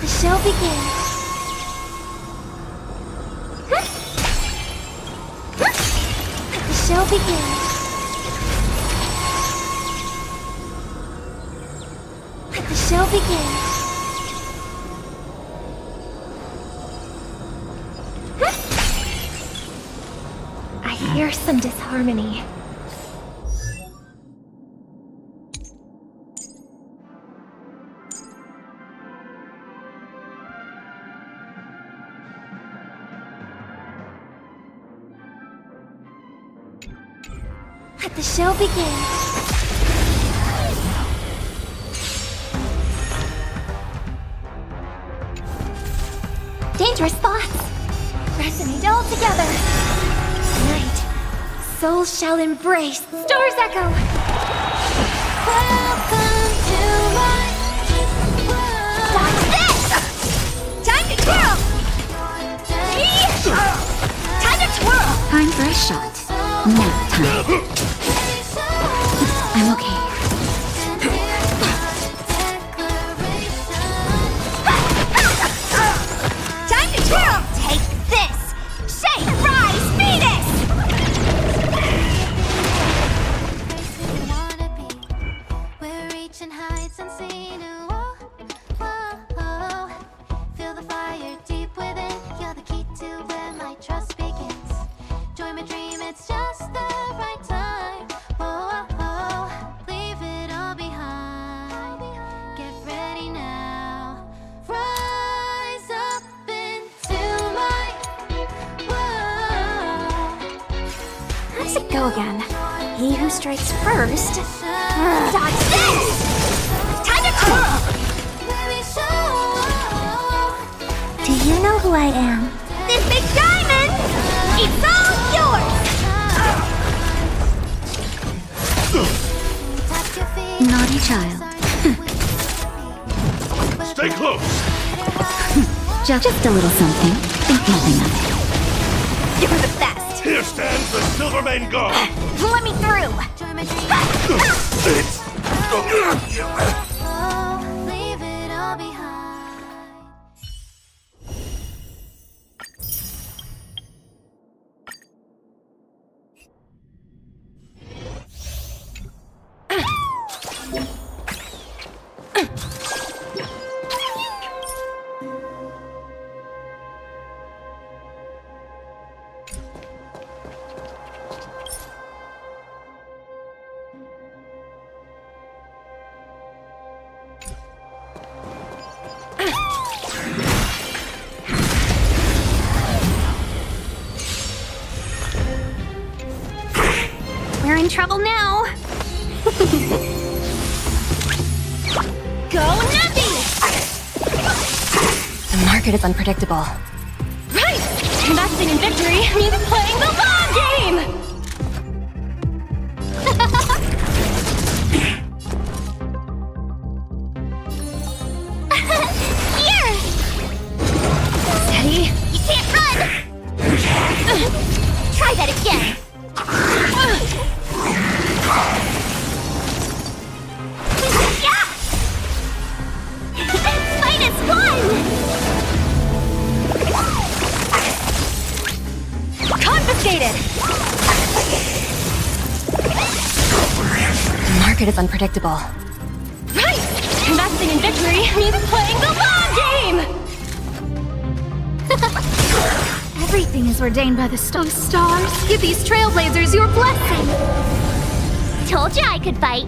The show begins. The show begins. The show begins. I hear some disharmony. Let the show begin. Dangerous thoughts resonate all together. Tonight, souls shall embrace. Stars echo. Welcome to my world. Watch this! Time to twirl! Time to twirl! Time for a shot. Nap time. I'm okay. Time to twirl! Take this! Shake, rise, Venus! We're reaching heights unseen. Whoa, whoa. Feel the fire deep within. You're the key to where my trust begins. Join my dream, it's just the right time. Whoa, leave it all behind. Get ready now. Rise up into my world. How does it go again? He who strikes first. Dodge this! Time to twirl! Do you know who I am? This big diamond! It's all yours! Naughty child. Stay close! Just a little something. Think nothing of it. You're the best! Here stands the Silvermane Guard! Let me through! It's... Leave it all behind. We're in trouble now! Go Nuppy! The market is unpredictable. Right! Investing in victory means playing the long game! Here! Steady! You can't run! Try that again! Yeah! Fight is one! Confiscated! The market is unpredictable. Right! Investing in victory means playing the long game! Everything is ordained by the stars. Give these trailblazers your blessing! Told you I could fight.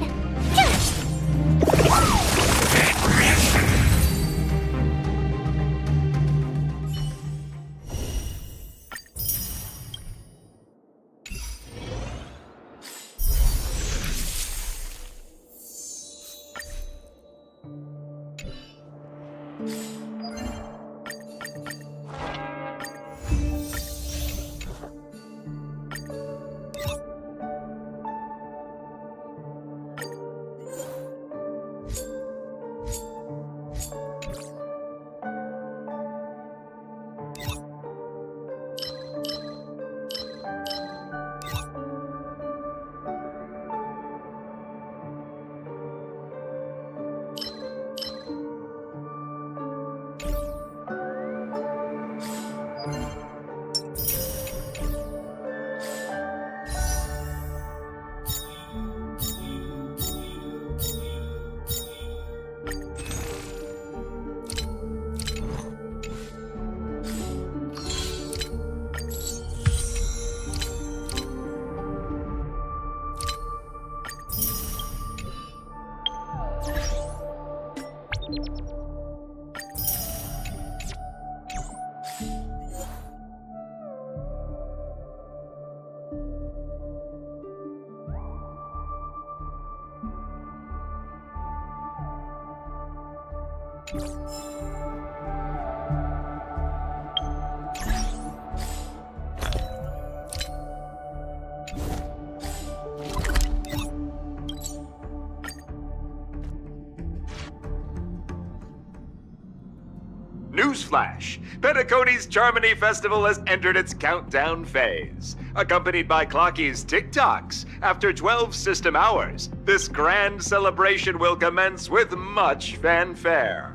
Newsflash! Penacony's Charmony Festival has entered its countdown phase. Accompanied by Clocky's TikToks, after 12 system hours, this grand celebration will commence with much fanfare.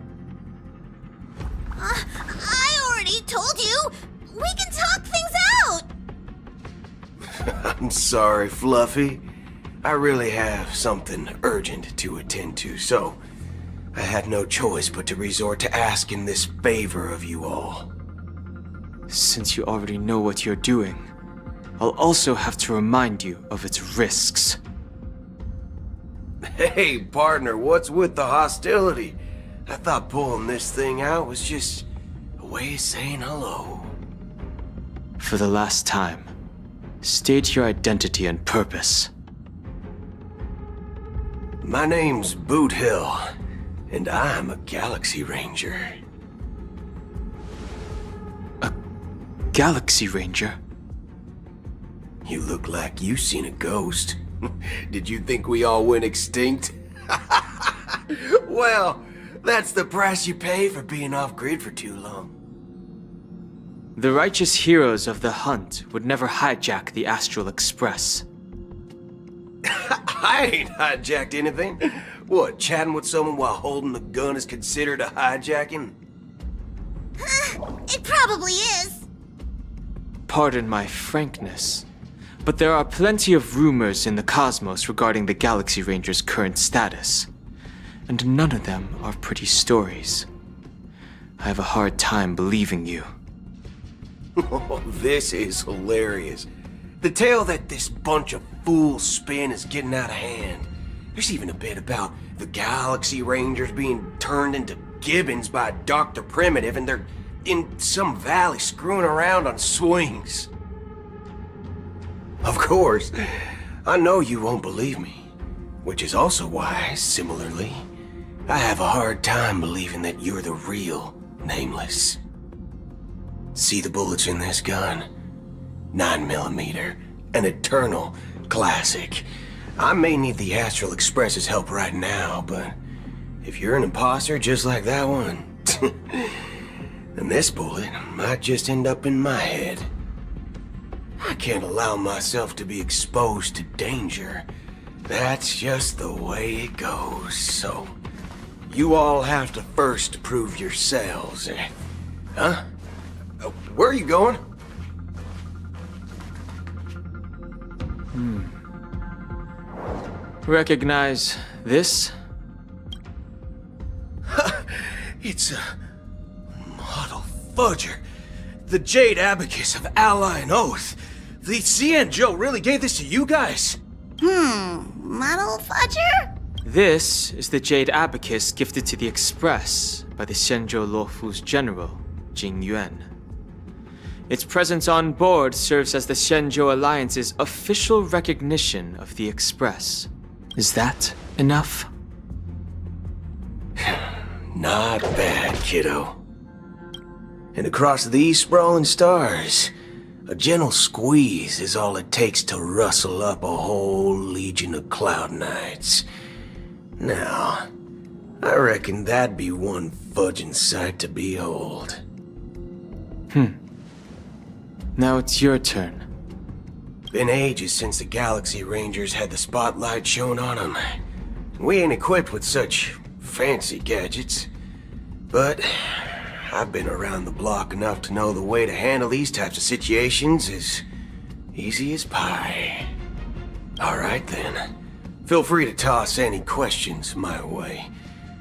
I already told you! We can talk things out! I'm sorry, Fluffy. I really have something urgent to attend to, so I had no choice but to resort to asking this favor of you all. Since you already know what you're doing, I'll also have to remind you of its risks. Hey, partner, what's with the hostility? I thought pulling this thing out was just a way of saying hello. For the last time, state your identity and purpose. My name's Boot Hill, and I'm a Galaxy Ranger. A Galaxy Ranger? You look like you seen a ghost. Did you think we all went extinct? Well, that's the price you pay for being off-grid for too long. The righteous heroes of the hunt would never hijack the Astral Express. I ain't hijacked anything. What, chatting with someone while holding the gun is considered a hijacking? It probably is. Pardon my frankness, but there are plenty of rumors in the cosmos regarding the Galaxy Ranger's current status, and none of them are pretty stories. I have a hard time believing you. Oh, this is hilarious. The tale that this bunch of fools spin is getting out of hand. There's even a bit about the Galaxy Rangers being turned into gibbons by Dr. Primitive, and they're in some valley screwing around on swings. Of course, I know you won't believe me, which is also why, similarly, I have a hard time believing that you're the real Nameless. See the bullets in this gun? 9mm, an eternal classic. I may need the Astral Express's help right now, but if you're an imposter just like that one, then this bullet might just end up in my head. I can't allow myself to be exposed to danger. That's just the way it goes, so you all have to first prove yourselves. Huh? Where are you going? Recognize this? It's a model fudger. The Jade Abacus of Ally and Oath. The Cianjo really gave this to you guys? Model fudger? This is the Jade Abacus gifted to the Express by the Shenzhou Luofu's general, Jing Yuan. Its presence on board serves as the Shenzhou Alliance's official recognition of the Express. Is that enough? Not bad, kiddo. And across these sprawling stars, a gentle squeeze is all it takes to rustle up a whole legion of Cloud Knights. Now, I reckon that'd be one fudging sight to behold. Now it's your turn. Been ages since the Galaxy Rangers had the spotlight shone on them. We ain't equipped with such fancy gadgets. But I've been around the block enough to know the way to handle these types of situations is easy as pie. Alright then. Feel free to toss any questions my way.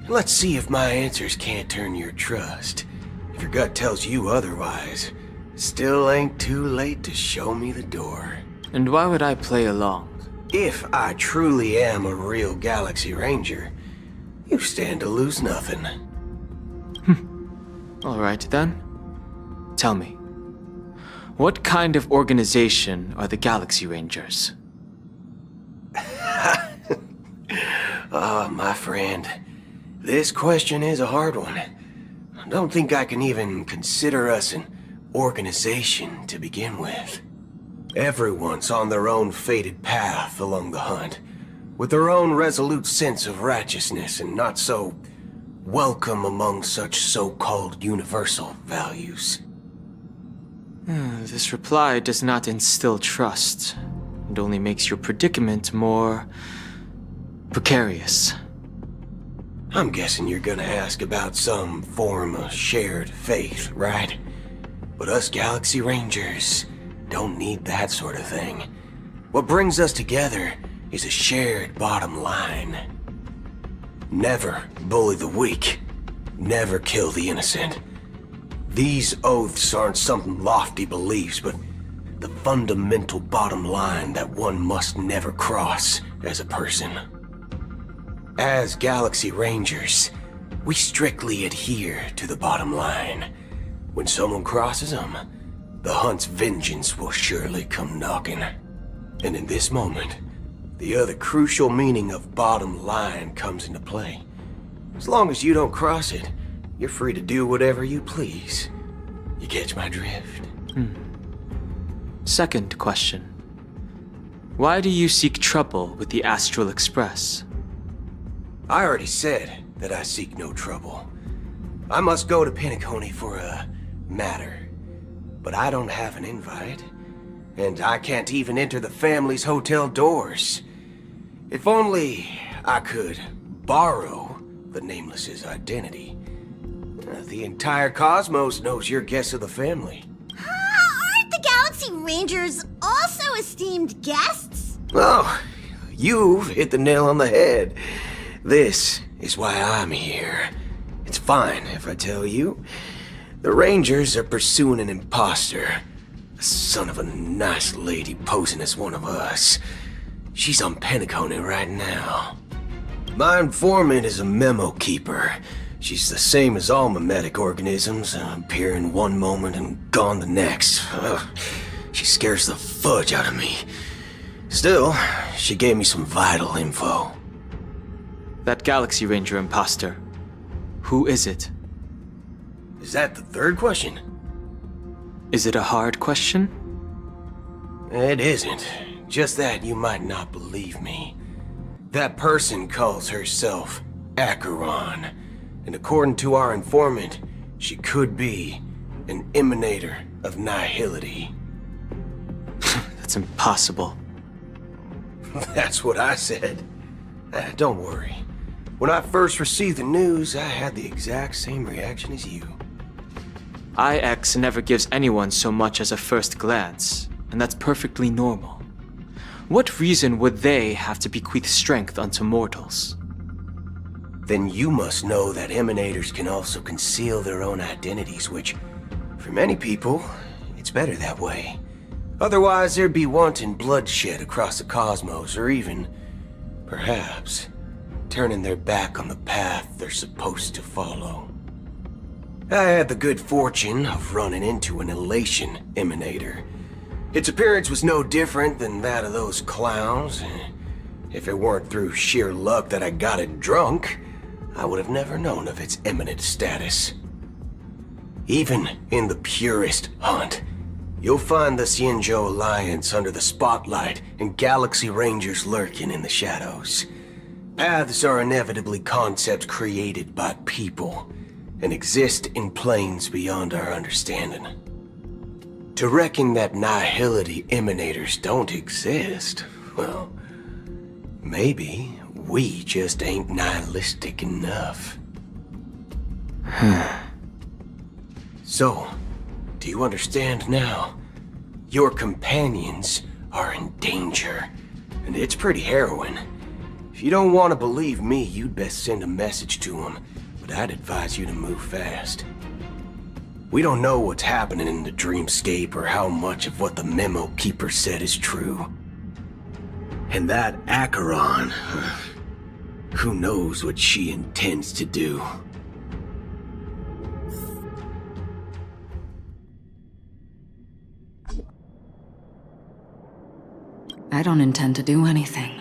Let's see if my answers can't turn your trust. If your gut tells you otherwise, still ain't too late to show me the door. And why would I play along? If I truly am a real Galaxy Ranger, you stand to lose nothing. Alright then. Tell me, what kind of organization are the Galaxy Rangers? My friend, this question is a hard one. don't think I can even consider us an organization to begin with. Everyone's on their own fated path along the hunt, with their own resolute sense of righteousness and not so welcome among such so-called universal values. This reply does not instill trust. It only makes your predicament more precarious. I'm guessing you're gonna ask about some form of shared faith, right? But us Galaxy Rangers don't need that sort of thing. What brings us together is a shared bottom line. Never bully the weak. Never kill the innocent. These oaths aren't some lofty beliefs, but the fundamental bottom line that one must never cross as a person. As Galaxy Rangers, we strictly adhere to the bottom line. When someone crosses them, the hunt's vengeance will surely come knocking. And in this moment, the other crucial meaning of bottom line comes into play. As long as you don't cross it, you're free to do whatever you please. You catch my drift? Second question. Why do you seek trouble with the Astral Express? I already said that I seek no trouble. I must go to Penacony for a matter. But I don't have an invite. And I can't even enter the family's hotel doors. If only I could borrow the Nameless's identity. The entire cosmos knows you're guests of the family. Aren't the Galaxy Rangers also esteemed guests? Oh, you've hit the nail on the head. This is why I'm here. It's fine if I tell you. The Rangers are pursuing an imposter. A son of a nice lady posing as one of us. She's on Penacony right now. My informant is a memo keeper. She's the same as all mimetic organisms, appearing one moment and gone the next. She scares the fudge out of me. Still, she gave me some vital info. That Galaxy Ranger imposter. Who is it? Is that the third question? Is it a hard question? It isn't. Just that you might not believe me. That person calls herself Acheron. And according to our informant, she could be an emanator of nihility. That's impossible. That's what I said. Don't worry. When I first received the news, I had the exact same reaction as you. IX never gives anyone so much as a first glance, and that's perfectly normal. What reason would they have to bequeath strength unto mortals? Then you must know that emanators can also conceal their own identities, which, for many people, it's better that way. Otherwise, there'd be wanton bloodshed across the cosmos, or even, perhaps, turning their back on the path they're supposed to follow. I had the good fortune of running into an elation emanator. Its appearance was no different than that of those clowns. If it weren't through sheer luck that I got it drunk, I would have never known of its eminent status. Even in the purest hunt, you'll find the Xianzhou Alliance under the spotlight and Galaxy Rangers lurking in the shadows. Paths are inevitably concepts created by people and exist in planes beyond our understanding. To reckon that nihility emanators don't exist, well, maybe we just ain't nihilistic enough. So, do you understand now? Your companions are in danger, and it's pretty harrowing. If you don't want to believe me, you'd best send a message to them, but I'd advise you to move fast. We don't know what's happening in the dreamscape or how much of what the memo keeper said is true. And that Acheron, who knows what she intends to do? I don't intend to do anything.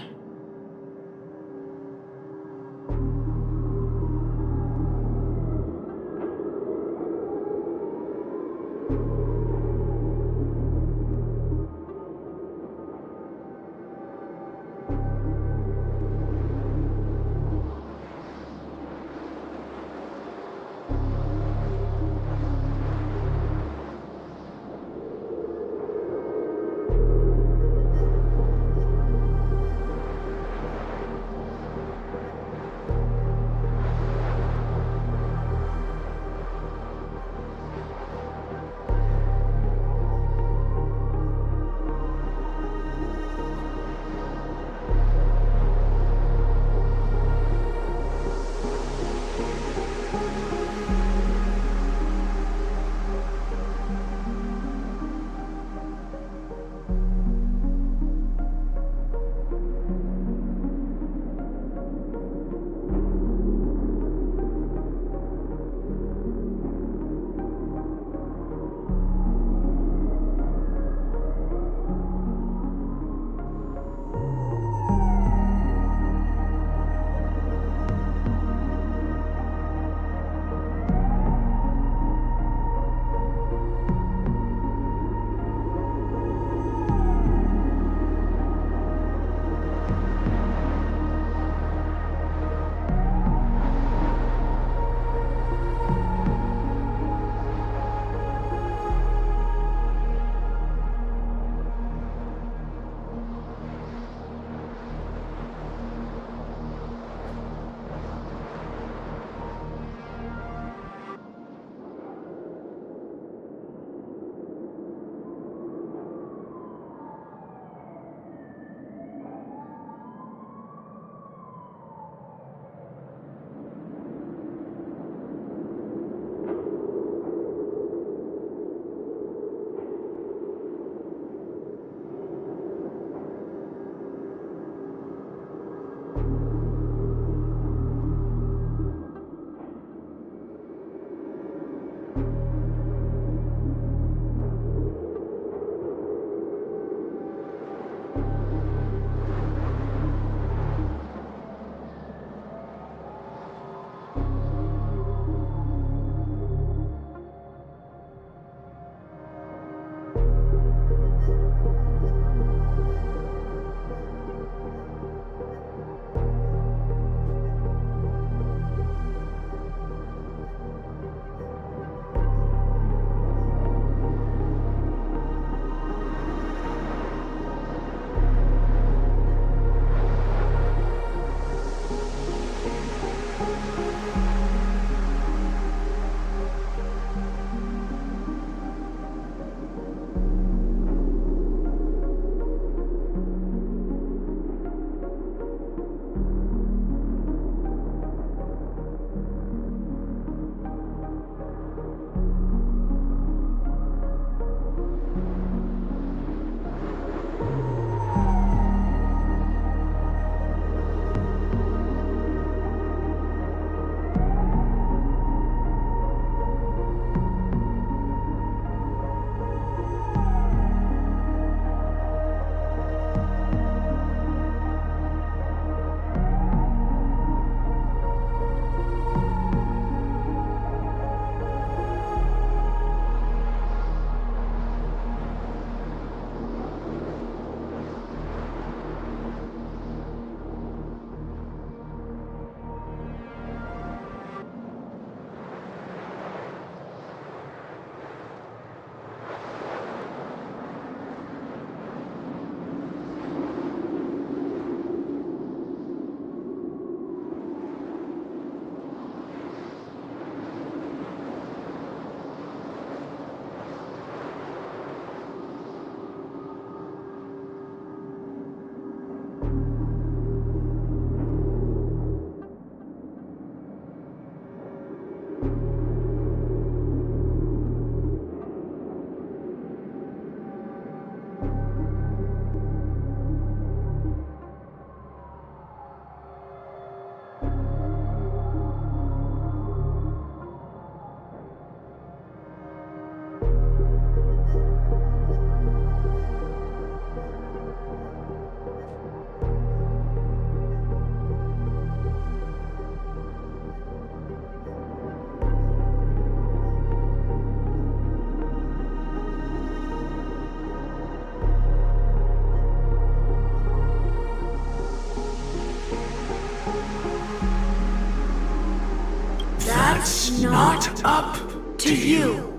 not up to you.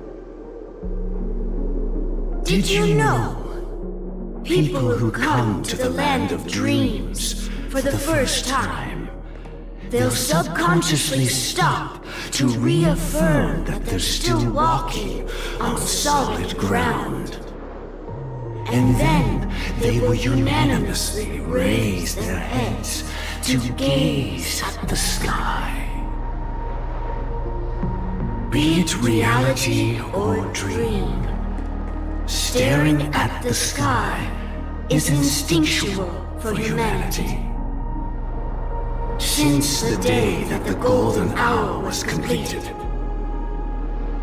Did you know? People who come to the land of dreams for the first time, they'll subconsciously stop to reaffirm that they're still walking on solid ground. And then they will unanimously raise their heads to gaze at the sky. Be it reality or dream, staring at the sky is instinctual for humanity. Since the day that the golden hour was completed,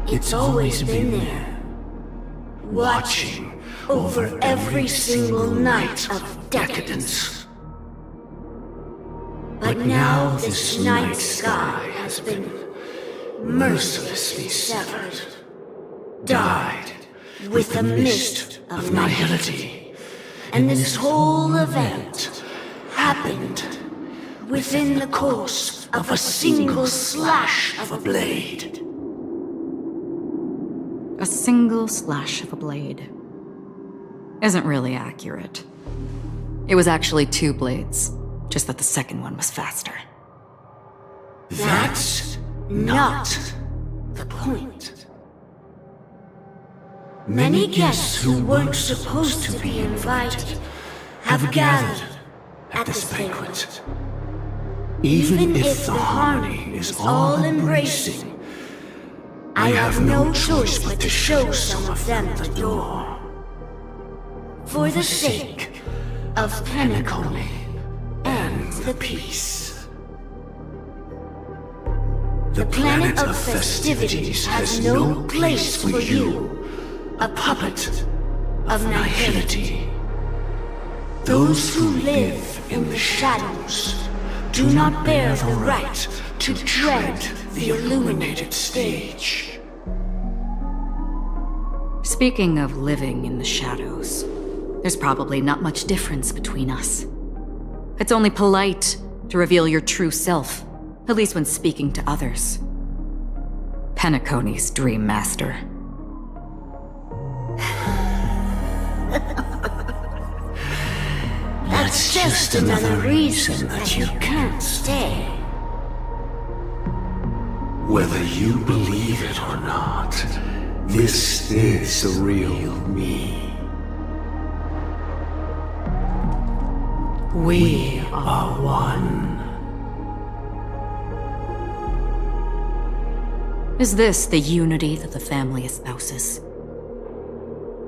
it's always been there, watching over every single night of decadence. But now this night sky has been mercilessly severed, dyed with the mist of nihility, and this whole event happened within the course of a single slash of a blade. A single slash of a blade isn't really accurate. It was actually 2 blades, just that the second one was faster. That's not the point. Many guests who weren't supposed to be invited have gathered at this banquet. Even if the harmony is all-embracing, I have no choice but to show some of them the door. For the sake of Penacony and the peace. The planet of festivities has no place for you, a puppet of nihility. Those who live in the shadows do not bear the right to tread the illuminated stage. Speaking of living in the shadows, there's probably not much difference between us. It's only polite to reveal your true self, at least when speaking to others. Penacony's Dream Master. That's just another reason that you can't stay. Whether you believe it or not, this is the real me. We are one. Is this the unity that the family espouses?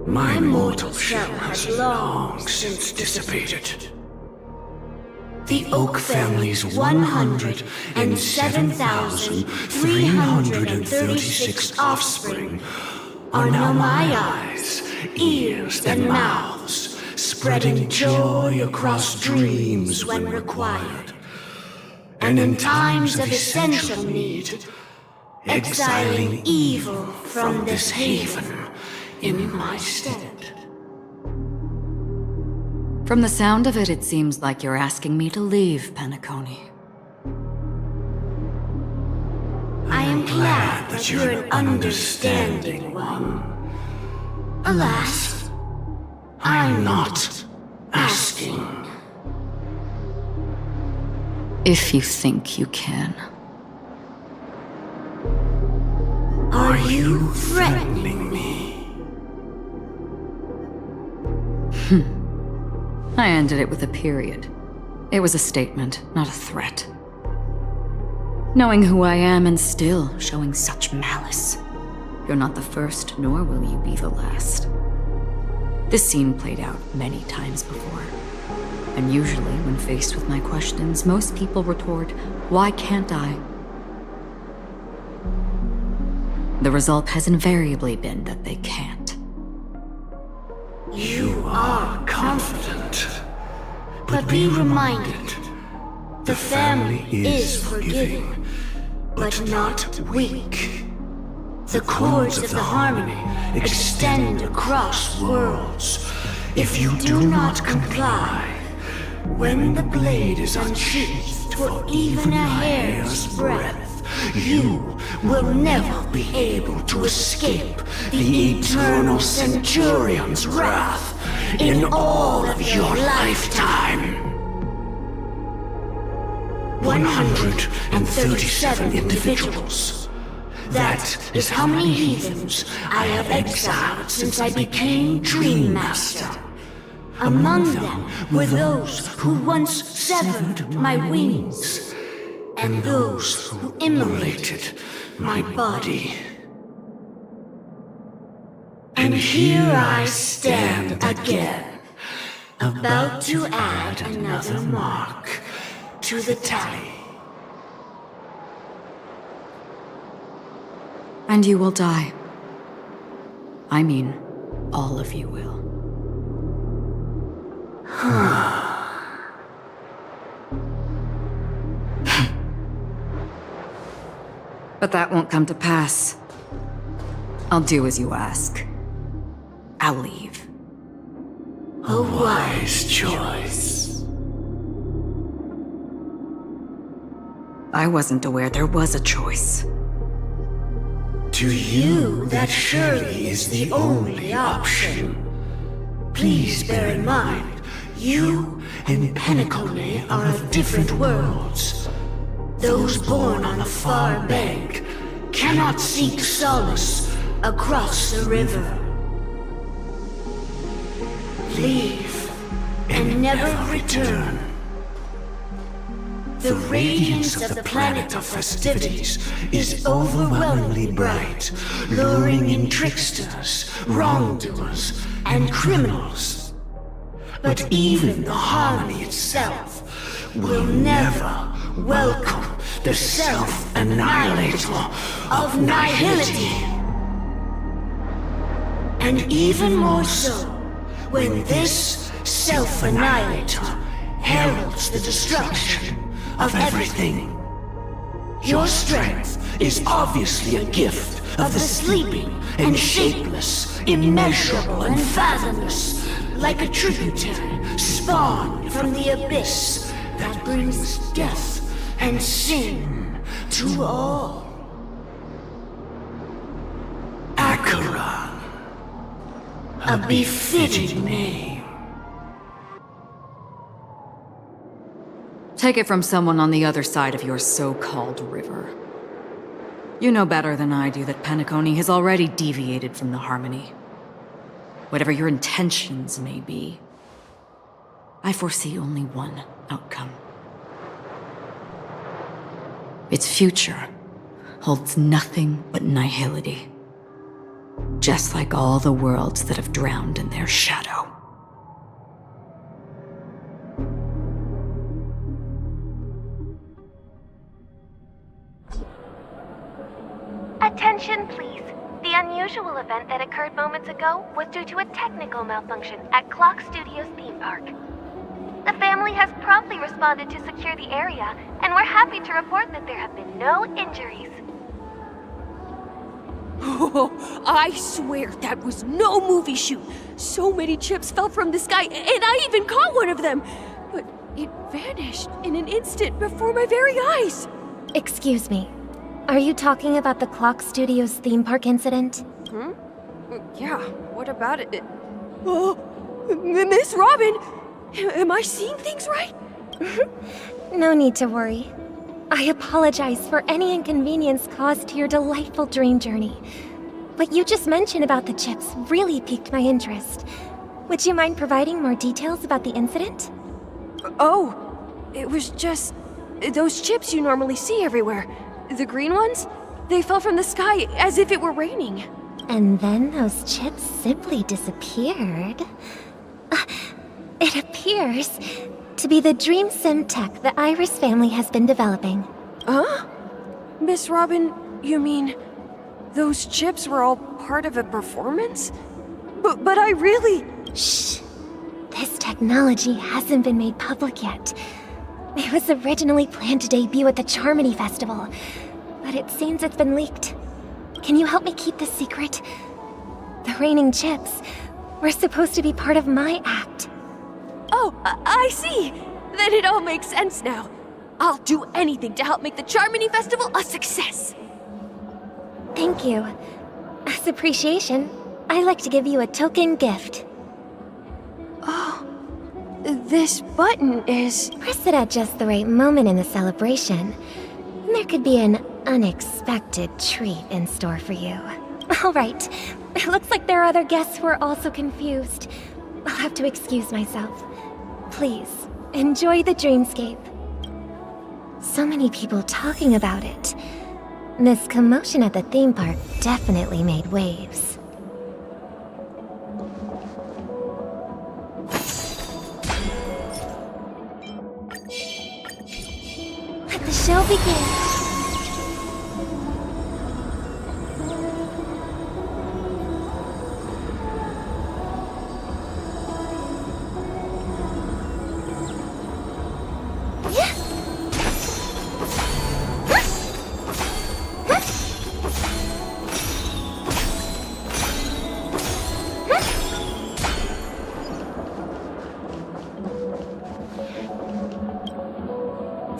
My mortal shell has long since dissipated. The Oak family's 107,336 offspring are now my eyes, ears, and mouths, spreading joy across dreams when required, and in times of essential need, exiling evil from this haven in my stead. From the sound of it, it seems like you're asking me to leave Penacony. I am glad that you're an understanding one. Alas, I'm not asking. If you think you can. Are you threatening me? I ended it with a period. It was a statement, not a threat. Knowing who I am and still showing such malice. You're not the first, nor will you be the last. This scene played out many times before. And usually, when faced with my questions, most people retort, "Why can't I?" The result has invariably been that they can't. You are confident. But be reminded, the family is forgiving, but not weak. The cords of the harmony extend across worlds. If you do not comply, when the blade is unsheathed for even a hair's breadth, you will never be able to escape the eternal Centurion's wrath in all of your lifetime. 137 individuals. That is how many heathens I have exiled since I became Dream Master. Among them were those who once severed my wings, and those who immolated my body. And here I stand again, about to add another mark to the tally. And you will die. I mean, all of you will. But that won't come to pass. I'll do as you ask. I'll leave. A wise choice. I wasn't aware there was a choice. To you, that surely is the only option. Please bear in mind, you and Penacony are of different worlds. Those born on the far bank cannot seek solace across the river. Leave and never return. The radiance of the planet of festivities is overwhelmingly bright, luring in tricksters, wrongdoers, and criminals. But even the harmony itself will never welcome the self-annihilator of nihility. And even more so, when this self-annihilator heralds the destruction of everything. Your strength is obviously a gift of the sleeping and shapeless, immeasurable and fathomless, like a tributary spawned from the abyss that brings death and sin to all. Acheron, a befitting name. Take it from someone on the other side of your so-called river. You know better than I do that Penacony has already deviated from the harmony. Whatever your intentions may be, I foresee only one outcome. Its future holds nothing but nihility. Just like all the worlds that have drowned in their shadow. Attention, please. The unusual event that occurred moments ago was due to a technical malfunction at Clock Studios theme park. The family has promptly responded to secure the area, and we're happy to report that there have been no injuries. Oh, I swear that was no movie shoot. So many chips fell from the sky, and I even caught one of them. But it vanished in an instant before my very eyes. Excuse me. Are you talking about the Clock Studios theme park incident? Yeah, what about it? Oh, Miss Robin! Am I seeing things right? No need to worry. I apologize for any inconvenience caused to your delightful dream journey. What you just mentioned about the chips really piqued my interest. Would you mind providing more details about the incident? Oh, it was just those chips you normally see everywhere. The green ones? They fell from the sky as if it were raining. And then those chips simply disappeared. It appears to be the Dream Sim tech the Iris family has been developing. Huh? Miss Robin, you mean those chips were all part of a performance? But I really... Shh. This technology hasn't been made public yet. It was originally planned to debut at the Charmony Festival, but it seems it's been leaked. Can you help me keep this secret? The raining chips were supposed to be part of my act. Oh, I see. Then it all makes sense now. I'll do anything to help make the Charmony Festival a success! Thank you. As appreciation, I'd like to give you a token gift. Oh, this button is... Press it at just the right moment in the celebration. And there could be an unexpected treat in store for you. All right. It looks like there are other guests who are also confused. I'll have to excuse myself. Please, enjoy the dreamscape. So many people talking about it. This commotion at the theme park definitely made waves. Let the show begin.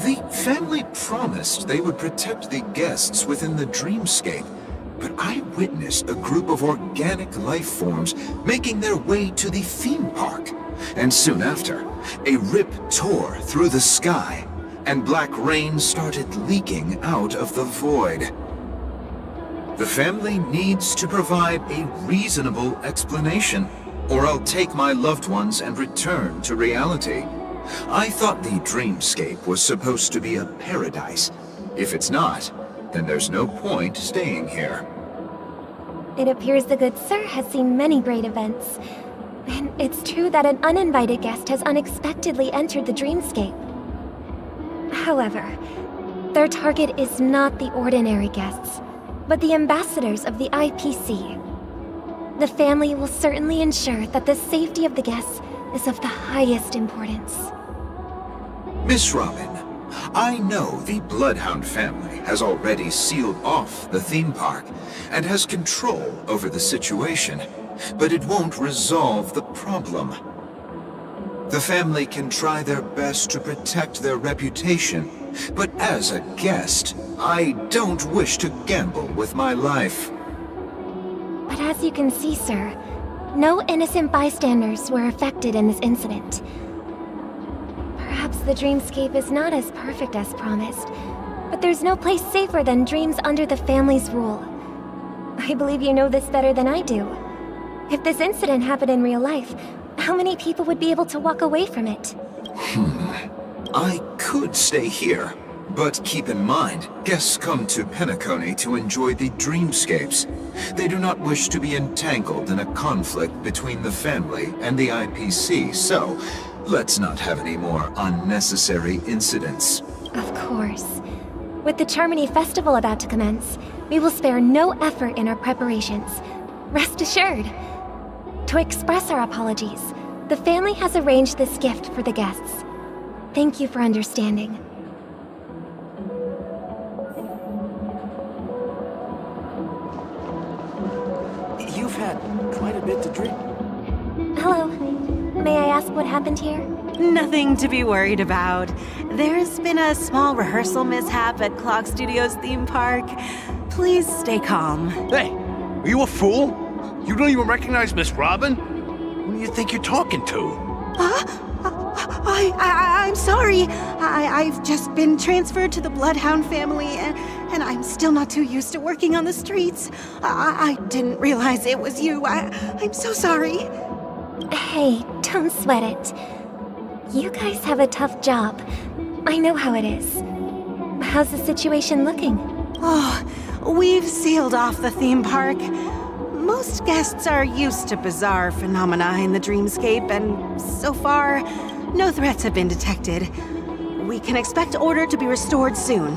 The family promised they would protect the guests within the dreamscape, but I witnessed a group of organic life forms making their way to the theme park. And soon after, a rip tore through the sky, and black rain started leaking out of the void. The family needs to provide a reasonable explanation, or I'll take my loved ones and return to reality. I thought the dreamscape was supposed to be a paradise. If it's not, then there's no point staying here. It appears the good sir has seen many great events. And it's true that an uninvited guest has unexpectedly entered the dreamscape. However, their target is not the ordinary guests, but the ambassadors of the IPC. The family will certainly ensure that the safety of the guests is of the highest importance. Miss Robin, I know the Bloodhound family has already sealed off the theme park and has control over the situation, but it won't resolve the problem. The family can try their best to protect their reputation, but as a guest, I don't wish to gamble with my life. But as you can see, sir, no innocent bystanders were affected in this incident. Perhaps the dreamscape is not as perfect as promised, but there's no place safer than dreams under the family's rule. I believe you know this better than I do. If this incident happened in real life, how many people would be able to walk away from it? I could stay here, but keep in mind, guests come to Penacony to enjoy the dreamscapes. They do not wish to be entangled in a conflict between the family and the IPC, so let's not have any more unnecessary incidents. Of course. With the Charmony Festival about to commence, we will spare no effort in our preparations. Rest assured. To express our apologies, the family has arranged this gift for the guests. Thank you for understanding. You've had quite a bit to drink. Hello. May I ask what happened here? Nothing to be worried about. There's been a small rehearsal mishap at Clock Studios theme park. Please stay calm. Hey, are you a fool? You don't even recognize Miss Robin? Who do you think you're talking to? I'm sorry. I've just been transferred to the Bloodhound family, and I'm still not too used to working on the streets. I didn't realize it was you. I'm so sorry. Hey, don't sweat it. You guys have a tough job. I know how it is. How's the situation looking? Oh, we've sealed off the theme park. Most guests are used to bizarre phenomena in the dreamscape, and so far, no threats have been detected. We can expect order to be restored soon.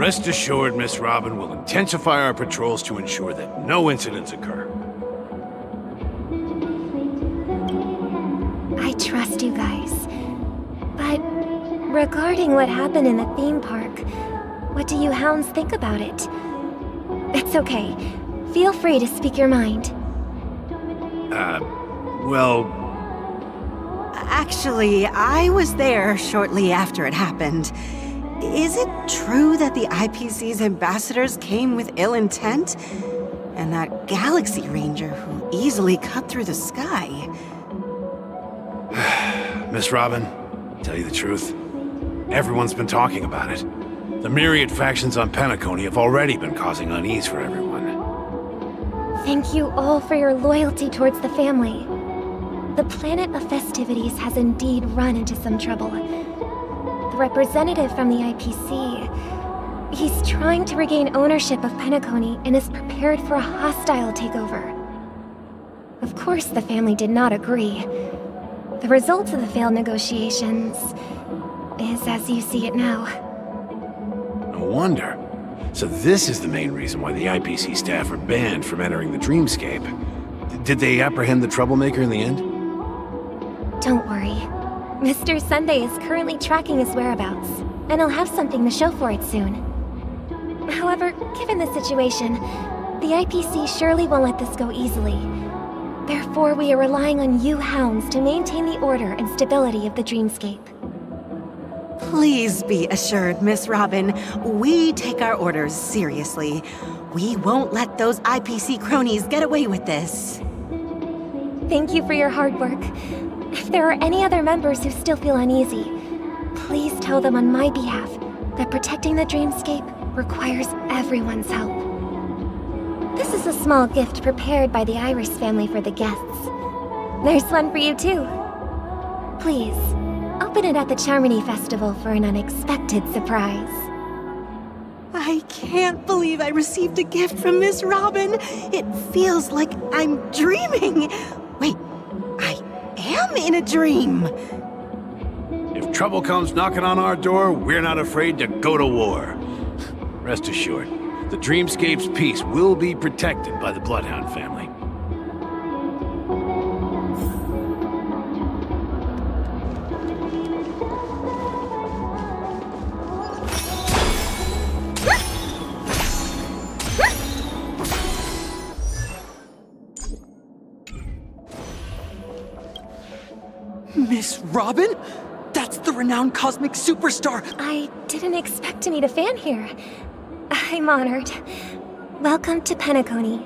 Rest assured, Miss Robin will intensify our patrols to ensure that no incidents occur. I trust you guys. But regarding what happened in the theme park, what do you hounds think about it? It's okay. Feel free to speak your mind. Well, Actually, I was there shortly after it happened. Is it true that the IPC's ambassadors came with ill intent? And that Galaxy Ranger who easily cut through the sky? Miss Robin, tell you the truth, everyone's been talking about it. The myriad factions on Penacony have already been causing unease for everyone. Thank you all for your loyalty towards the family. The planet of festivities has indeed run into some trouble. The representative from the IPC, he's trying to regain ownership of Penacony and is prepared for a hostile takeover. Of course, the family did not agree. The result of the failed negotiations is as you see it now. No wonder. So this is the main reason why the IPC staff are banned from entering the Dreamscape. Did they apprehend the troublemaker in the end? Don't worry. Mr. Sunday is currently tracking his whereabouts, and he'll have something to show for it soon. However, given the situation, the IPC surely won't let this go easily. Therefore, we are relying on you hounds to maintain the order and stability of the Dreamscape. Please be assured, Miss Robin, we take our orders seriously. We won't let those IPC cronies get away with this. Thank you for your hard work. If there are any other members who still feel uneasy, please tell them on my behalf that protecting the Dreamscape requires everyone's help. This is a small gift prepared by the Iris family for the guests. There's one for you too. Please, open it at the Charmony Festival for an unexpected surprise. I can't believe I received a gift from Miss Robin. It feels like I'm dreaming. Wait, I am in a dream. If trouble comes knocking on our door, we're not afraid to go to war. Rest assured, the Dreamscape's peace will be protected by the Bloodhound family. Miss Robin? That's the renowned cosmic superstar! I didn't expect to meet a fan here. I'm honored. Welcome to Penacony,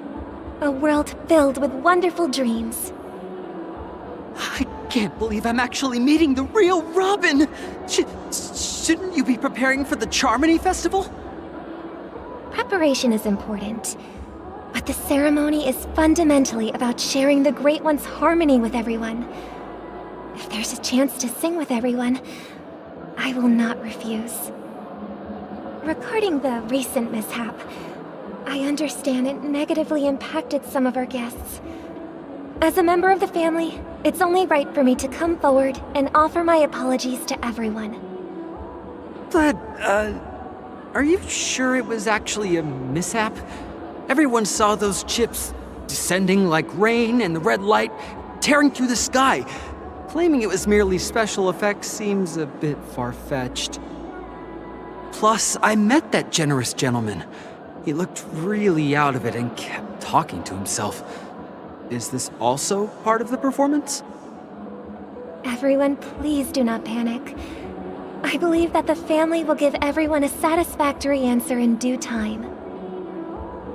a world filled with wonderful dreams. I can't believe I'm actually meeting the real Robin! Shouldn't you be preparing for the Charmony Festival? Preparation is important, but the ceremony is fundamentally about sharing the Great One's harmony with everyone. If there's a chance to sing with everyone, I will not refuse. Regarding the recent mishap, I understand it negatively impacted some of our guests. As a member of the family, it's only right for me to come forward and offer my apologies to everyone. But, are you sure it was actually a mishap? Everyone saw those chips descending like rain and the red light tearing through the sky. Claiming it was merely special effects seems a bit far-fetched. Plus, I met that generous gentleman. He looked really out of it and kept talking to himself. Is this also part of the performance? Everyone, please do not panic. I believe that the family will give everyone a satisfactory answer in due time.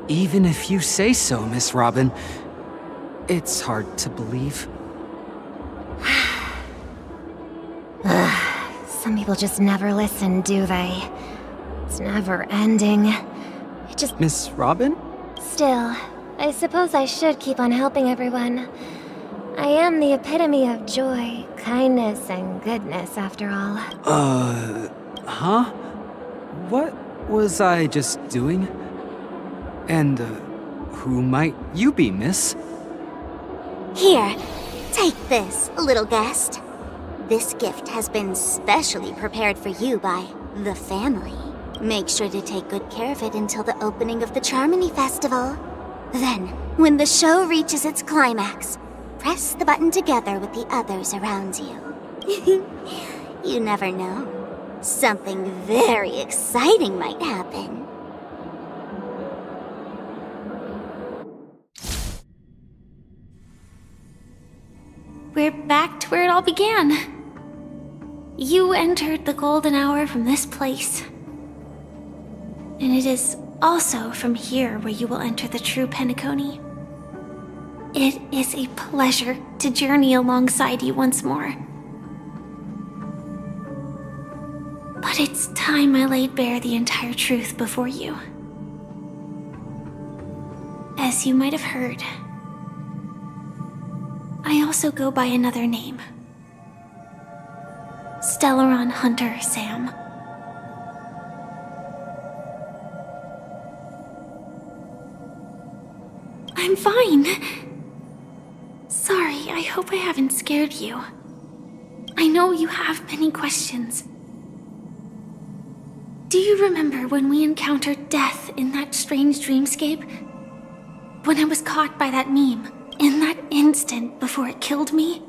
Even if you say so, Miss Robin, it's hard to believe. Some people just never listen, do they? It's never ending. It just... Miss Robin? Still, I suppose I should keep on helping everyone. I am the epitome of joy, kindness, and goodness, after all. Huh? What was I just doing? And, who might you be, miss? Here, take this, little guest. This gift has been specially prepared for you by the family. Make sure to take good care of it until the opening of the Charmony Festival. Then, when the show reaches its climax, press the button together with the others around you. You never know. Something very exciting might happen. We're back to where it all began. You entered the golden hour from this place. And it is also from here where you will enter the true Penacony. It is a pleasure to journey alongside you once more. But it's time I laid bare the entire truth before you. As you might have heard, I also go by another name. Stellaron Hunter Sam. I'm fine. Sorry, I hope I haven't scared you. I know you have many questions. Do you remember when we encountered death in that strange dreamscape? When I was caught by that meme, in that instant before it killed me?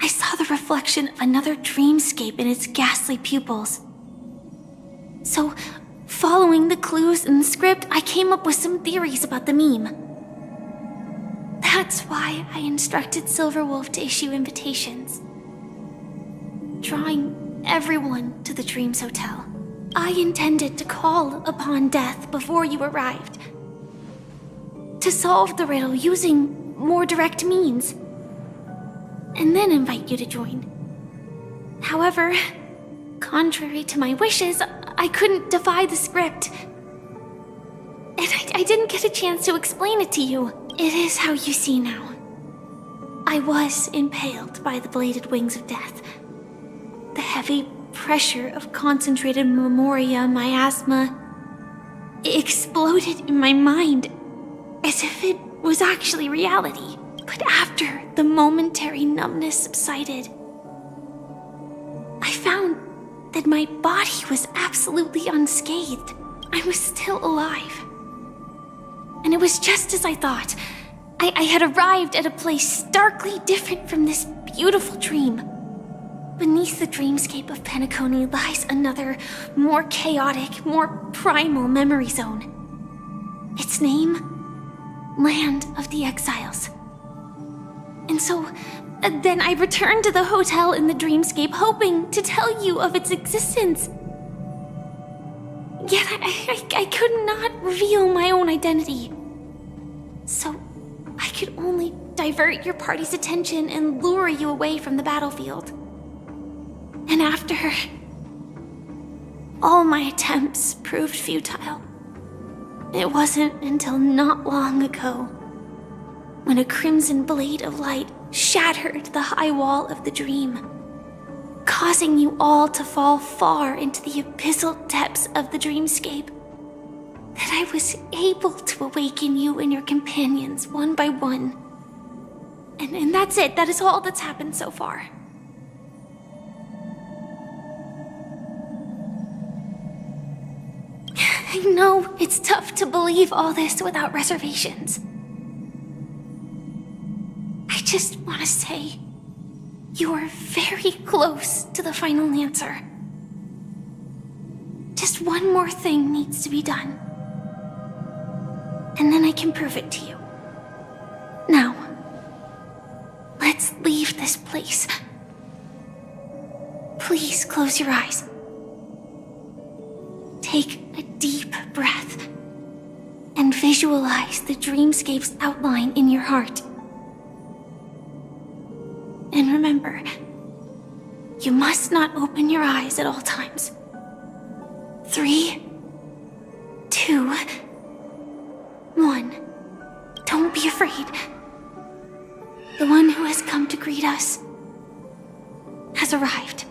I saw the reflection of another dreamscape in its ghastly pupils. So, following the clues in the script, I came up with some theories about the meme. That's why I instructed Silverwolf to issue invitations, drawing everyone to the Dreams Hotel. I intended to call upon death before you arrived, to solve the riddle using more direct means, and then invite you to join. However, contrary to my wishes, I couldn't defy the script. And I didn't get a chance to explain it to you. It is how you see now. I was impaled by the bladed wings of death. The heavy pressure of concentrated memoria miasma exploded in my mind as if it was actually reality. But after the momentary numbness subsided, I found that my body was absolutely unscathed. I was still alive. And it was just as I thought. I had arrived at a place starkly different from this beautiful dream. Beneath the dreamscape of Penacony lies another, more chaotic, more primal memory zone. Its name? Land of the Exiles. And so, then I returned to the hotel in the dreamscape, hoping to tell you of its existence. Yet I could not reveal my own identity. So, I could only divert your party's attention and lure you away from the battlefield. And after all my attempts proved futile, it wasn't until not long ago when a crimson blade of light shattered the high wall of the dream, causing you all to fall far into the abyssal depths of the dreamscape, that I was able to awaken you and your companions one by one. And that's it. That is all that's happened so far. I know it's tough to believe all this without reservations. I just want to say, you are very close to the final answer. Just one more thing needs to be done. And then I can prove it to you. Now, let's leave this place. Please close your eyes. Take a deep breath and visualize the dreamscape's outline in your heart. And remember, you must not open your eyes at all times. 3, 2, 1. Don't be afraid. The one who has come to greet us has arrived.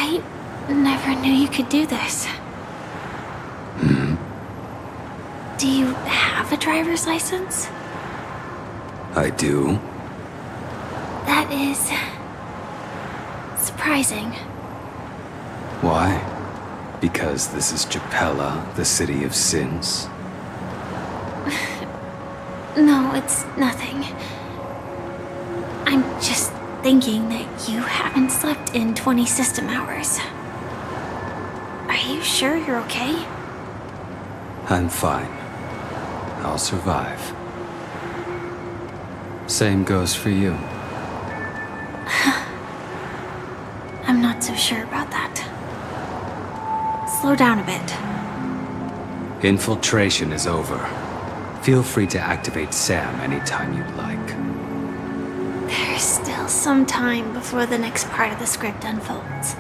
I never knew you could do this. Do you have a driver's license? I do. That is surprising. Why? Because this is Japella, the city of sins? No, it's nothing. I'm just thinking that you haven't slept in 20 system hours. Are you sure you're okay? I'm fine. I'll survive. Same goes for you. I'm not so sure about that. Slow down a bit. Infiltration is over. Feel free to activate Sam anytime you'd like. There's still some time before the next part of the script unfolds.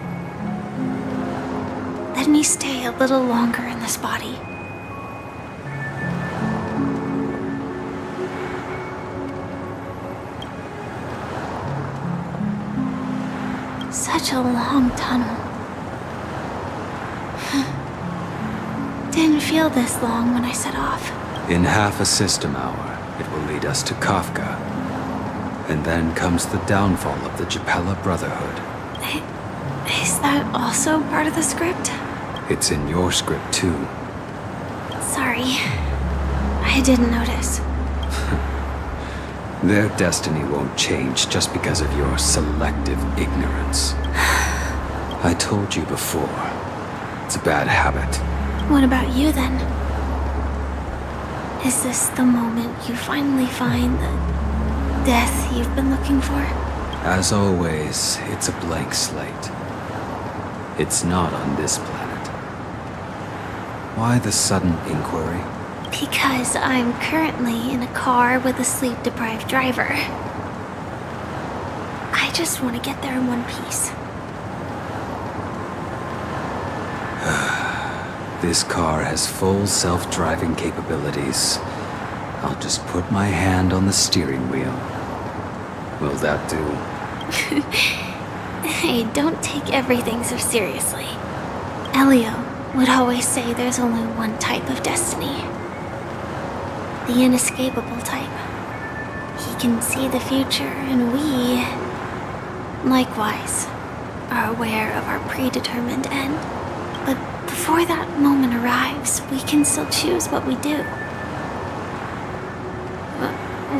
Let me stay a little longer in this body. Such a long tunnel. Didn't feel this long when I set off. In half a system hour, it will lead us to Kafka. And then comes the downfall of the Japella Brotherhood. Is that also part of the script? It's in your script too. Sorry. I didn't notice. Their destiny won't change just because of your selective ignorance. I told you before. It's a bad habit. What about you then? Is this the moment you finally find the death you've been looking for? As always, it's a blank slate. It's not on this planet. Why the sudden inquiry? Because I'm currently in a car with a sleep-deprived driver. I just want to get there in one piece. This car has full self-driving capabilities. I'll just put my hand on the steering wheel. Will that do? Hey, don't take everything so seriously. Elio would always say there's only one type of destiny. The inescapable type. He can see the future, and we, likewise, are aware of our predetermined end. But before that moment arrives, we can still choose what we do.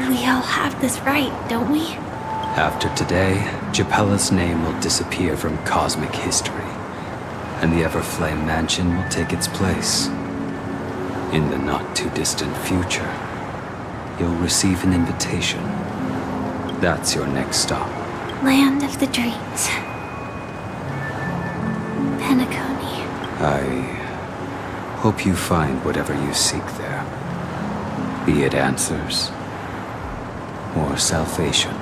We all have this right, don't we? After today, Japella's name will disappear from cosmic history, and the Everflame Mansion will take its place. In the not-too-distant future, you'll receive an invitation. That's your next stop. Land of the Dreams. Penacony. I hope you find whatever you seek there. Be it answers or salvation.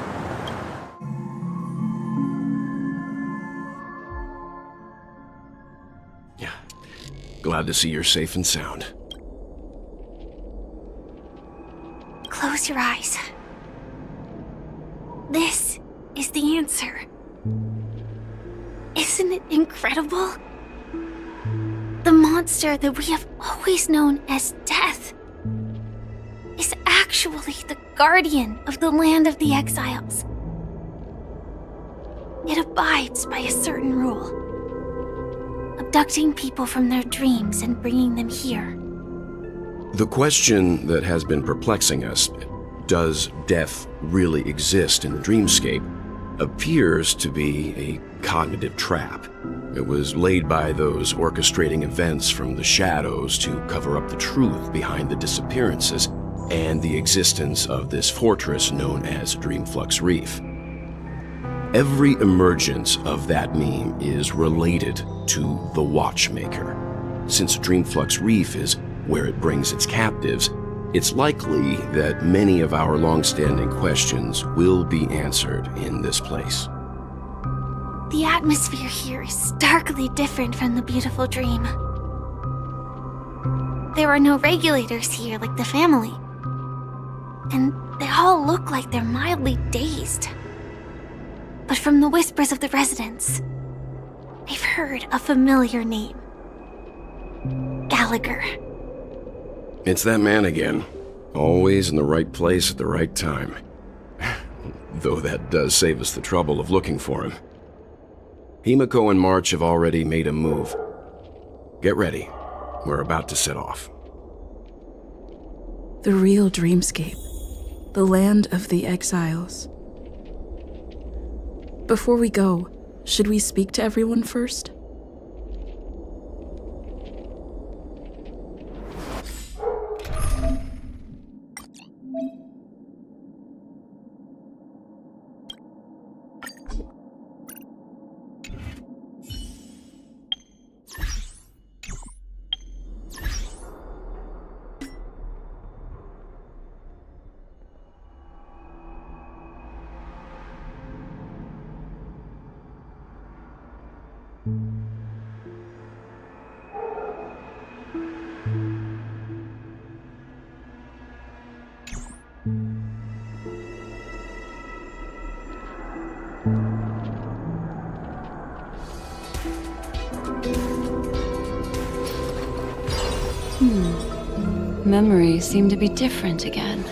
Yeah. Glad to see you're safe and sound. Close your eyes. This is the answer. Isn't it incredible? The monster that we have always known as Death is actually the guardian of the land of the exiles. It abides by a certain rule: abducting people from their dreams and bringing them here. The question that has been perplexing us, does death really exist in the dreamscape, appears to be a cognitive trap. It was laid by those orchestrating events from the shadows to cover up the truth behind the disappearances and the existence of this fortress known as Dreamflux Reef. Every emergence of that meme is related to the Watchmaker. Since Dreamflux Reef is where it brings its captives, it's likely that many of our long-standing questions will be answered in this place. The atmosphere here is starkly different from the beautiful dream. There are no regulators here like the family. And they all look like they're mildly dazed. But from the whispers of the residents, I've heard a familiar name. Gallagher. It's that man again. Always in the right place at the right time. Though that does save us the trouble of looking for him. Himiko and March have already made a move. Get ready. We're about to set off. The real dreamscape. The land of the exiles. Before we go, should we speak to everyone first? Memories seem to be different again.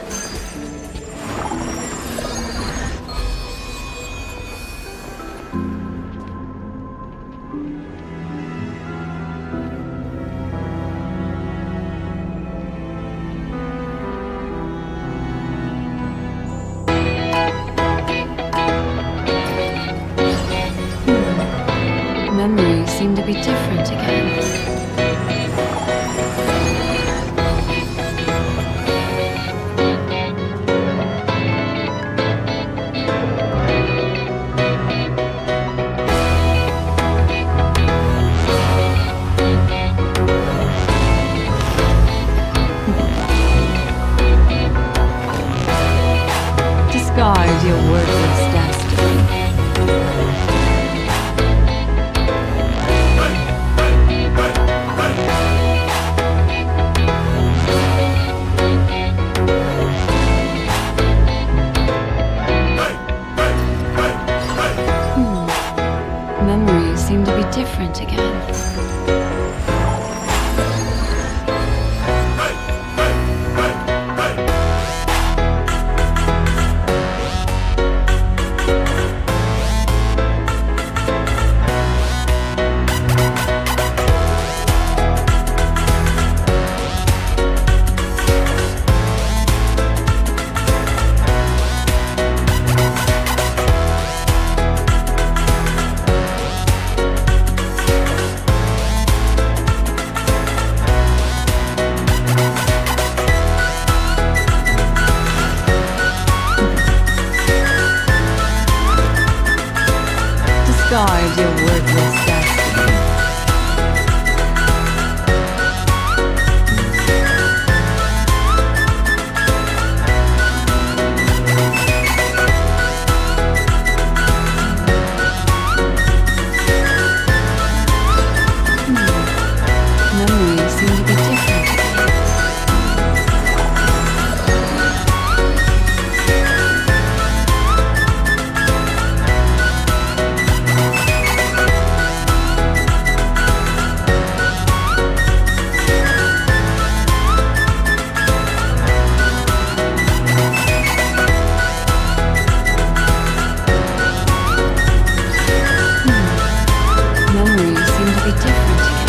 Memories seem to be different again. Discard your worthless destiny. Memories seem to be different again. Discard your worthless destiny. Memories seem to be different again. Memories seem to be different again.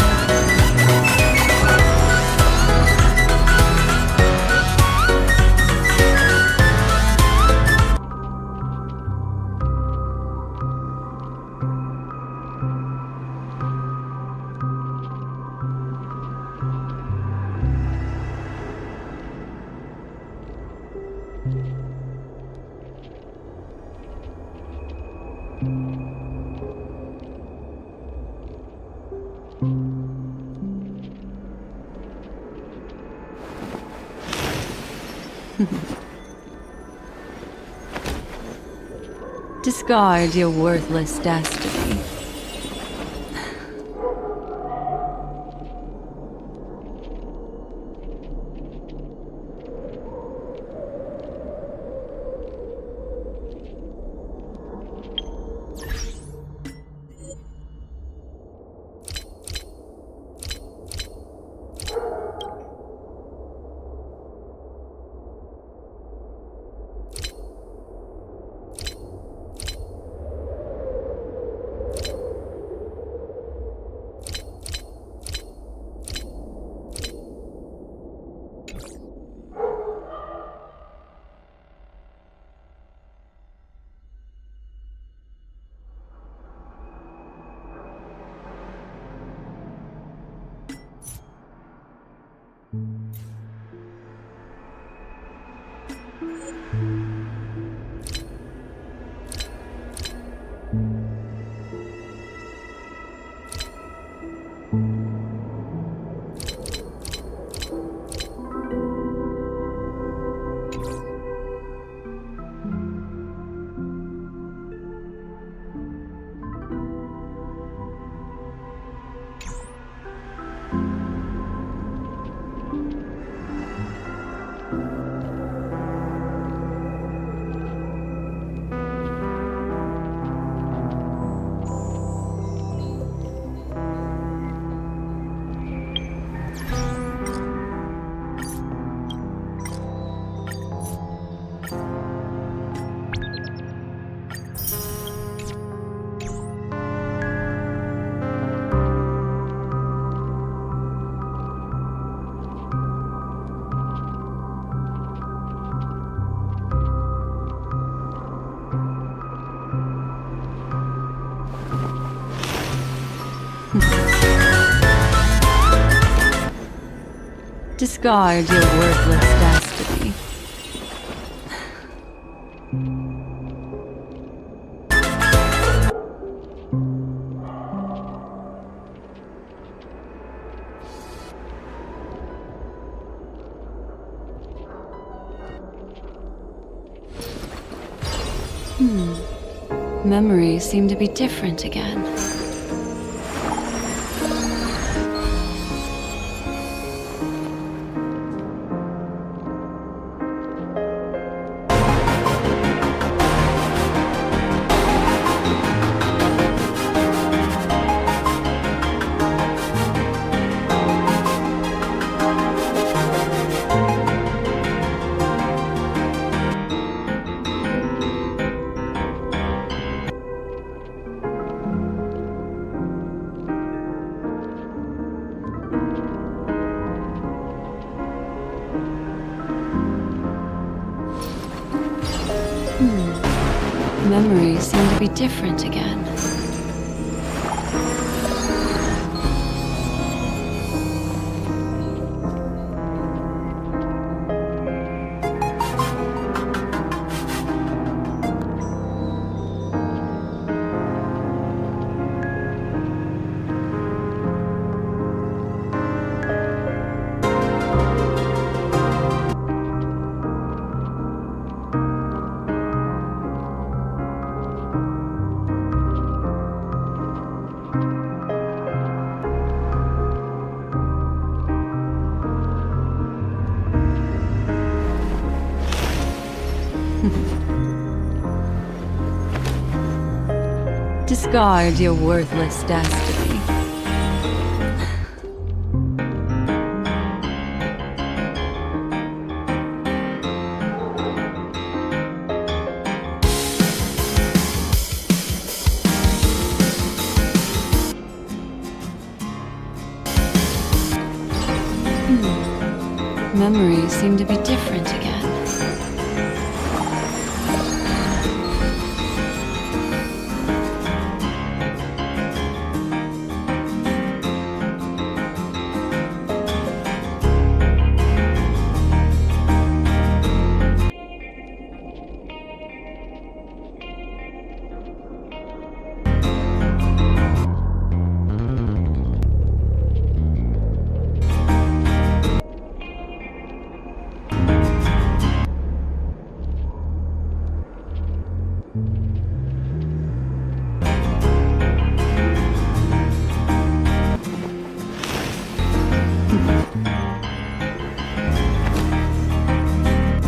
Discard your worthless destiny. Discard your worthless destiny. Memories seem to be different again. Memories seem to be different again. Discard your worthless destiny. Memories seem to be different again.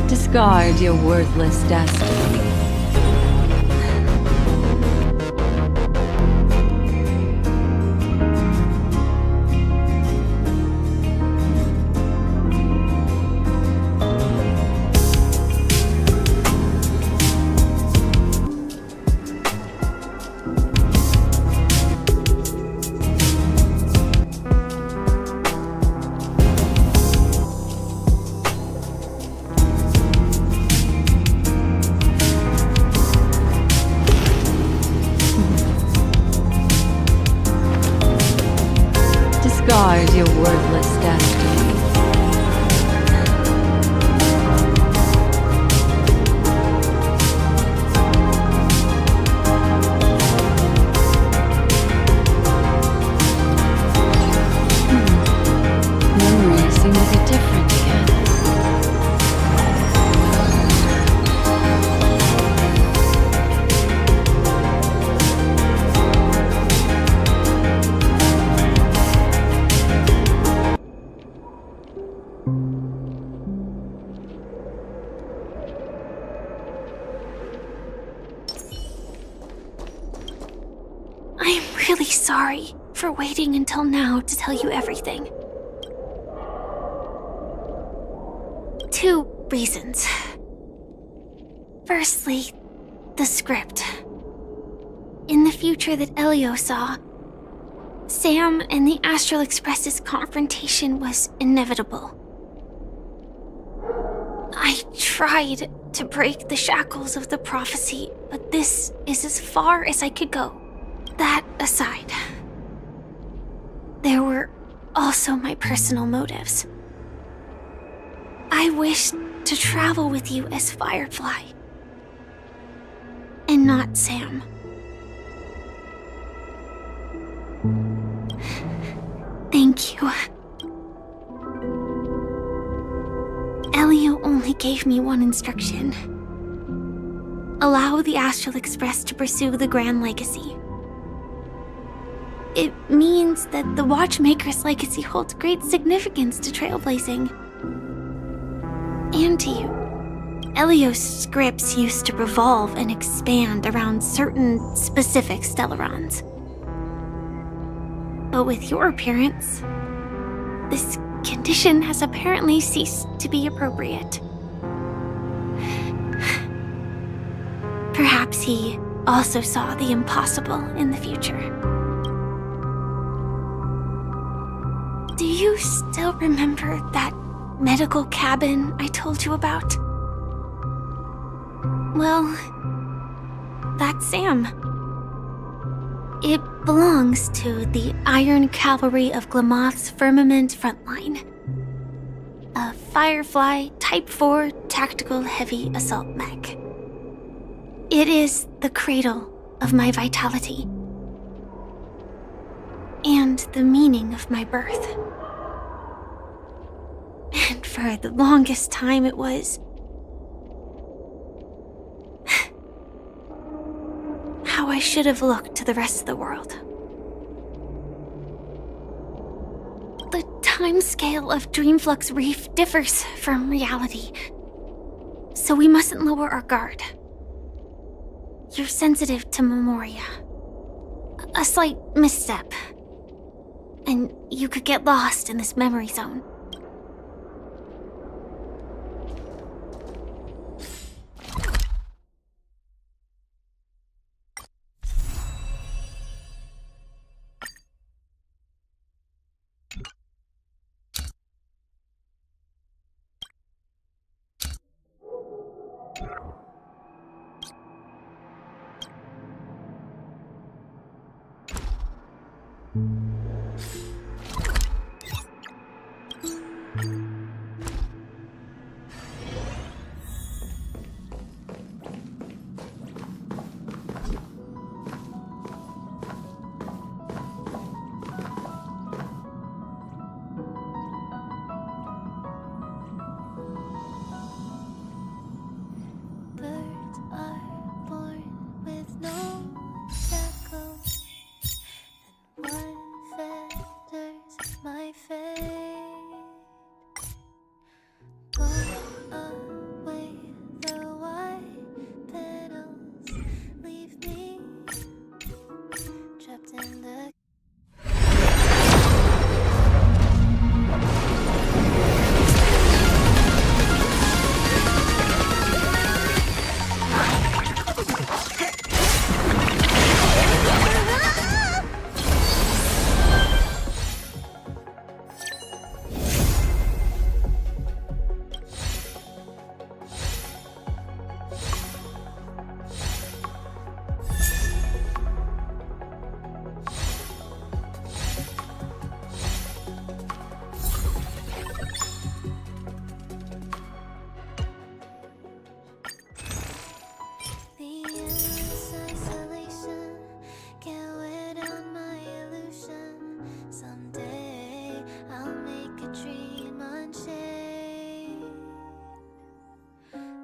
Discard your worthless destiny. Discard your worthless destiny. Memories seem to be different again. I'm really sorry for waiting until now to tell you everything. 2 reasons. Firstly, the script. In the future that Elio saw, Sam and the Astral Express's confrontation was inevitable. I tried to break the shackles of the prophecy, but this is as far as I could go. That aside, there were also my personal motives. I wish to travel with you as Firefly. And not Sam. Thank you. Elio only gave me one instruction. Allow the Astral Express to pursue the Grand Legacy. It means that the Watchmaker's legacy holds great significance to trailblazing. And to you. Elio's scripts used to revolve and expand around certain specific Stellarons. But with your appearance, this condition has apparently ceased to be appropriate. Perhaps he also saw the impossible in the future. Do you still remember that medical cabin I told you about? Well, that's Sam. It belongs to the Iron Cavalry of Glamoth's Firmament Frontline. A Firefly Type 4 tactical heavy assault mech. It is the cradle of my vitality. And the meaning of my birth. And for the longest time it was how I should have looked to the rest of the world. The timescale of Dreamflux Reef differs from reality, so we mustn't lower our guard. You're sensitive to Memoria. A slight misstep, and you could get lost in this memory zone. Birds are born with no shackles, and one feathers my fate. Blow away the white petals, leave me trapped in the isolation can't wear down my illusion. Someday I'll make a dream unchained.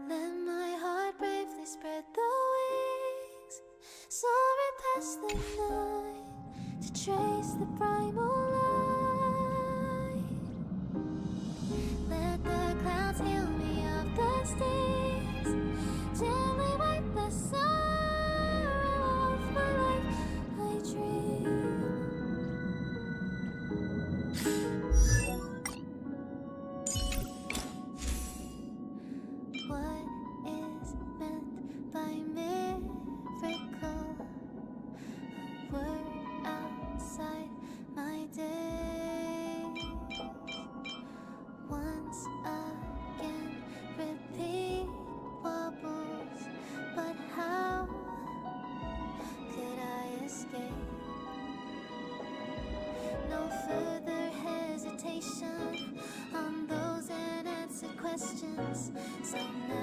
Let my heart bravely spread the wings, soaring past the night to trace the primal light. Let the clouds heal me of the stings, gently wipe the sorrow off my life. I dream. What is meant by miracle? A word outside my So now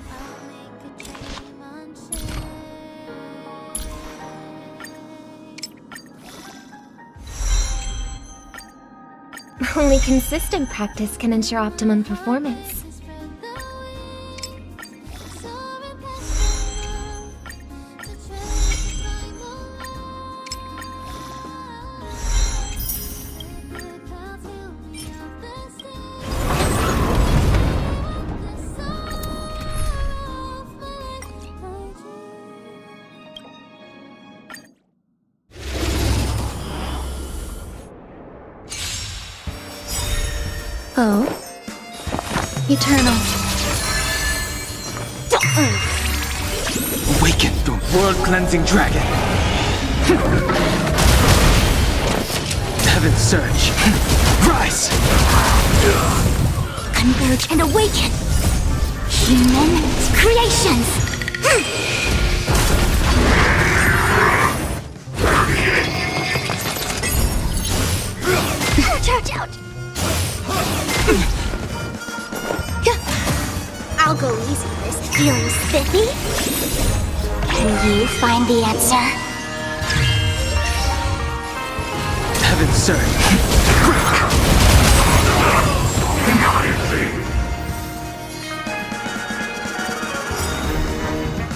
I'll make a dream unchained. Only consistent practice can ensure optimum performance. Oh? Eternal. Awaken the world-cleansing dragon! Heaven surge! Rise! Converge and awaken! Human creations! Charge out! I'll go easy this. Feeling spiffy? Can you find the answer? Heaven surge!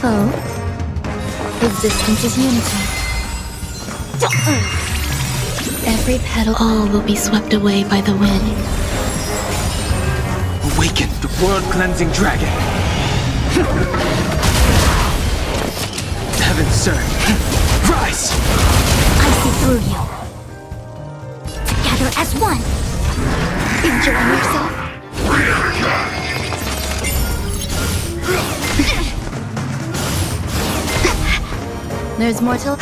Oh? Existence is unity. Every petal, all will be swept away by the wind. Awaken the world-cleansing dragon! Heaven surge! Rise! I see through you. Together as one. Enjoying yourself? There's more to...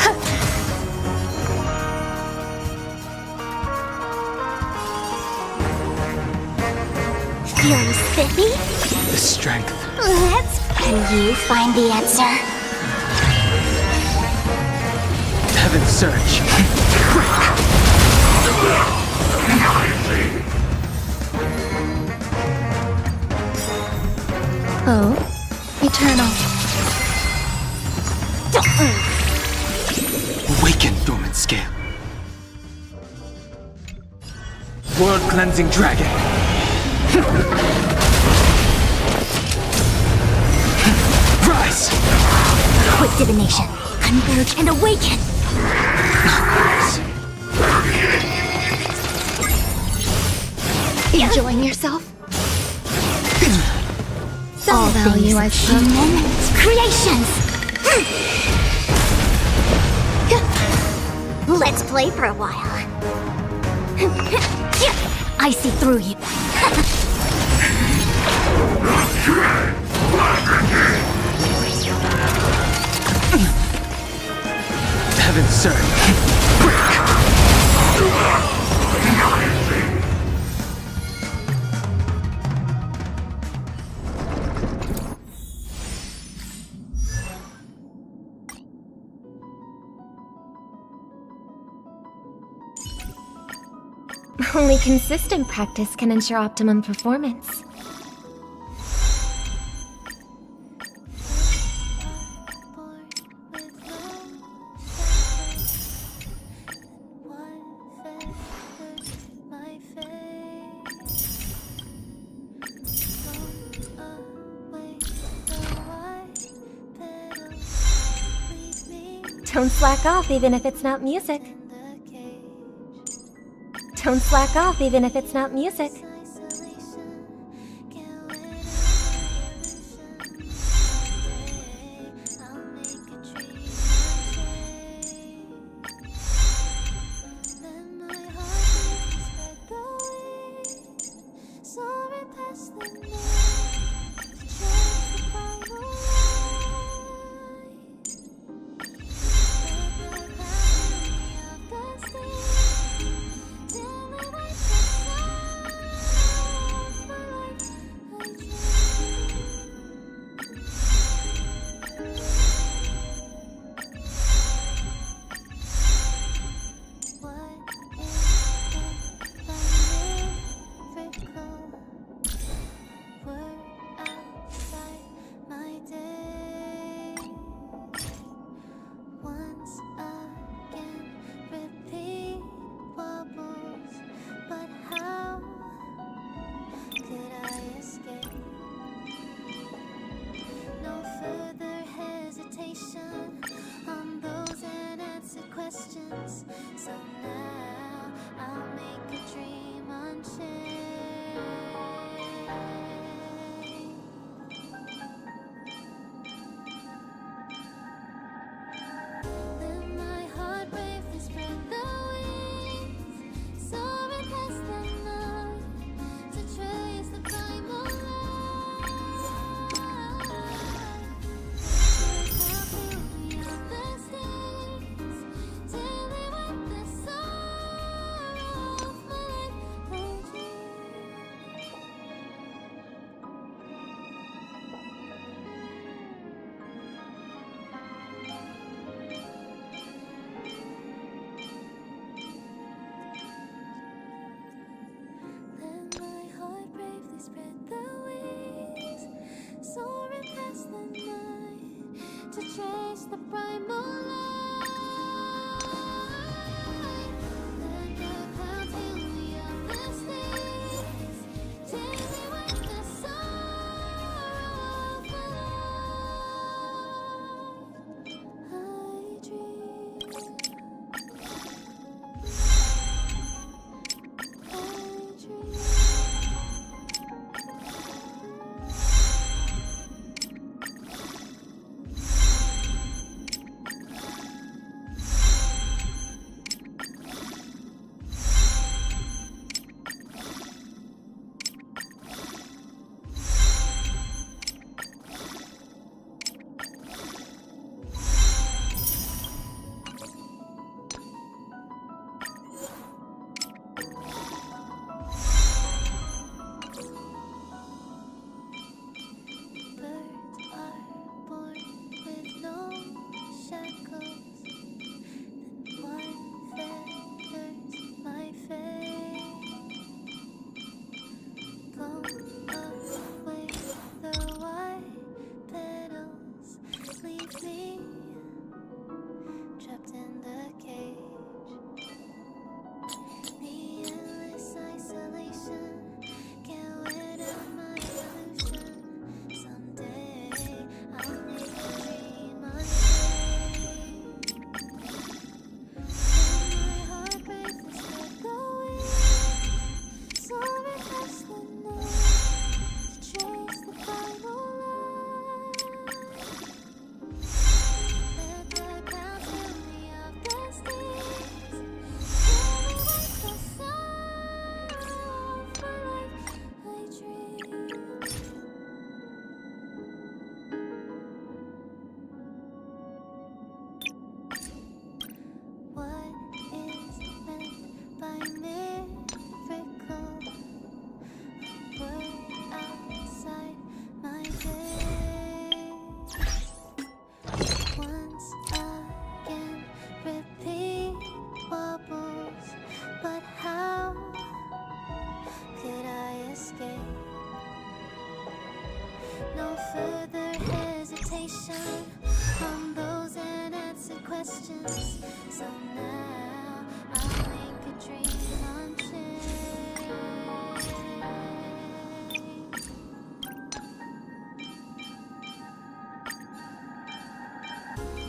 Feeling spiffy? The strength. Can you find the answer? Heaven surge! Oh? Eternal. Awaken, dormant scale. World-cleansing dragon! Rise! Quick divination. Converge and awaken. Enjoying yourself? Some All value, I things suppose. human creations. Let's play for a while. I see through you. Heaven surge! Only consistent practice can ensure optimum performance. Don't slack off even if it's not music. Don't slack off even if it's not music. trace the primal light. Let the clouds heal me of the stains. Take me with the sorrow of my life. I dream. Birds are born with no shackles. Then one feathers my fate. Blown away the white petals, leave me trapped in the cage. The endless isolation can't wait out my illusion. Someday I'll make a dream unfade. When my heart breaks and spread the wings, so rehearse the night to trace the primal light. Let the clouds fill me of the stings. Tell me what's the sorrow of my life. I dream. What is meant by miracle? Word outside my day. Once again, repeat wobbles, but how could I escape? No further hesitation on those unanswered questions. So now I'll make a dream unchained.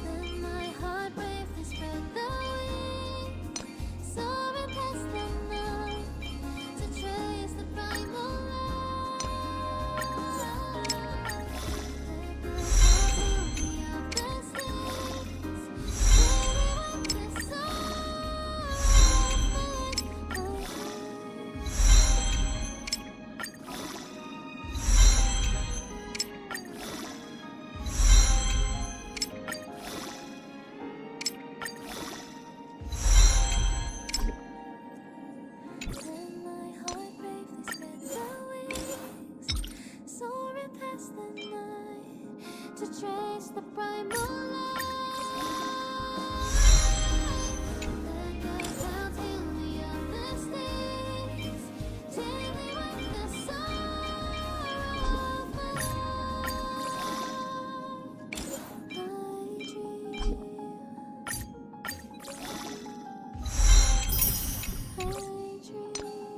Let my heart bravely spread the wings, soaring past the night to trace the primal light. Let the clouds heal me of the stains. Fill me with the sorrow of my life. Let my heart bravely spread the wings, soaring past the night to trace the primal light. Let the clouds heal me of the stains. Take me with the sorrow of my life. I dream. I dream.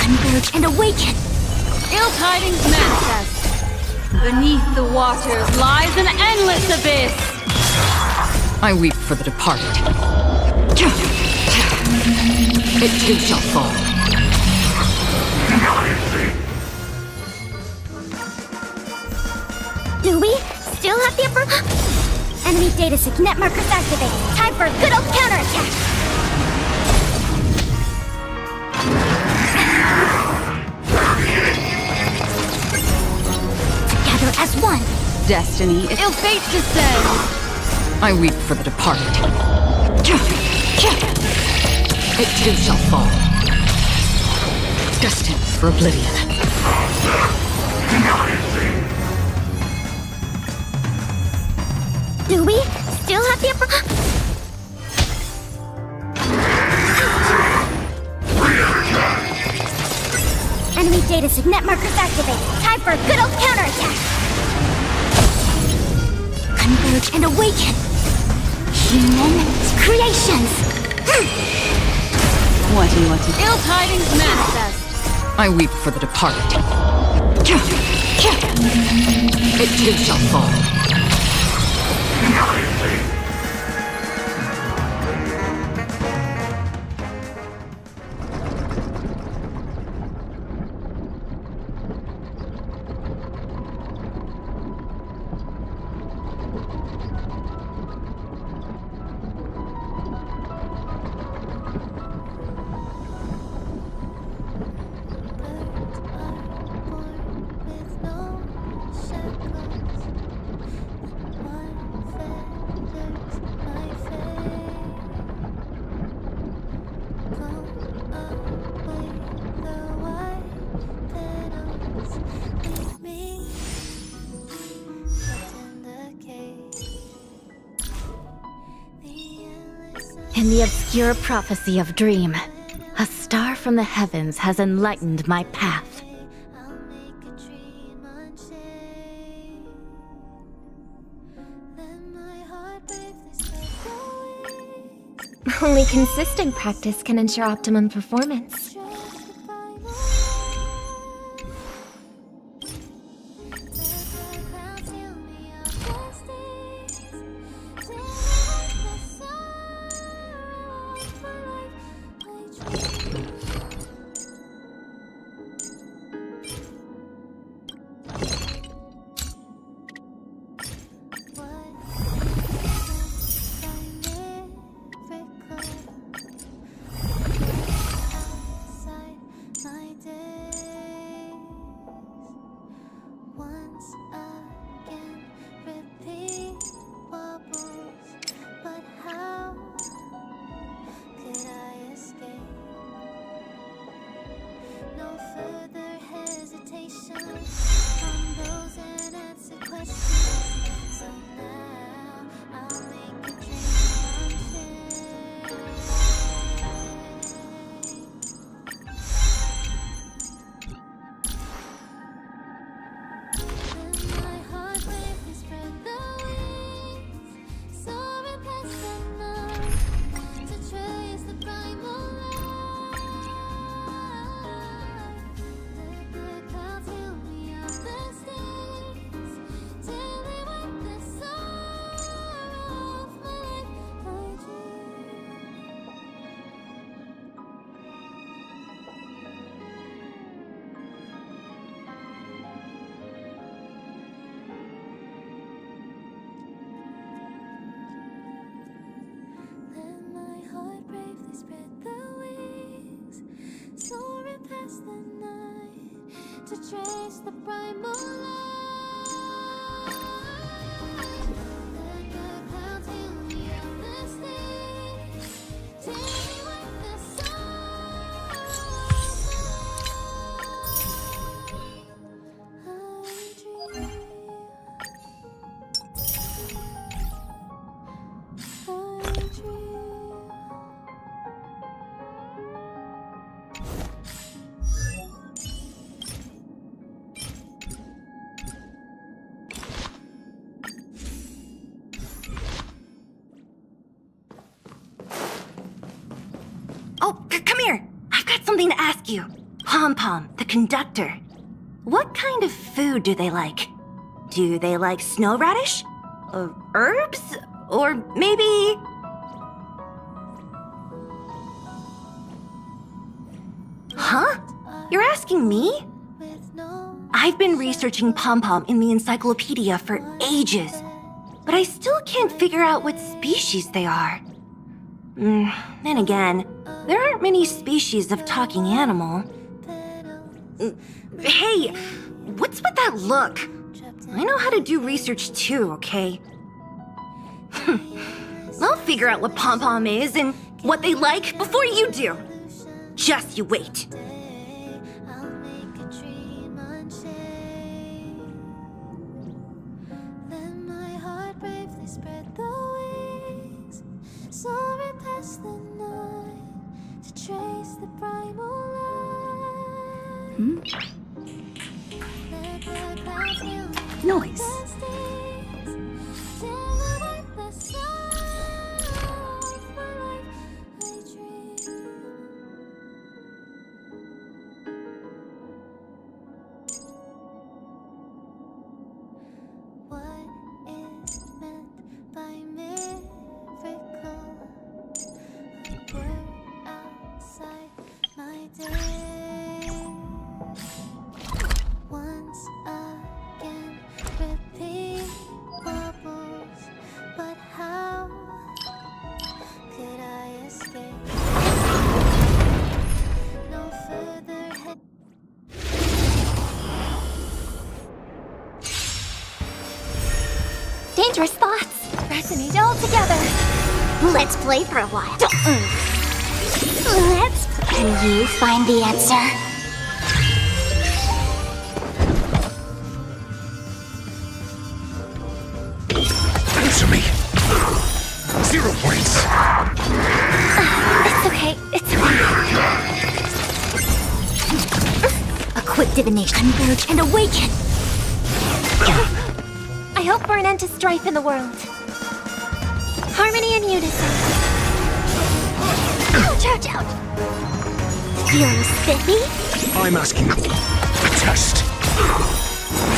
Converge and awaken! Ill tidings manifest. Beneath the waters lies an endless abyss. I weep for the departed. It too shall fall. Do we still have the upper... Enemy data signet markers activated. Time for a good old counterattack! Together as one! Destiny is ill fate descends. I weep for the departed. It too shall fall. Destined for oblivion. Do we still have the upper... Enemy data signet markers activated. Time for a good old counterattack! Converge and awaken! Human creations! What do you want to do? Ill tidings manifest. I weep for the departed. It too shall fall. In the obscure prophecy of Dream, a star from the heavens has enlightened my path. Only consistent practice can ensure optimum performance. To trace the primal light. Let the clouds heal me of the stage. Take me with the Oh, come here! I've got something to ask you. Pom-Pom, the conductor. What kind of food do they like? Do they like snow radish? Herbs? Or maybe... Huh? You're asking me? I've been researching Pom-Pom in the encyclopedia for ages, but I still can't figure out what species they are. Then again, there aren't many species of talking animal. Hey, what's with that look? I know how to do research too, okay? I'll figure out what Pom-Pom is and what they like before you do. Just you wait. Soaring past the night to trace the primal light. Noise. Dangerous thoughts resonate all together. Let's play for a while. Can you find the answer? Answer me! 0 points! It's okay. It's okay. A quick divination. Converge and awaken! I hope for an end to strife in the world. Harmony and unison. Ouch, ouch, ouch. Feeling spiffy? I'm asking a test.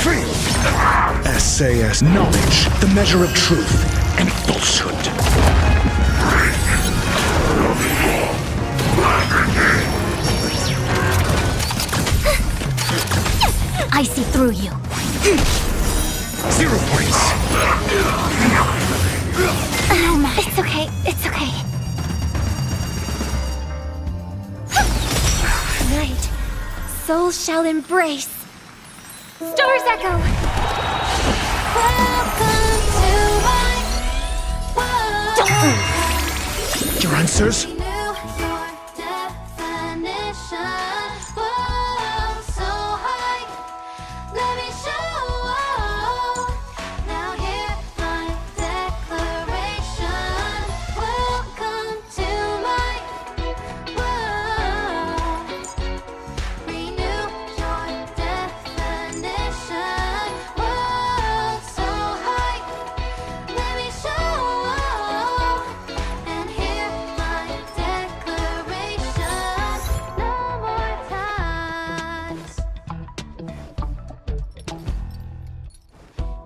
Fail. SAS knowledge, the measure of truth and falsehood. I see through you. 0 points. It's okay. It's okay. Tonight, souls shall embrace. Stars echo. Welcome to my world. Your answers? Knew your definition. Whoa, so high. Let me show. Now hear my declaration. Welcome to my world. Renew your definition. Whoa, so high. Let me show. And hear my declaration. No more times.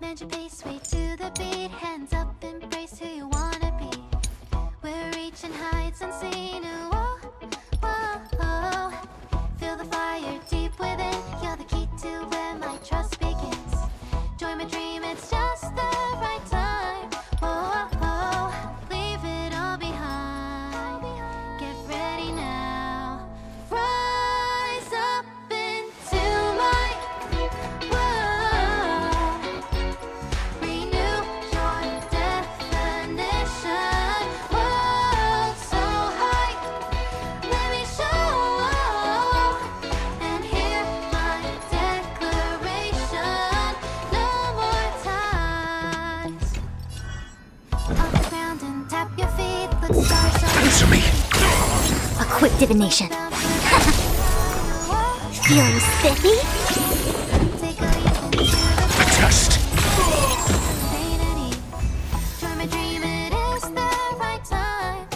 Mend your pace, way to the beat. Hands up, embrace who you wanna be. We're reaching heights unseen. Whoa, whoa, whoa. Feel the fire deep within. You're the key to where my trust begins. Join my dream, it's just the right time. Whoa, whoa, leave it all behind. Get ready now. Rise up into my world. Renew your definition. World so high. Let me show. And hear my declaration. No more times. Off the ground and tap your feet. Look stars up. Answer me! A quick divination. Feeling spiffy? Take a leap into the Test! infinity. Join my dream, it is the right time.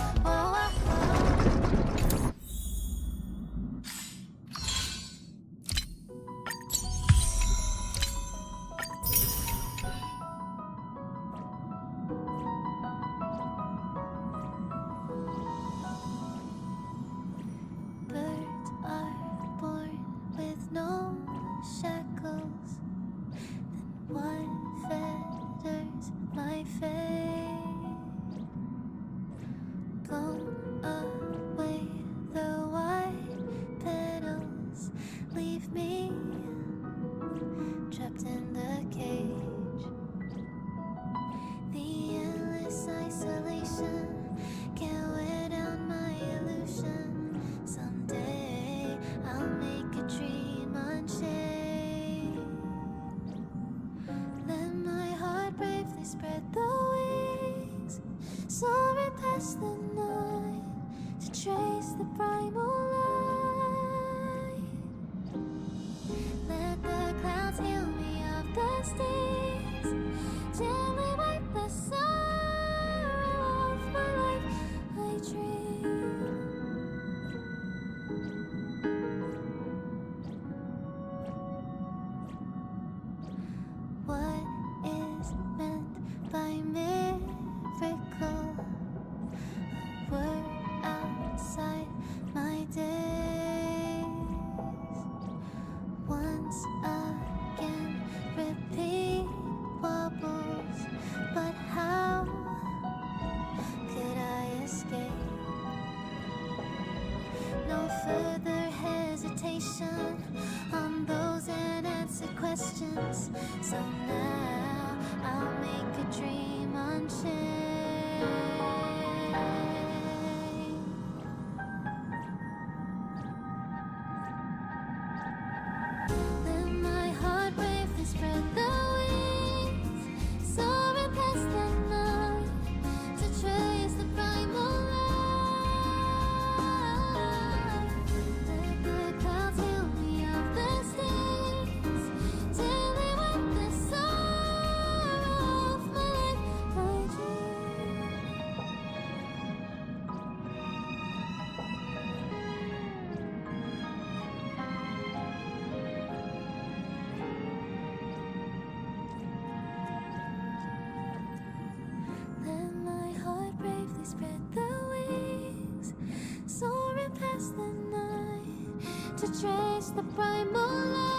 spread the wings, soaring past the night, to trace the primal light. Let the clouds heal me of the stains, till they wipe the sorrow off my life. I Let my heart bravely spread the wings, soaring past the night, to trace the primal light.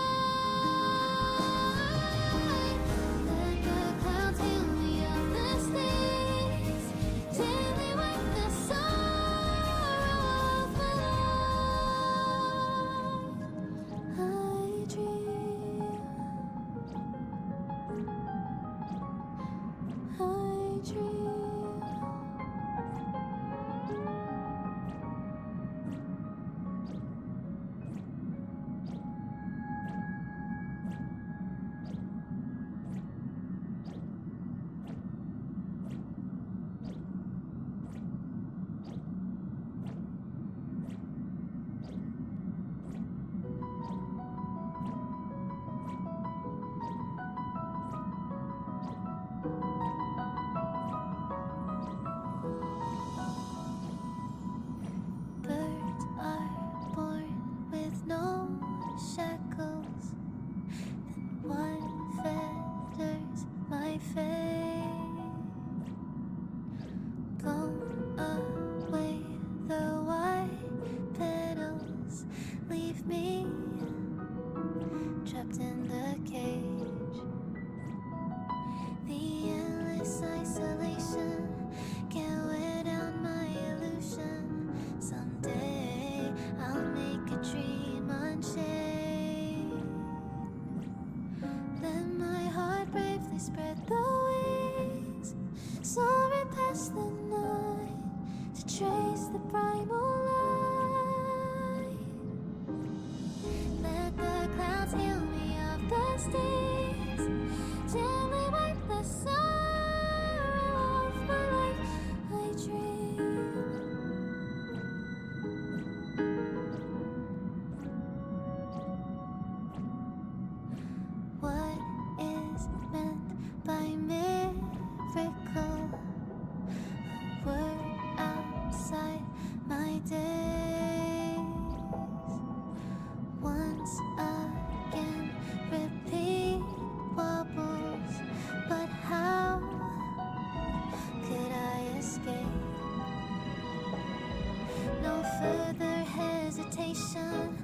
Let the clouds heal me of the stains, till they wipe the sorrow off my life. I dream, I dream. Birds are born with no shackles, then one fetters my fate. Blown away, the white petals leave me trapped in the cage. The endless isolation can't wear down my illusion. Someday I'll make a dream unchained. Let my heart bravely spread the wings, soaring past the night, to trace the primal light. Let the clouds heal me of the stains, gently wipe the sorrow off my life. I dream. What is meant by miracle? A word outside my days. Once again, repeat wobbles, but how could I escape? No further hesitation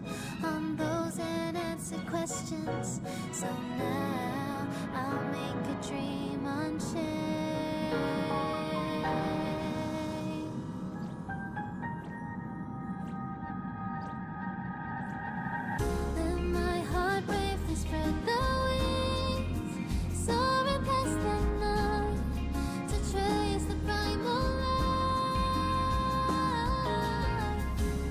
on those unanswered questions. So now I'll make a dream unchained. Let my heart bravely spread the wings, soaring past the night, to trace the primal light.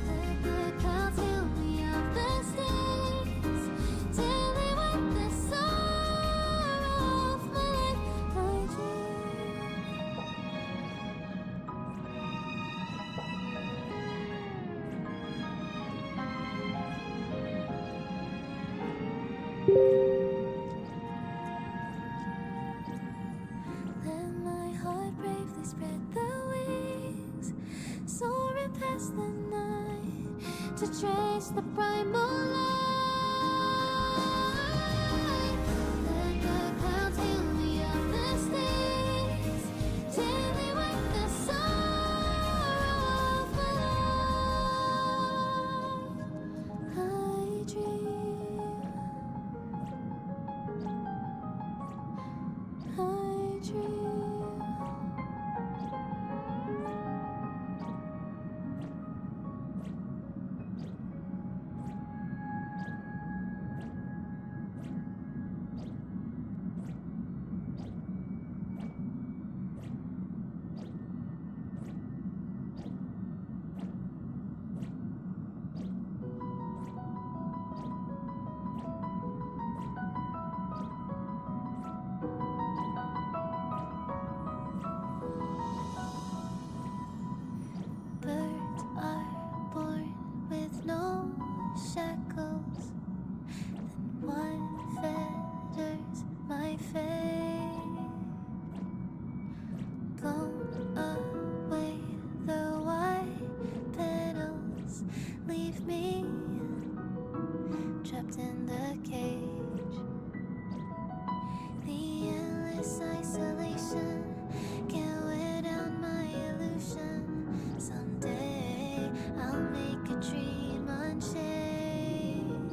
Let the clouds heal me of the stains, till they wipe the sorrow off my life. I Let my heart bravely spread the wings, soaring past the night, to trace the primal light. Let the clouds heal me of the stains, till they wipe the sorrow off my life. I dream, I dream. shackles, then what fetters my fate? Blown away, the white petals leave me trapped in the cage. The endless isolation can't wear down my illusion. Someday I'll make a dream unchained.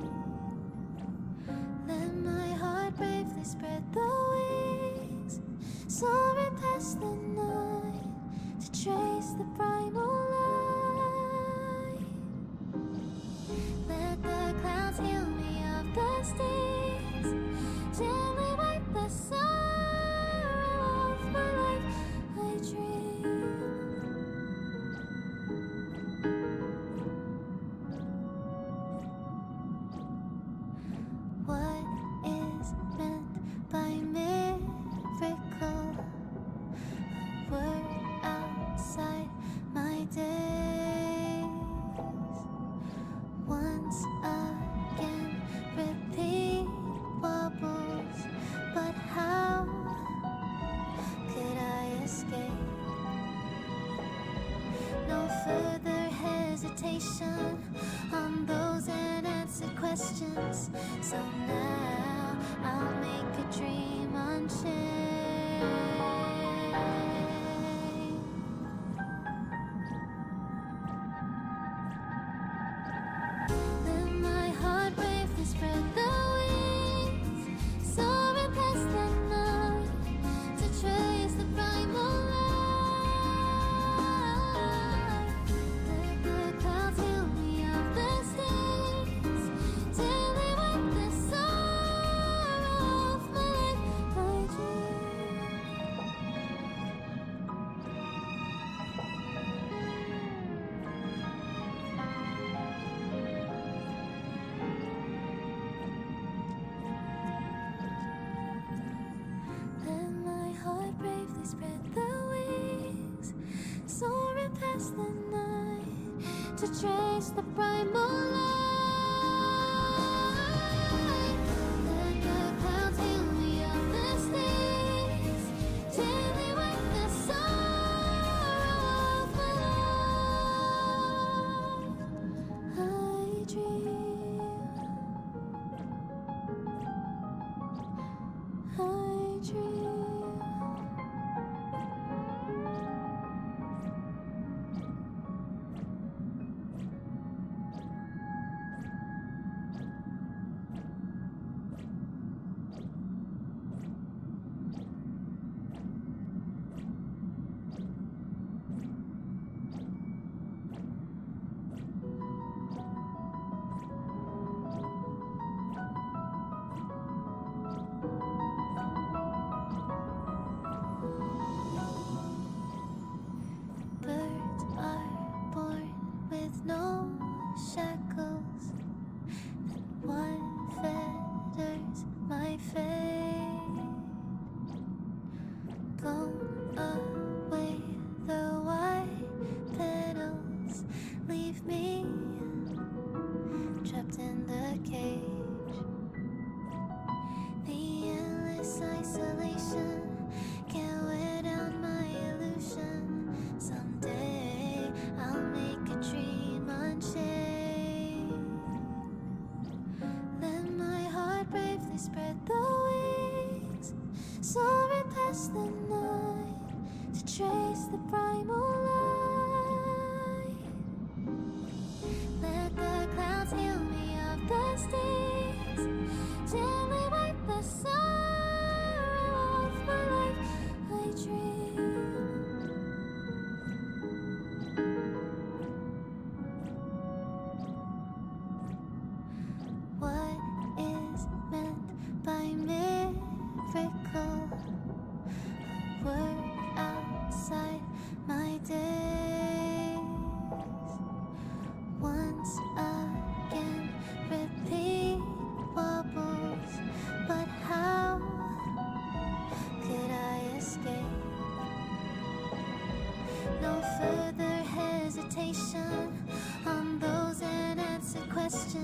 Let my heart bravely spread the wings, soaring past the night to trace the primal light. Let the clouds heal me of the stains, gently wipe the sorrow off my life. I dream. What is meant by miracle? A word outside my days. Once again, repeat wobbles, but how could I escape? No further hesitation on those unanswered questions. So now I'll make a dream unchained. Let my heart bravely spread the wings, soaring past the night to trace the primal light. Let the clouds heal me of the stains, till they wipe the sorrow off my life. I Let my heart bravely spread the wings, soaring past the night to trace the primal light. Let the clouds heal me of the stains, till they wipe the sorrow off my life. I dream. I dream.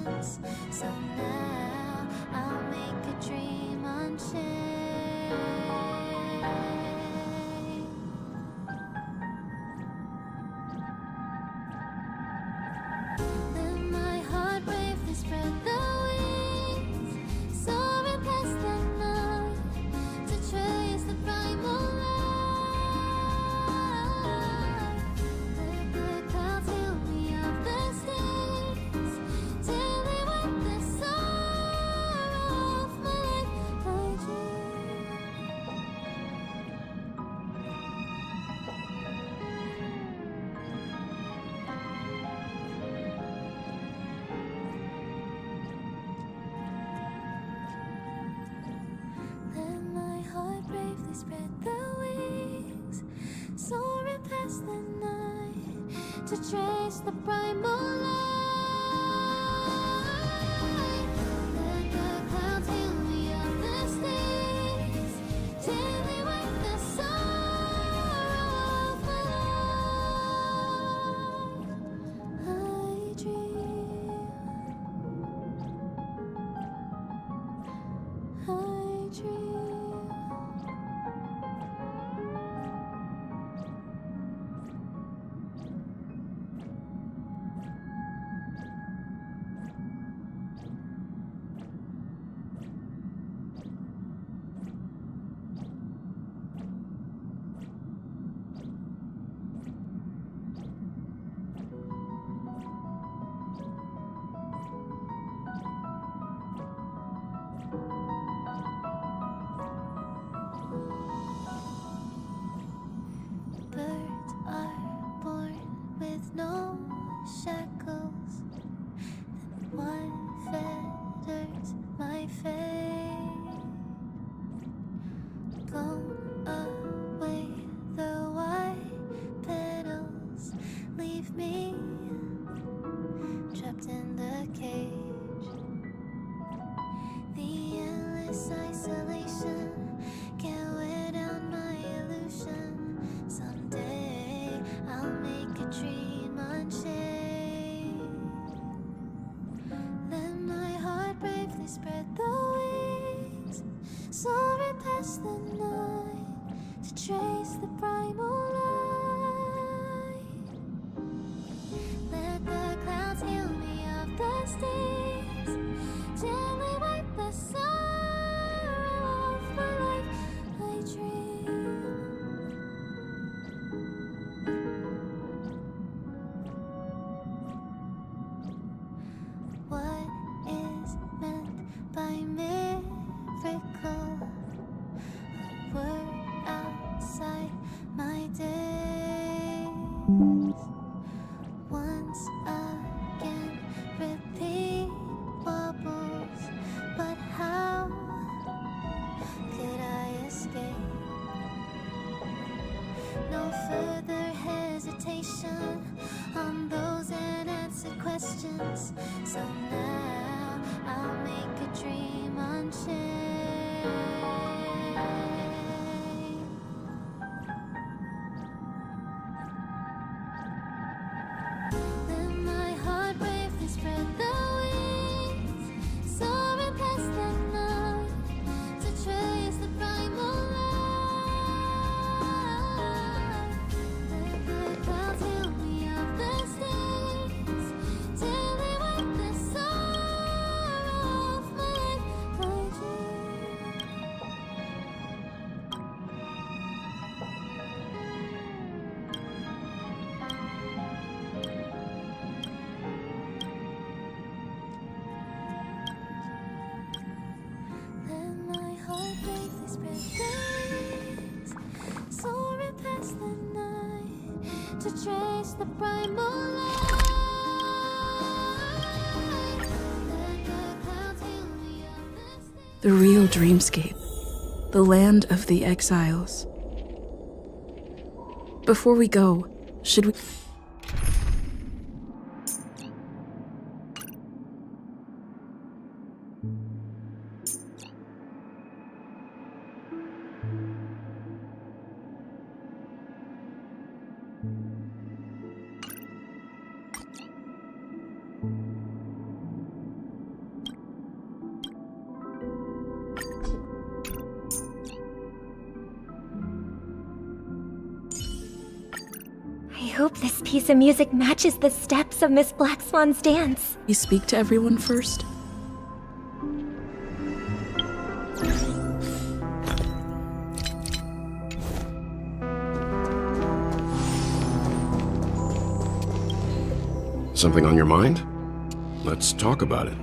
questions. So now I'll make a dream unchained. Let my heart bravely spread the wings, soaring past the night, to trace the primal light. Let the clouds heal me of the stains, till they wipe the sorrow off my life. I dream. Let my heart bravely spread the wings, soaring past the night, to trace the primal light. Let the clouds heal me of the stains, till they wipe the sorrow off my life. I dream. I dream. Birds are born with no shackles. Then what fetters my fate? Blown away the white petals, leave me trapped in the cage. The endless isolation can't wear down my illusion. Someday I'll make a dream unchained. Let my heart bravely spread the wings, soaring past the night, to trace the primal light. Let the clouds heal me of the stains, gently wipe the sorrow off my life. I dream. What is meant by miracle? A word outside my days. Once again, repeat wobbles, but how could I escape? No further hesitation on those unanswered questions. So now I'll make a dream unchained. Let my heart bravely spread the wings, soaring past the night, to trace the primal light. Let the clouds heal me of the stains, till they wipe the sorrow off my life. I dream. Let my heart bravely spread the wings, soaring past the night, to trace the primal light. Let the clouds heal me of the stains. The real dreamscape. The land of the exiles. Before we go, should we... hope this piece of music matches the steps of Miss Black Swan's dance. You speak to everyone first? Something on your mind? Let's talk about it.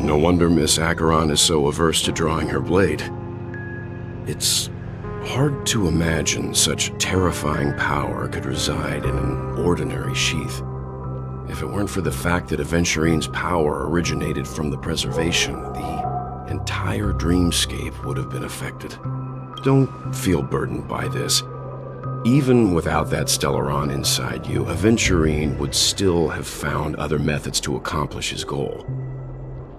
No wonder Miss Acheron is so averse to drawing her blade. It's hard to imagine such terrifying power could reside in an ordinary sheath. If it weren't for the fact that Aventurine's power originated from the preservation, the entire dreamscape would have been affected. Don't feel burdened by this. Even without that Stellaron inside you, Aventurine would still have found other methods to accomplish his goal.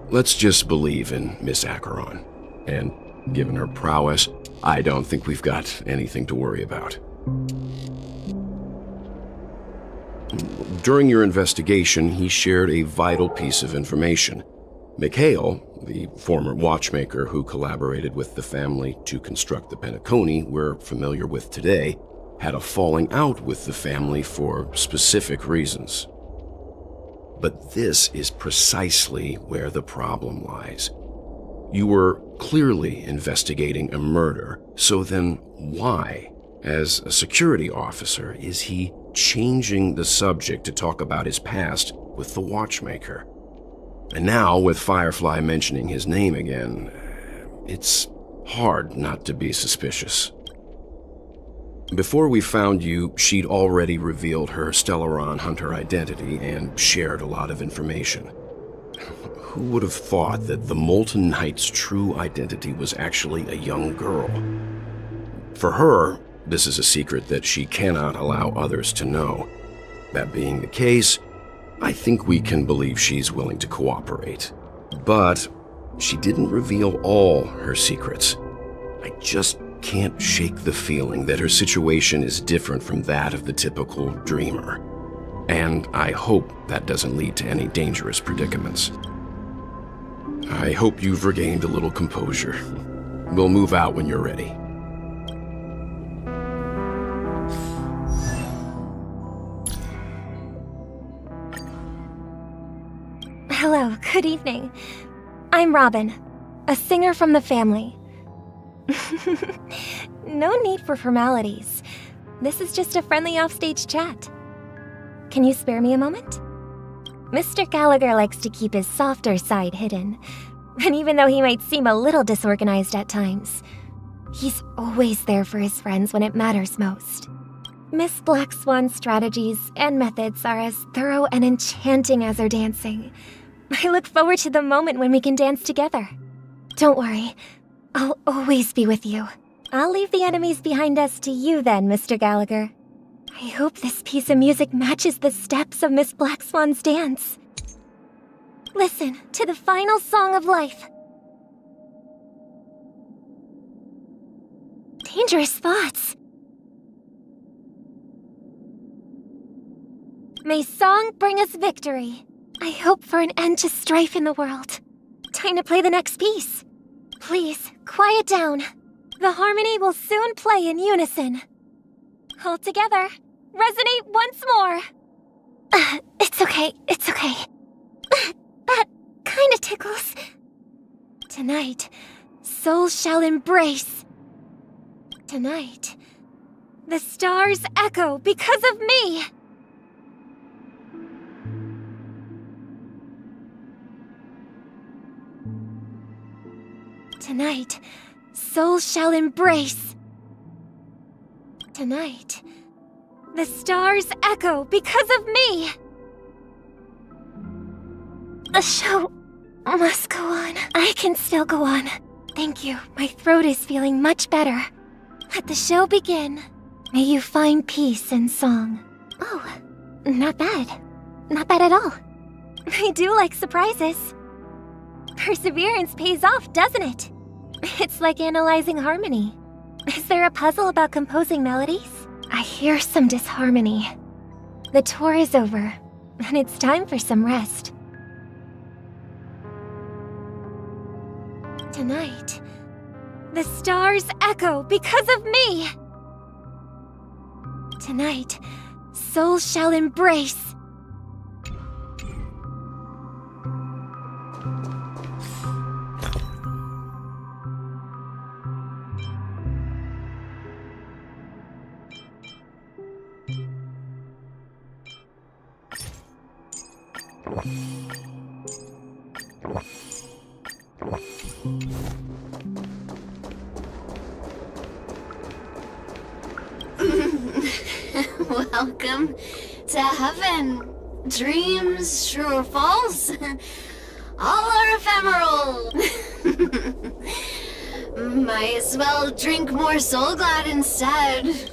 Let's just believe in Miss Acheron. And given her prowess, I don't think we've got anything to worry about. During your investigation, he shared a vital piece of information. Mikhail, the former watchmaker who collaborated with the family to construct the Penacony we're familiar with today, had a falling out with the family for specific reasons. But this is precisely where the problem lies. You were clearly investigating a murder, so then why, as a security officer, is he changing the subject to talk about his past with the watchmaker? And now, with Firefly mentioning his name again, it's hard not to be suspicious. Before we found you, she'd already revealed her Stellaron Hunter identity and shared a lot of information. Who would have thought that the Molten Knight's true identity was actually a young girl? For her, this is a secret that she cannot allow others to know. That being the case, I think we can believe she's willing to cooperate. But she didn't reveal all her secrets. I just can't shake the feeling that her situation is different from that of the typical dreamer. And I hope that doesn't lead to any dangerous predicaments. I hope you've regained a little composure. We'll move out when you're ready. Hello, good evening. I'm Robin, a singer from the family. No need for formalities. This is just a friendly offstage chat. Can you spare me a moment? Mr. Gallagher likes to keep his softer side hidden, and even though he might seem a little disorganized at times, he's always there for his friends when it matters most. Miss Black Swan's strategies and methods are as thorough and enchanting as her dancing. I look forward to the moment when we can dance together. Don't worry, I'll always be with you. I'll leave the enemies behind us to you then, Mr. Gallagher. I hope this piece of music matches the steps of Miss Black Swan's dance. Listen to the final song of life. Dangerous thoughts. May song bring us victory. I hope for an end to strife in the world. Time to play the next piece. Please, quiet down. The harmony will soon play in unison. All together, resonate once more. It's okay, it's okay. That kinda tickles. Tonight, souls shall embrace. Tonight, the stars echo because of me. Tonight, souls shall embrace. Tonight, the stars echo because of me. The show must go on. I can still go on. Thank you. My throat is feeling much better. Let the show begin. May you find peace in song. Oh, not bad. Not bad at all. I do like surprises. Perseverance pays off, doesn't it? It's like analyzing harmony. Is there a puzzle about composing melodies? I hear some disharmony. The tour is over, and it's time for some rest. Tonight, the stars echo because of me. Tonight, souls shall embrace. Welcome to heaven. Dreams, true or false, all are ephemeral. Might as well drink more Soul Glad instead.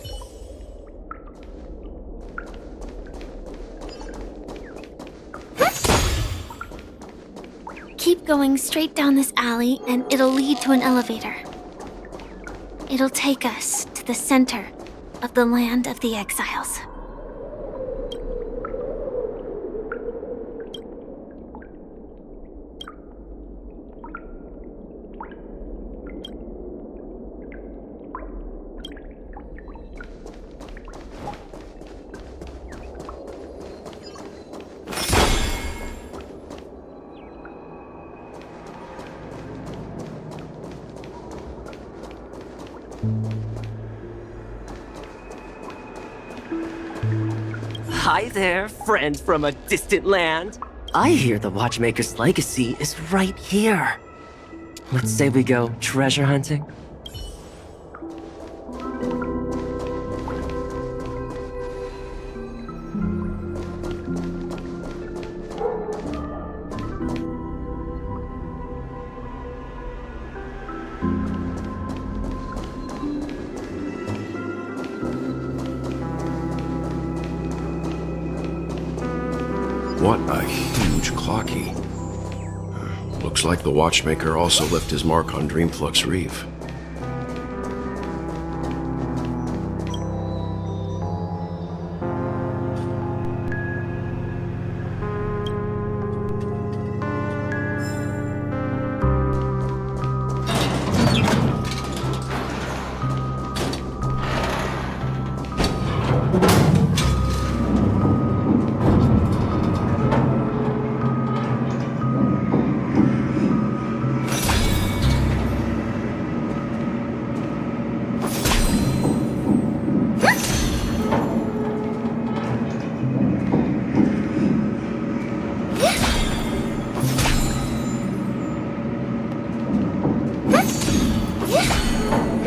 Keep going straight down this alley and it'll lead to an elevator. It'll take us to the center of the land of the exiles. Hi there, friends from a distant land. I hear the Watchmaker's legacy is right here. Let's say we go treasure hunting. What a huge clocky. Looks like the Watchmaker also left his mark on Dreamflux Reef.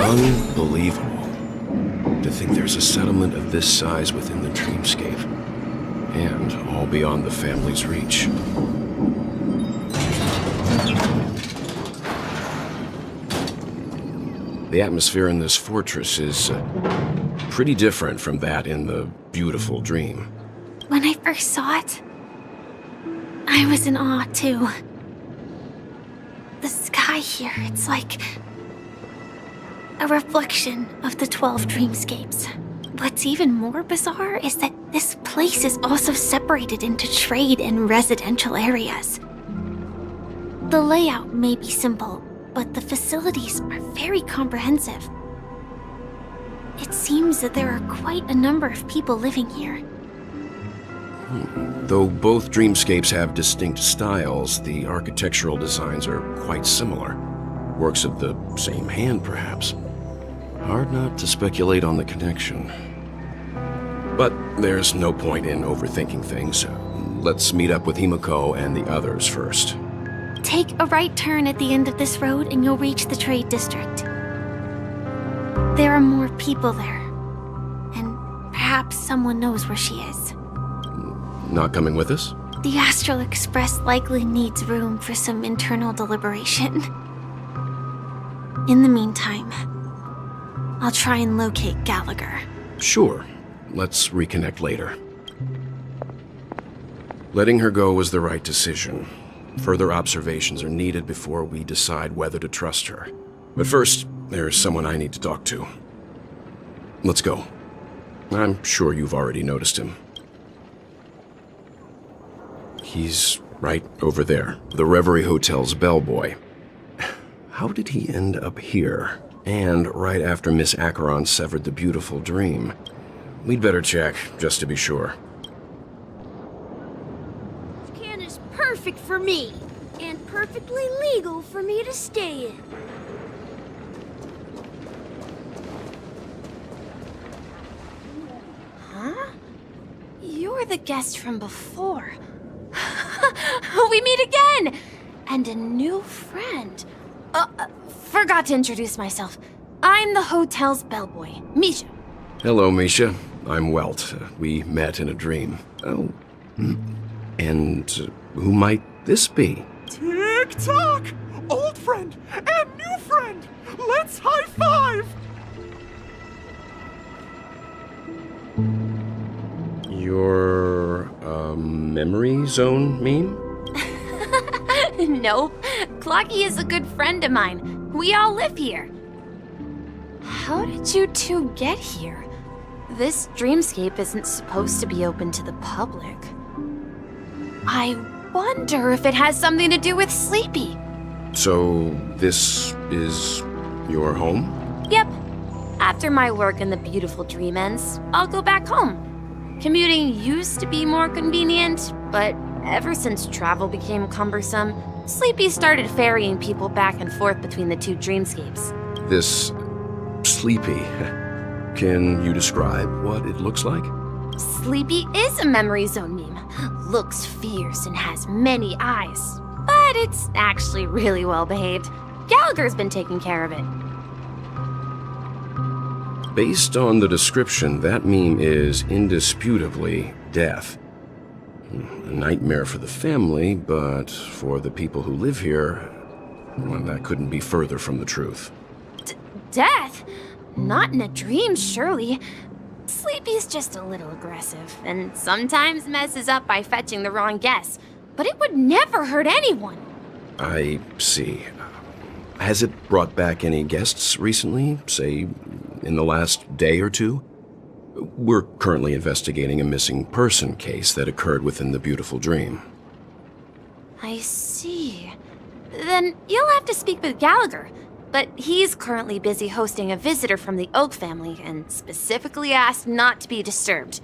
Unbelievable. To think there's a settlement of this size within the dreamscape. And all beyond the family's reach. The atmosphere in this fortress is pretty different from that in the beautiful dream. When I first saw it, I was in awe too. The sky here, it's like a reflection of the 12 dreamscapes. What's even more bizarre is that this place is also separated into trade and residential areas. The layout may be simple, but the facilities are very comprehensive. It seems that there are quite a number of people living here. Though both dreamscapes have distinct styles, the architectural designs are quite similar. Works of the same hand, perhaps. Hard not to speculate on the connection. But there's no point in overthinking things. Let's meet up with Himiko and the others first. Take a right turn at the end of this road and you'll reach the trade district. There are more people there. And perhaps someone knows where she is. Not coming with us? The Astral Express likely needs room for some internal deliberation. In the meantime, I'll try and locate Gallagher. Sure. Let's reconnect later. Letting her go was the right decision. Further observations are needed before we decide whether to trust her. But first, there's someone I need to talk to. Let's go. I'm sure you've already noticed him. He's right over there, the Reverie Hotel's bellboy. How did he end up here? And right after Miss Acheron severed the beautiful dream. We'd better check, just to be sure. This can is perfect for me, and perfectly legal for me to stay in. Huh? You're the guest from before. We meet again! And a new friend. Forgot to introduce myself. I'm the hotel's bellboy, Misha. Hello, Misha. I'm Welt. We met in a dream. Oh. And who might this be? Tick-tock! Old friend and new friend! Let's high-five! Your, memory zone meme? Nope. Clocky is a good friend of mine. We all live here. How did you two get here? This dreamscape isn't supposed to be open to the public. I wonder if it has something to do with Sleepy. So, this is your home? Yep. After my work in the beautiful dream ends, I'll go back home. Commuting used to be more convenient, but ever since travel became cumbersome, Sleepy started ferrying people back and forth between the two dreamscapes. This Sleepy. Can you describe what it looks like? Sleepy is a memory zone meme. Looks fierce and has many eyes. But it's actually really well behaved. Gallagher's been taking care of it. Based on the description, that meme is indisputably death. A nightmare for the family, but for the people who live here, well, that couldn't be further from the truth. Death? Not in a dream, surely. Sleepy's just a little aggressive, and sometimes messes up by fetching the wrong guess. But it would never hurt anyone. I see. Has it brought back any guests recently, say, in the last day or two? We're currently investigating a missing person case that occurred within the beautiful dream. I see. Then you'll have to speak with Gallagher. But he's currently busy hosting a visitor from the Oak family and specifically asked not to be disturbed.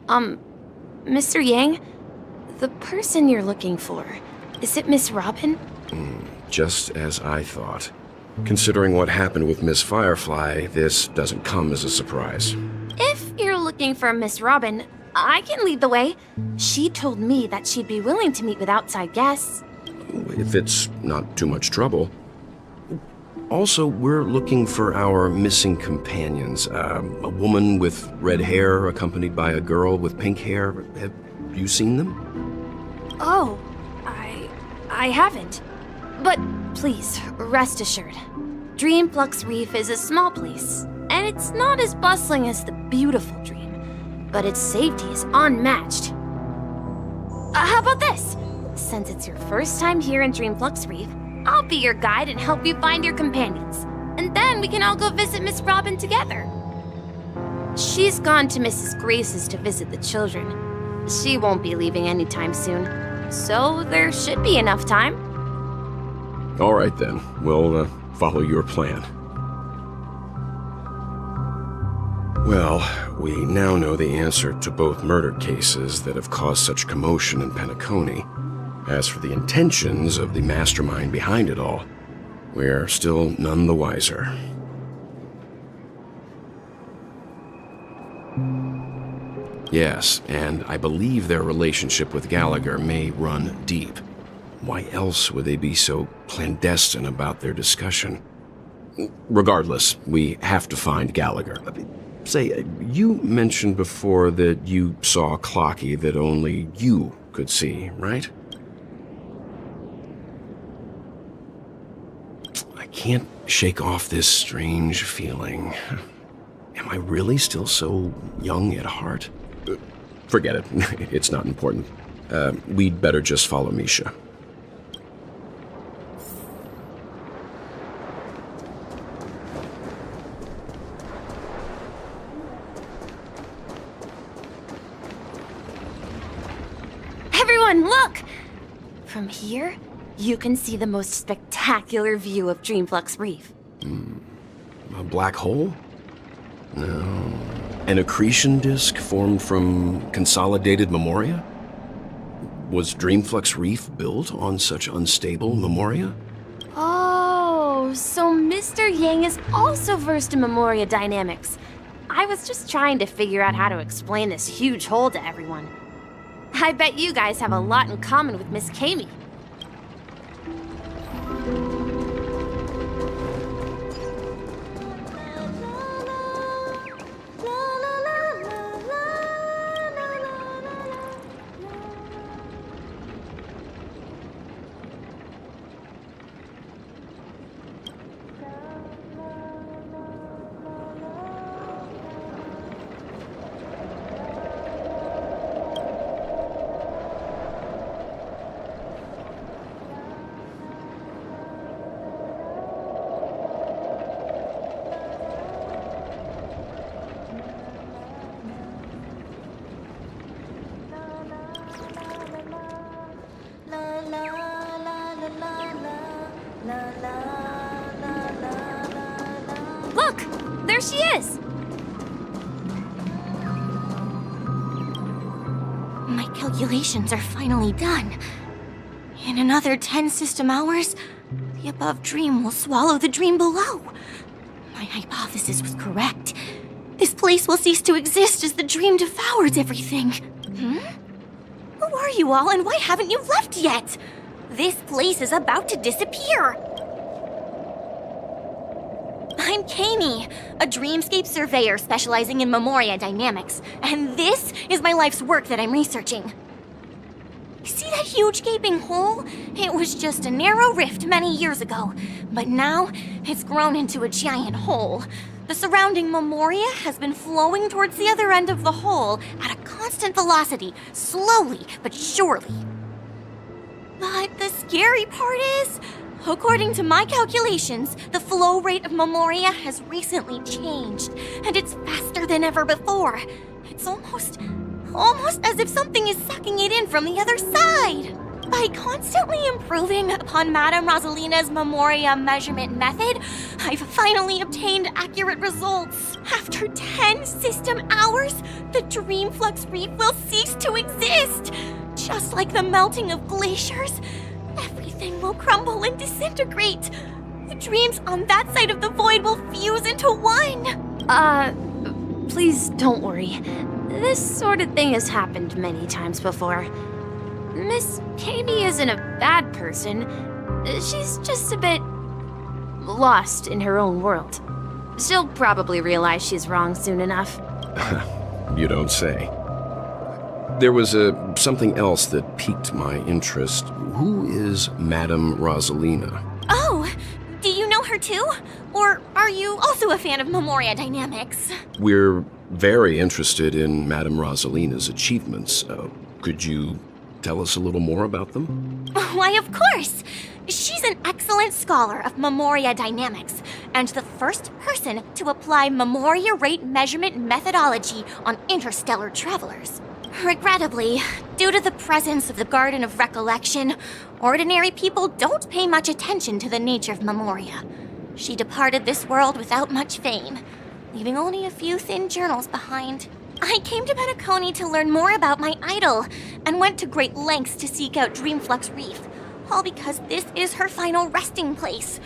Mr. Yang, the person you're looking for, is it Miss Robin? Just as I thought. Considering what happened with Miss Firefly, this doesn't come as a surprise. If you're looking for Miss Robin, I can lead the way. She told me that she'd be willing to meet with outside guests. If it's not too much trouble. Also, we're looking for our missing companions. A woman with red hair accompanied by a girl with pink hair. Have you seen them? Oh, I haven't. But please, rest assured. Dreamflux Reef is a small place, and it's not as bustling as the beautiful dream, but its safety is unmatched. How about this? Since it's your first time here in Dreamflux Reef, I'll be your guide and help you find your companions. And then we can all go visit Miss Robin together. She's gone to Mrs. Grace's to visit the children. She won't be leaving anytime soon, so there should be enough time. All right then, we'll follow your plan. Well, we now know the answer to both murder cases that have caused such commotion in Penacony. As for the intentions of the mastermind behind it all, we're still none the wiser. Yes, and I believe their relationship with Gallagher may run deep. Why else would they be so clandestine about their discussion? Regardless, we have to find Gallagher. Say, you mentioned before that you saw Clocky that only you could see, right? I can't shake off this strange feeling. Am I really still so young at heart? Forget it. It's not important. We'd better just follow Misha. Everyone, look! From here, you can see the most spectacular view of Dreamflux Reef. A black hole? No. An accretion disk formed from consolidated memoria? Was Dreamflux Reef built on such unstable memoria? Oh, so Mr. Yang is also versed in memoria dynamics. I was just trying to figure out how to explain this huge hole to everyone. I bet you guys have a lot in common with Miss Kami. Look! There she is! My calculations are finally done. In another 10 system hours, the above dream will swallow the dream below. My hypothesis was correct. This place will cease to exist as the dream devours everything. Who are you all, and why haven't you left yet? This place is about to disappear. I'm Kami, a dreamscape surveyor specializing in memoria dynamics, and this is my life's work that I'm researching. See that huge gaping hole? It was just a narrow rift many years ago, but now it's grown into a giant hole. The surrounding memoria has been flowing towards the other end of the hole at a constant velocity, slowly but surely. But the scary part is, according to my calculations, the flow rate of memoria has recently changed, and it's faster than ever before. It's almost as if something is sucking it in from the other side. By constantly improving upon Madame Rosalina's memoria measurement method, I've finally obtained accurate results. After 10 system hours, the Dreamflux Reef will cease to exist. Just like the melting of glaciers, everything will crumble and disintegrate. The dreams on that side of the void will fuse into one. Please don't worry. This sort of thing has happened many times before. Miss Kami isn't a bad person. She's just a bit lost in her own world. She'll probably realize she's wrong soon enough. You don't say. There was something else that piqued my interest. Who is Madame Rosalina? Oh, do you know her too? Or are you also a fan of memoria dynamics? We're very interested in Madame Rosalina's achievements. Could you tell us a little more about them? Why, of course! She's an excellent scholar of memoria dynamics, and the first person to apply memoria rate measurement methodology on interstellar travelers. Regrettably, due to the presence of the Garden of Recollection, ordinary people don't pay much attention to the nature of memoria. She departed this world without much fame, leaving only a few thin journals behind. I came to Penacony to learn more about my idol, and went to great lengths to seek out Dreamflux Reef, all because this is her final resting place.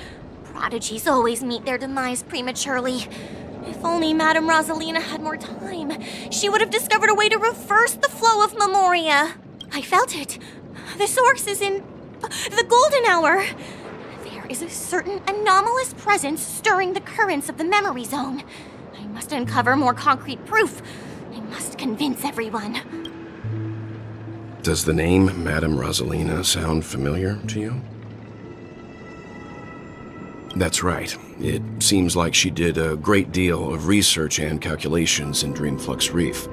Prodigies always meet their demise prematurely. If only Madame Rosalina had more time, she would have discovered a way to reverse the flow of memoria. I felt it. The source is in the golden hour. There is a certain anomalous presence stirring the currents of the memory zone. I must uncover more concrete proof. I must convince everyone. Does the name Madame Rosalina sound familiar to you? That's right. It seems like she did a great deal of research and calculations in Dreamflux Reef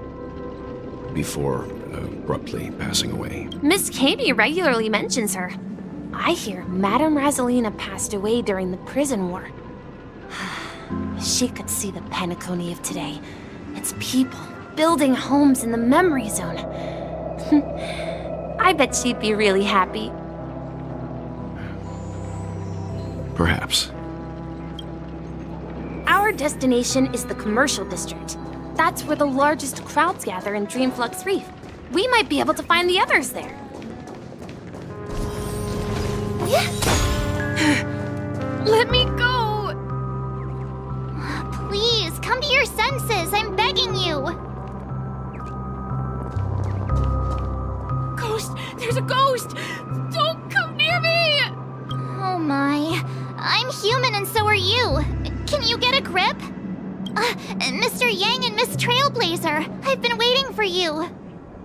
before abruptly passing away. Miss Kami regularly mentions her. I hear Madame Rosalina passed away during the prison war. She could see the Penacony of today. Its people building homes in the memory zone. I bet she'd be really happy. Perhaps. Our destination is the commercial district. That's where the largest crowds gather in Dreamflux Reef. We might be able to find the others there. Let me go! Please, come to your senses. I'm begging you. Ghost! There's a ghost! Don't come near me! Oh my. I'm human and so are you. Can you get a grip? Mr. Yang and Miss Trailblazer, I've been waiting for you.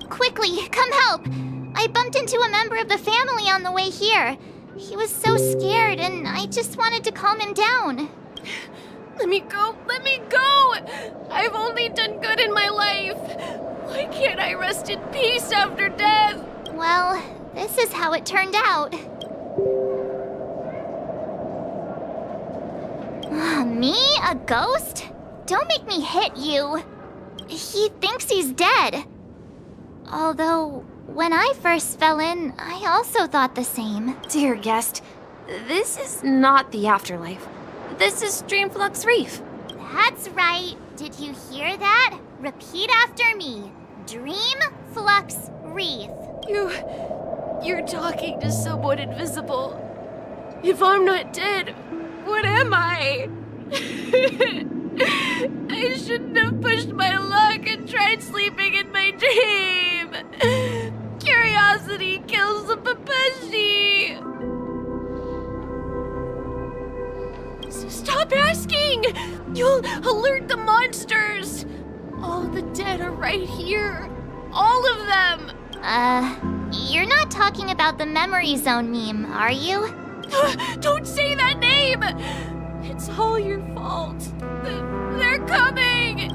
Quickly, come help. I bumped into a member of the family on the way here. He was so scared and I just wanted to calm him down. Let me go! Let me go! I've only done good in my life. Why can't I rest in peace after death? Well, this is how it turned out. Me? A ghost? Don't make me hit you. He thinks he's dead. Although, when I first fell in, I also thought the same. Dear guest, this is not the afterlife. This is Dreamflux Reef. That's right. Did you hear that? Repeat after me. Dreamflux Reef. You're talking to someone invisible. If I'm not dead, what am I? I shouldn't have pushed my luck and tried sleeping in my dream. Curiosity kills the Papeshi. Stop asking! You'll alert the monsters. All the dead are right here. All of them. You're not talking about the memory zone meme, are you? Don't say that name! It's all your fault. They're coming!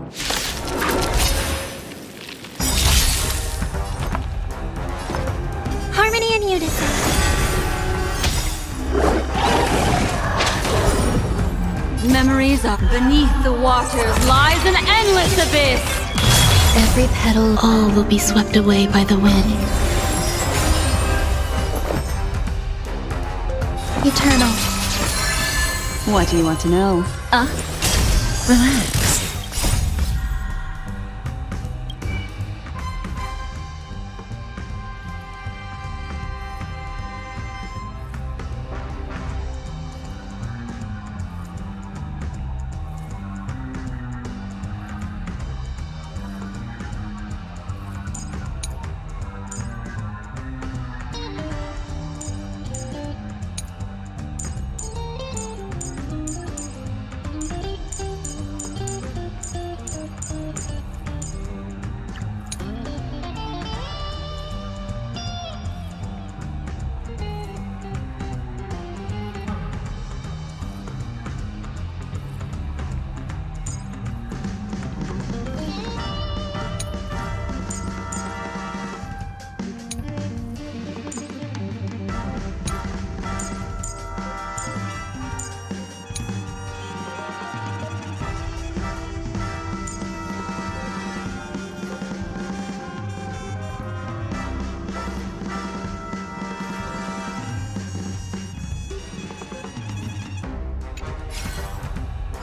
Harmony and unison. Memories of beneath the waters lies an endless abyss. Every petal, all will be swept away by the wind. Eternal. What do you want to know? Relax.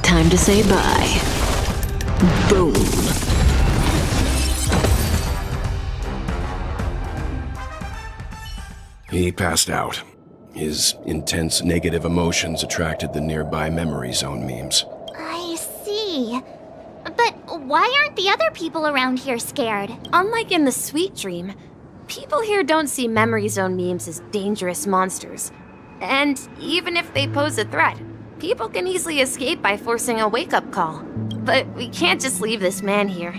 Time to say bye. Boom. He passed out. His intense negative emotions attracted the nearby memory zone memes. I see. But why aren't the other people around here scared? Unlike in the Sweet Dream, people here don't see memory zone memes as dangerous monsters. And even if they pose a threat, people can easily escape by forcing a wake-up call. But we can't just leave this man here.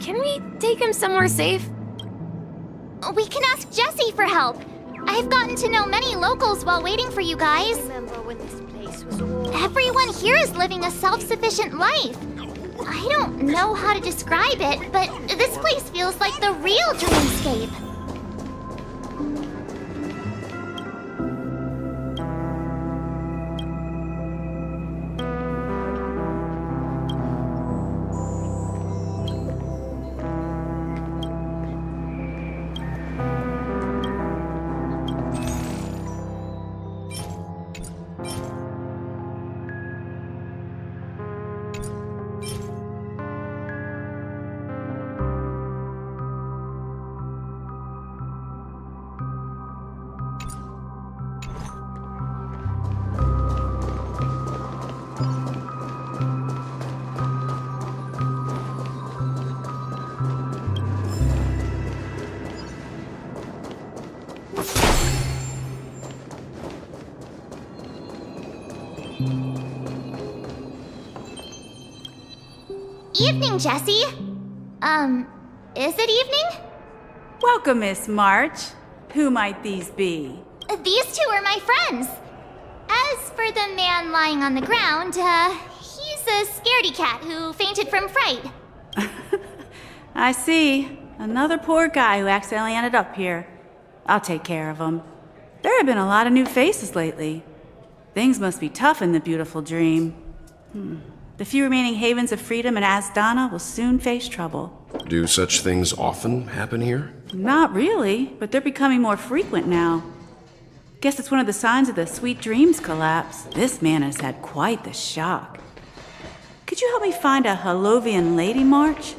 Can we take him somewhere safe? We can ask Jessie for help. I've gotten to know many locals while waiting for you guys. Everyone here is living a self-sufficient life. I don't know how to describe it, but this place feels like the real dreamscape. Evening, Jessie. Is it evening? Welcome, Miss March. Who might these be? These two are my friends. As for the man lying on the ground, he's a scaredy cat who fainted from fright. I see. Another poor guy who accidentally ended up here. I'll take care of him. There have been a lot of new faces lately. Things must be tough in the beautiful dream. The few remaining havens of freedom in Asdana will soon face trouble. Do such things often happen here? Not really, but they're becoming more frequent now. Guess it's one of the signs of the Sweet Dreams collapse. This man has had quite the shock. Could you help me find a Halovian lady, March?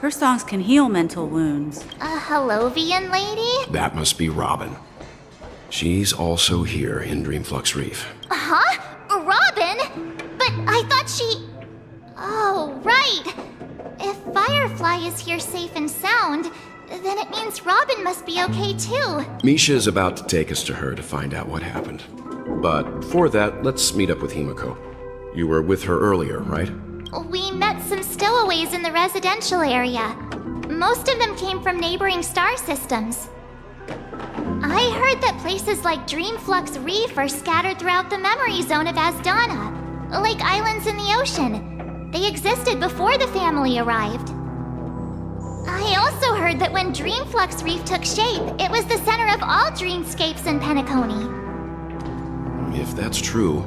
Her songs can heal mental wounds. A Halovian lady? That must be Robin. She's also here in Dreamflux Reef. Huh? Robin? But I thought she... Oh, right. If Firefly is here safe and sound, then it means Robin must be okay too. Misha is about to take us to her to find out what happened. But before that, let's meet up with Himiko. You were with her earlier, right? We met some stowaways in the residential area. Most of them came from neighboring star systems. I heard that places like Dreamflux Reef are scattered throughout the memory zone of Asdana, like islands in the ocean. They existed before the family arrived. I also heard that when Dreamflux Reef took shape, it was the center of all dreamscapes in Penacony. If that's true,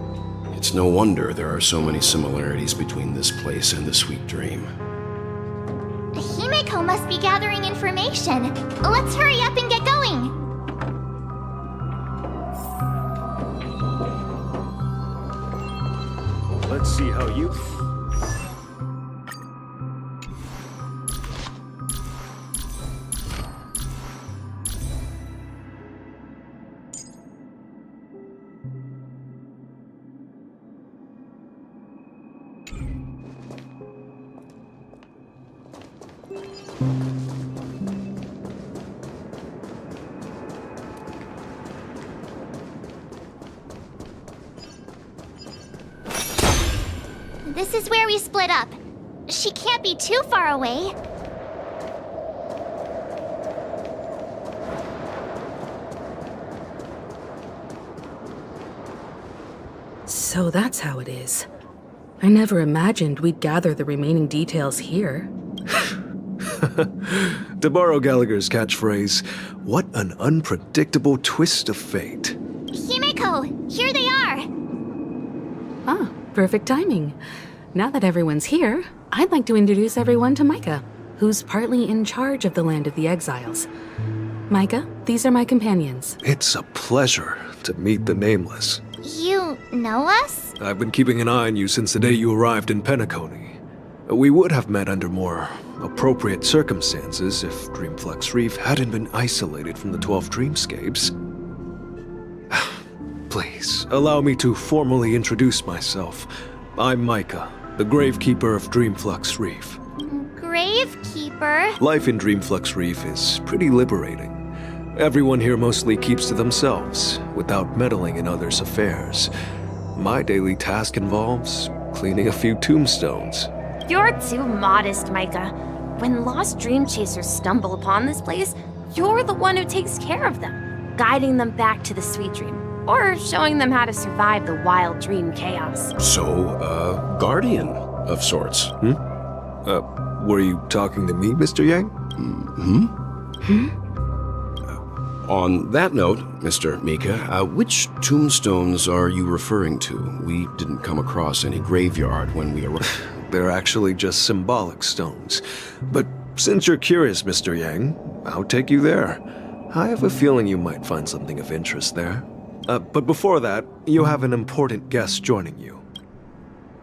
it's no wonder there are so many similarities between this place and the Sweet Dream. Himeko must be gathering information. Let's hurry up and get going. Let's see how you... This is where we split up. She can't be too far away. So that's how it is. I never imagined we'd gather the remaining details here. To borrow Gallagher's catchphrase, what an unpredictable twist of fate. Himeko, here they are. Ah, perfect timing. Now that everyone's here, I'd like to introduce everyone to Micah, who's partly in charge of the Land of the Exiles. Micah, these are my companions. It's a pleasure to meet the Nameless. You know us? I've been keeping an eye on you since the day you arrived in Penacony. We would have met under more appropriate circumstances if Dreamflux Reef hadn't been isolated from the 12 dreamscapes. Please, allow me to formally introduce myself. I'm Micah, the Gravekeeper of Dreamflux Reef. Gravekeeper? Life in Dreamflux Reef is pretty liberating. Everyone here mostly keeps to themselves, without meddling in others' affairs. My daily task involves cleaning a few tombstones. You're too modest, Micah. When lost dream chasers stumble upon this place, you're the one who takes care of them, guiding them back to the Sweet Dream, or showing them how to survive the wild dream chaos. So, guardian of sorts, Were you talking to me, Mr. Yang? On that note, Mr. Mika, which tombstones are you referring to? We didn't come across any graveyard when we arrived. They're actually just symbolic stones. But since you're curious, Mr. Yang, I'll take you there. I have a feeling you might find something of interest there. But before that, you have an important guest joining you.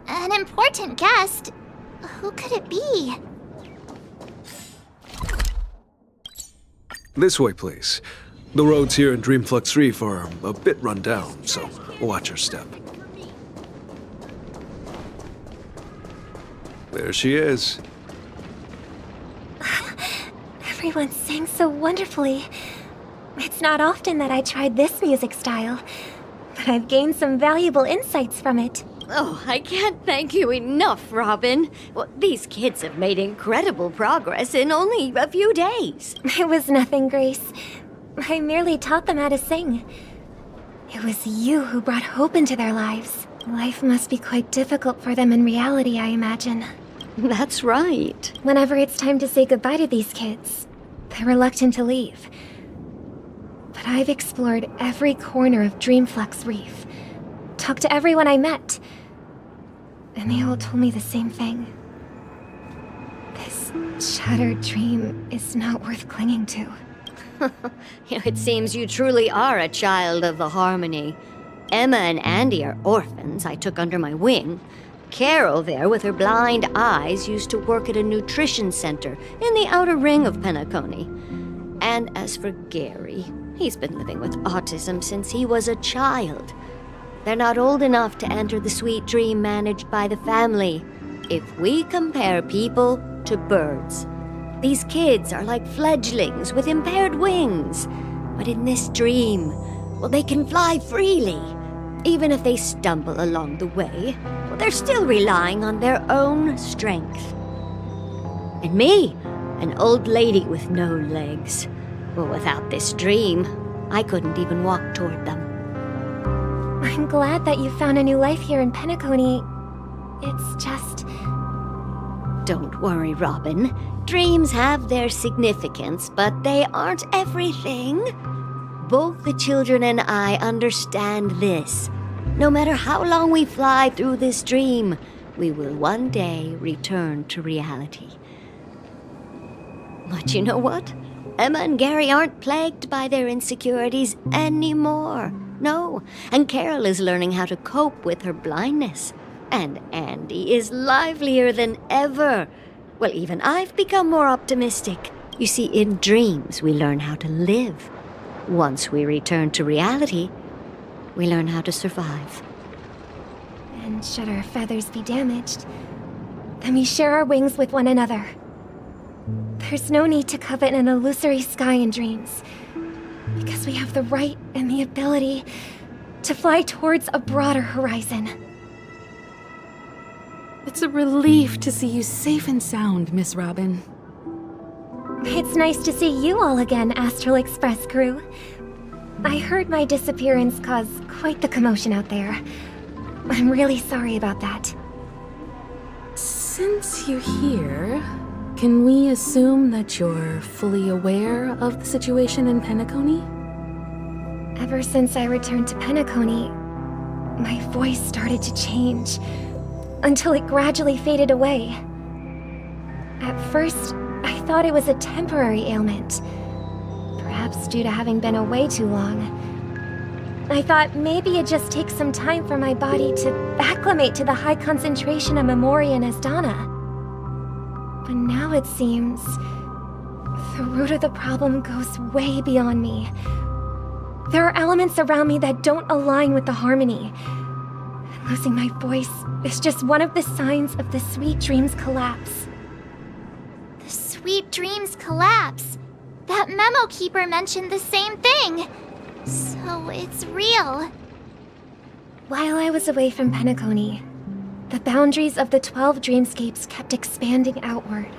An important guest? Who could it be? This way, please. The roads here in Dreamflux Reef are a bit run down, so watch your step. There she is. Everyone sang so wonderfully. It's not often that I tried this music style, but I've gained some valuable insights from it. Oh, I can't thank you enough, Robin. Well, these kids have made incredible progress in only a few days. It was nothing, Grace. I merely taught them how to sing. It was you who brought hope into their lives. Life must be quite difficult for them in reality, I imagine. That's right. Whenever it's time to say goodbye to these kids, they're reluctant to leave. But I've explored every corner of Dreamflux Reef, talked to everyone I met, and they all told me the same thing. This shattered dream is not worth clinging to. It seems you truly are a child of the Harmony. Emma and Andy are orphans I took under my wing. Carol there, with her blind eyes, used to work at a nutrition center in the outer ring of Penacony. And as for Gary, he's been living with autism since he was a child. They're not old enough to enter the sweet dream managed by the family. If we compare people to birds, these kids are like fledglings with impaired wings. But in this dream, well, they can fly freely. Even if they stumble along the way, well, they're still relying on their own strength. And me, an old lady with no legs. Well, without this dream, I couldn't even walk toward them. I'm glad that you found a new life here in Penacony. It's just... Don't worry, Robin. Dreams have their significance, but they aren't everything. Both the children and I understand this. No matter how long we fly through this dream, we will one day return to reality. But you know what? Emma and Gary aren't plagued by their insecurities anymore. No, and Carol is learning how to cope with her blindness. And Andy is livelier than ever. Well, even I've become more optimistic. You see, in dreams, we learn how to live. Once we return to reality, we learn how to survive. And should our feathers be damaged, then we share our wings with one another. There's no need to covet an illusory sky in dreams, because we have the right and the ability to fly towards a broader horizon. It's a relief to see you safe and sound, Miss Robin. It's nice to see you all again, Astral Express crew. I heard my disappearance caused quite the commotion out there. I'm really sorry about that. Since you're here, can we assume that you're fully aware of the situation in Penacony? Ever since I returned to Penacony, my voice started to change, until it gradually faded away. At first, I thought it was a temporary ailment, perhaps due to having been away too long. I thought maybe it just takes some time for my body to acclimate to the high concentration of Memoria and Asdana. But now it seems the root of the problem goes way beyond me. There are elements around me that don't align with the harmony. Losing my voice is just one of the signs of the Sweet Dreams collapse. The Sweet Dreams collapse. That memo keeper mentioned the same thing. So it's real. While I was away from Penacony, the boundaries of the 12 dreamscapes kept expanding outward.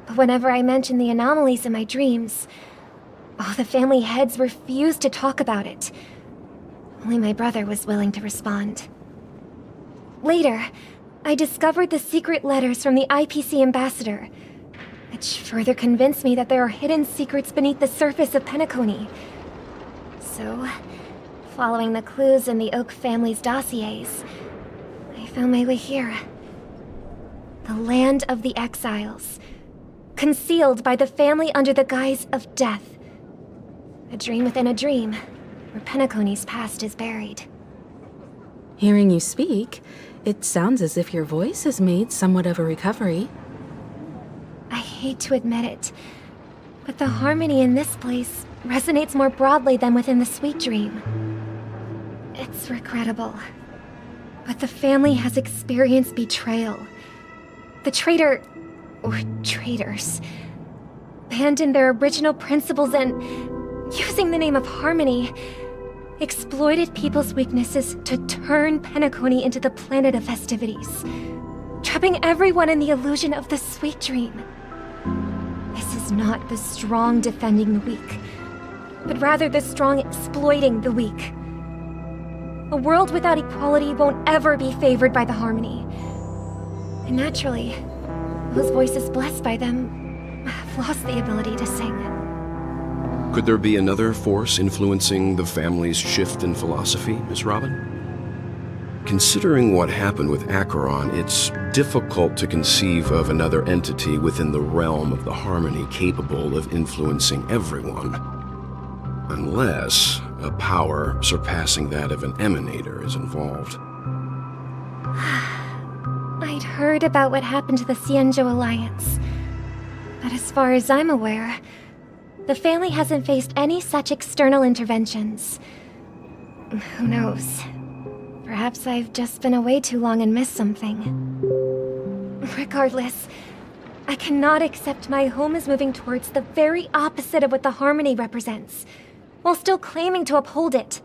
But whenever I mentioned the anomalies in my dreams, all the family heads refused to talk about it. Only my brother was willing to respond. Later, I discovered the secret letters from the IPC ambassador, which further convinced me that there are hidden secrets beneath the surface of Penacony. So, following the clues in the Oak family's dossiers, I found my way here. The land of the exiles, concealed by the family under the guise of death. A dream within a dream, where Penacony's past is buried. Hearing you speak, it sounds as if your voice has made somewhat of a recovery. I hate to admit it, but the harmony in this place resonates more broadly than within the Sweet Dream. It's regrettable, but the family has experienced betrayal. The traitor, or traitors, abandoned their original principles and, using the name of harmony, exploited people's weaknesses to turn Penacony into the planet of festivities, trapping everyone in the illusion of the sweet dream. This is not the strong defending the weak, but rather the strong exploiting the weak. A world without equality won't ever be favored by the Harmony. And naturally, those voices blessed by them have lost the ability to sing. Could there be another force influencing the family's shift in philosophy, Miss Robin? Considering what happened with Acheron, it's difficult to conceive of another entity within the realm of the Harmony capable of influencing everyone. Unless a power surpassing that of an emanator is involved. I'd heard about what happened to the Xianzhou Alliance, but as far as I'm aware, the family hasn't faced any such external interventions. Who knows? Perhaps I've just been away too long and missed something. Regardless, I cannot accept my home is moving towards the very opposite of what the Harmony represents, while still claiming to uphold it.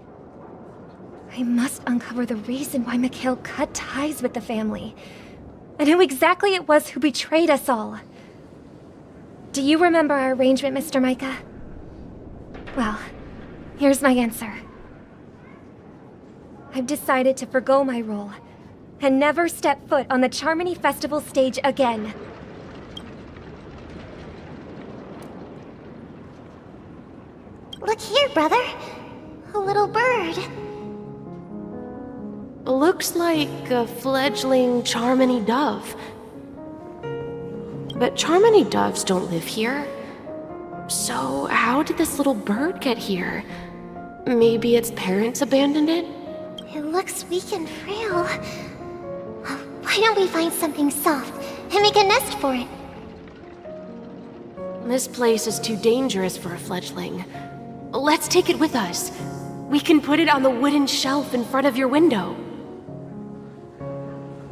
I must uncover the reason why Mikhail cut ties with the family, and who exactly it was who betrayed us all. Do you remember our arrangement, Mr. Micah? Well, here's my answer. I've decided to forgo my role, and never step foot on the Charmony Festival stage again. Look here, brother. A little bird. Looks like a fledgling Charmony dove. But Charmony doves don't live here. So how did this little bird get here? Maybe its parents abandoned it? It looks weak and frail. Why don't we find something soft and make a nest for it? This place is too dangerous for a fledgling. Let's take it with us. We can put it on the wooden shelf in front of your window.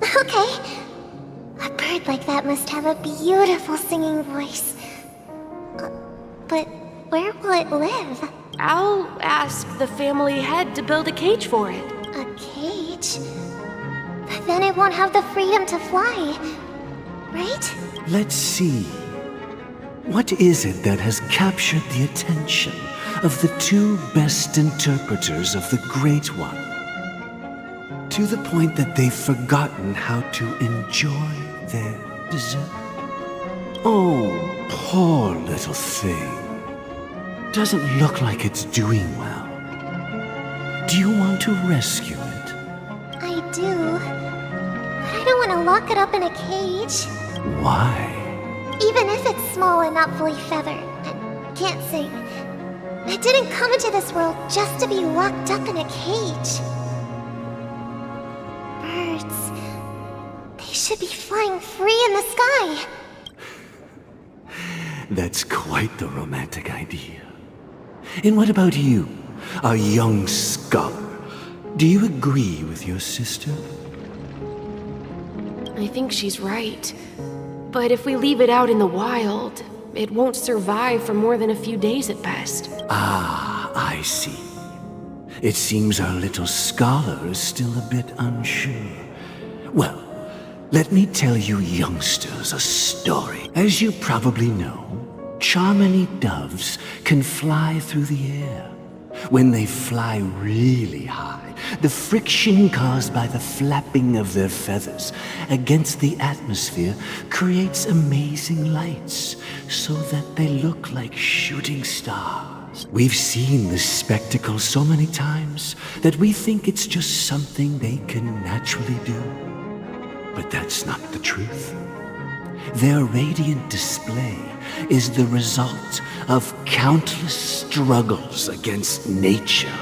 Okay. A bird like that must have a beautiful singing voice. But where will it live? I'll ask the family head to build a cage for it. A cage? But then it won't have the freedom to fly, right? Let's see. What is it that has captured the attention of the two best interpreters of the Great One? To the point that they've forgotten how to enjoy their dessert. Oh, poor little thing. Doesn't look like it's doing well. Do you want to rescue it? I do. But I don't want to lock it up in a cage. Why? Even if it's small and not fully feathered and can't sing. I didn't come into this world just to be locked up in a cage. Birds. They should be flying free in the sky. That's quite the romantic idea. And what about you, a young scholar? Do you agree with your sister? I think she's right. But if we leave it out in the wild, it won't survive for more than a few days at best. Ah, I see. It seems our little scholar is still a bit unsure. Well, let me tell you youngsters a story. As you probably know, Charmony doves can fly through the air. When they fly really high, the friction caused by the flapping of their feathers against the atmosphere creates amazing lights, so that they look like shooting stars. We've seen this spectacle so many times that we think it's just something they can naturally do. But that's not the truth. Their radiant display is the result of countless struggles against nature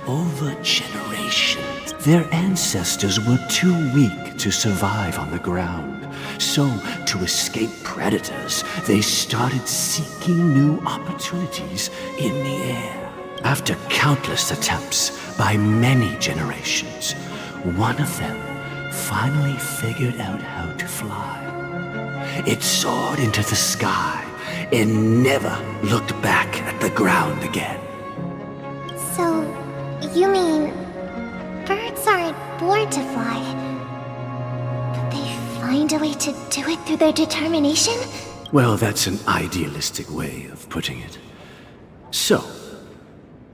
over generations. Their ancestors were too weak to survive on the ground, so to escape predators, they started seeking new opportunities in the air. After countless attempts by many generations, one of them finally figured out how to fly. It soared into the sky and never looked back at the ground again. So, You mean... birds aren't born to fly, but they find a way to do it through their determination? Well, that's an idealistic way of putting it. So,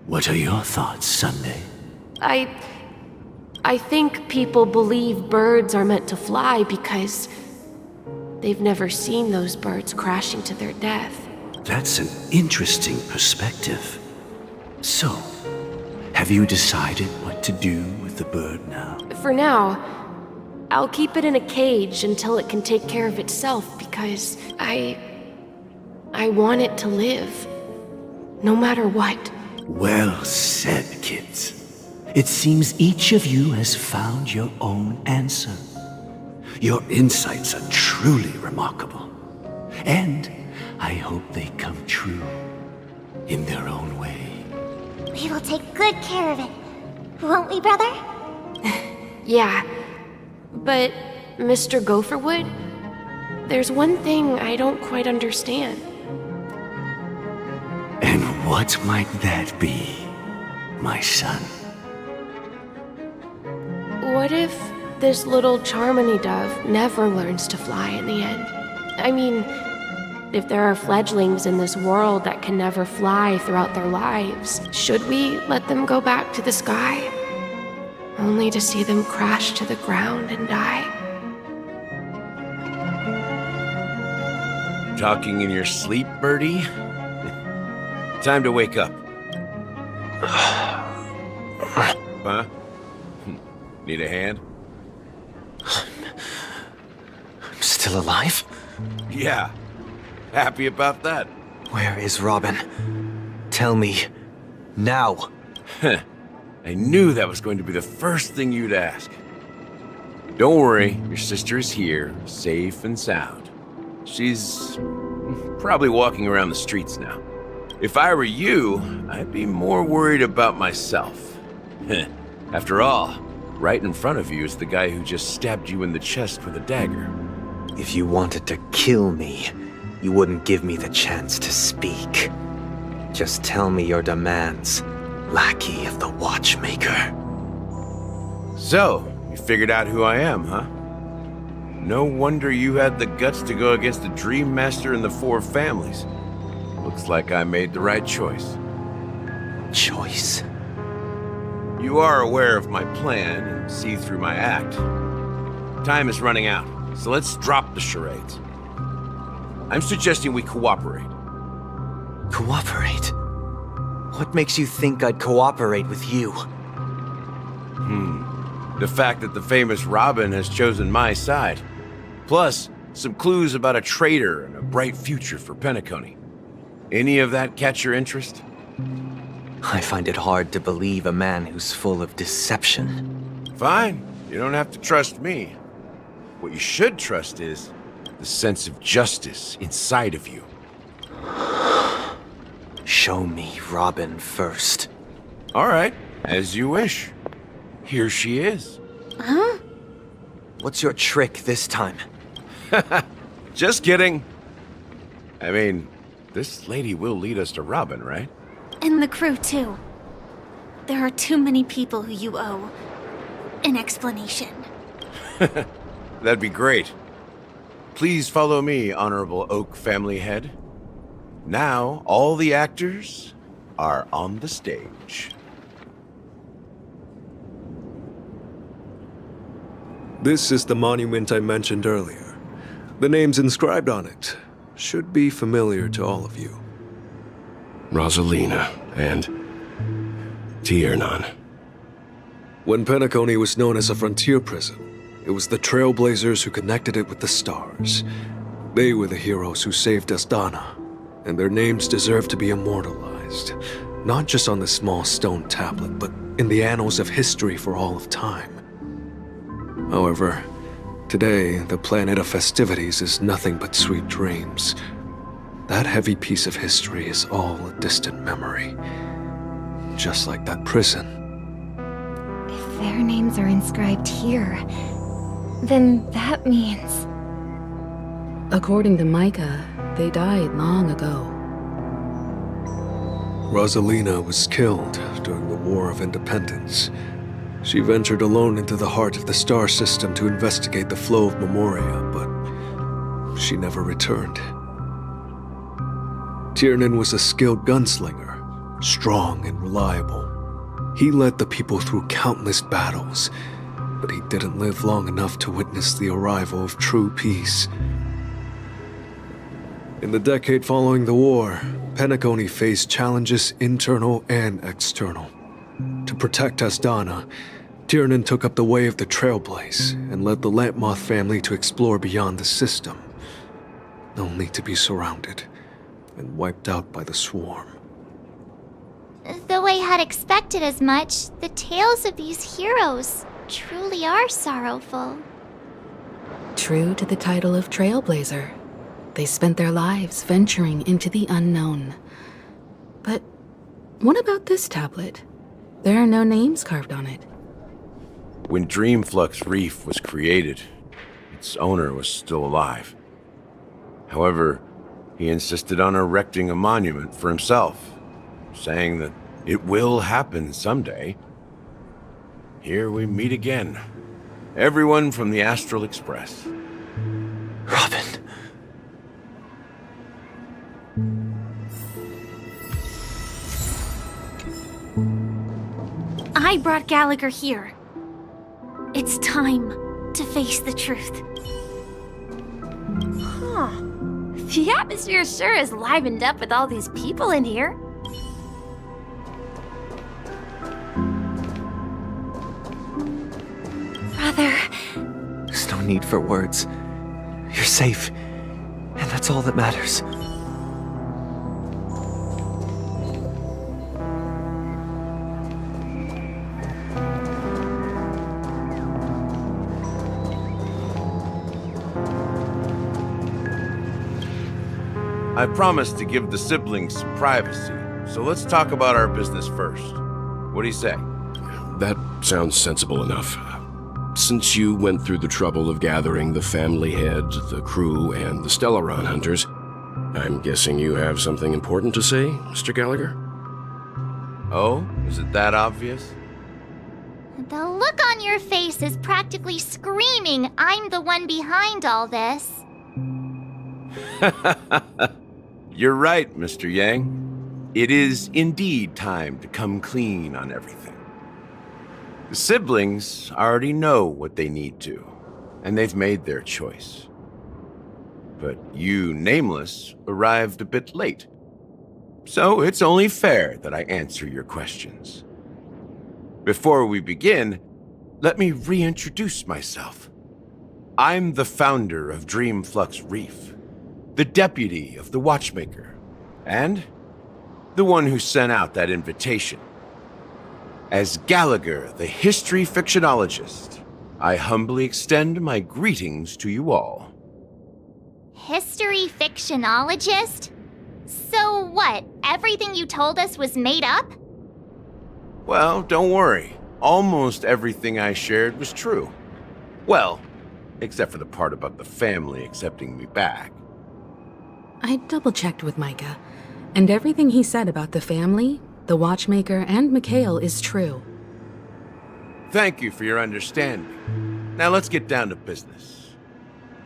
what are your thoughts, Sunday? I think people believe birds are meant to fly because they've never seen those birds crashing to their death. That's an interesting perspective. So, have you decided what to do with the bird now? For now, I'll keep it in a cage until it can take care of itself because I want it to live. No matter what. Well said, kids. It seems each of you has found your own answer. Your insights are truly remarkable. And I hope they come true in their own way. We will take good care of it. Won't we, brother? Yeah. But, Mr. Gopherwood, there's one thing I don't quite understand. And what might that be, my son? What if this little Charmony dove never learns to fly in the end? I mean, if there are fledglings in this world that can never fly throughout their lives, should we let them go back to the sky? Only to see them crash to the ground and die? Talking in your sleep, Birdie? Time to wake up. Huh? Need a hand? I'm still alive? Yeah. Happy about that. Where is Robin? Tell me. Now. I knew that was going to be the first thing you'd ask. Don't worry, your sister is here, safe and sound. She's probably walking around the streets now. If I were you, I'd be more worried about myself. After all, right in front of you is the guy who just stabbed you in the chest with a dagger. If you wanted to kill me, you wouldn't give me the chance to speak. Just tell me your demands, lackey of the Watchmaker. So, you figured out who I am, huh? No wonder you had the guts to go against the Dream Master and the Four Families. Looks like I made the right choice. Choice? You are aware of my plan and see through my act. Time is running out, so let's drop the charades. I'm suggesting we cooperate. Cooperate? What makes you think I'd cooperate with you? The fact that the famous Robin has chosen my side. Plus, some clues about a traitor and a bright future for Penacony. Any of that catch your interest? I find it hard to believe a man who's full of deception. Fine. You don't have to trust me. What you should trust is the sense of justice inside of you. Show me Robin first. All right, as you wish. Here she is. Huh? What's your trick this time? Just kidding. I mean, this lady will lead us to Robin, right? And the crew, too. There are too many people who you owe an explanation. That'd be great. Please follow me, Honorable Oak Family Head. Now, all the actors are on the stage. This is the monument I mentioned earlier. The names inscribed on it should be familiar to all of you. Rosalina and Tiernan. When Penacony was known as a frontier prison, it was the Trailblazers who connected it with the stars. They were the heroes who saved Astana, and their names deserve to be immortalized, not just on this small stone tablet, but in the annals of history for all of time. However, today, the planet of festivities is nothing but sweet dreams. That heavy piece of history is all a distant memory. Just like that prison. If their names are inscribed here, then that means... According to Micah, they died long ago. Rosalina was killed life during the War of Independence. She ventured alone into the heart of the star system to investigate the flow of Memoria, but she never returned. Tiernan was a skilled gunslinger, strong and reliable. He led the people through countless battles, but he didn't live long enough to witness the arrival of true peace. In the decade following the war, Penacony faced challenges internal and external. To protect Asdana, Tiernan took up the way of the Trailblaze and led the Lampmoth family to explore beyond the system, only to be surrounded and wiped out by the Swarm. Though I had expected as much, the tales of these heroes truly are sorrowful. True to the title of Trailblazer, they spent their lives venturing into the unknown. But what about this tablet? There are no names carved on it. When Dreamflux Reef was created, its owner was still alive. However, he insisted on erecting a monument for himself, saying that it will happen someday. Here we meet again. Everyone from the Astral Express. Robin. I brought Gallagher here. It's time to face the truth. Huh. The atmosphere sure is livened up with all these people in here. Brother. There's no need for words. You're safe, and that's all that matters. I promised to give the siblings some privacy, so let's talk about our business first. What do you say? That sounds sensible enough. Since you went through the trouble of gathering the family head, the crew, and the Stellaron hunters, I'm guessing you have something important to say, Mr. Gallagher? Oh, is it that obvious? The look on your face is practically screaming, I'm the one behind all this. You're right, Mr. Yang. It is indeed time to come clean on everything. The siblings already know what they need to, and they've made their choice. But you, Nameless, arrived a bit late. So it's only fair that I answer your questions. Before we begin, let me reintroduce myself. I'm the founder of Dreamflux Reef, the deputy of the Watchmaker, and the one who sent out that invitation. As Gallagher, the history fictionologist, I humbly extend my greetings to you all. History fictionologist? So what, everything you told us was made up? Well, don't worry. Almost everything I shared was true. Well, except for the part about the family accepting me back. I double-checked with Micah, and everything he said about the family, the Watchmaker, and Mikhail is true. Thank you for your understanding. Now let's get down to business.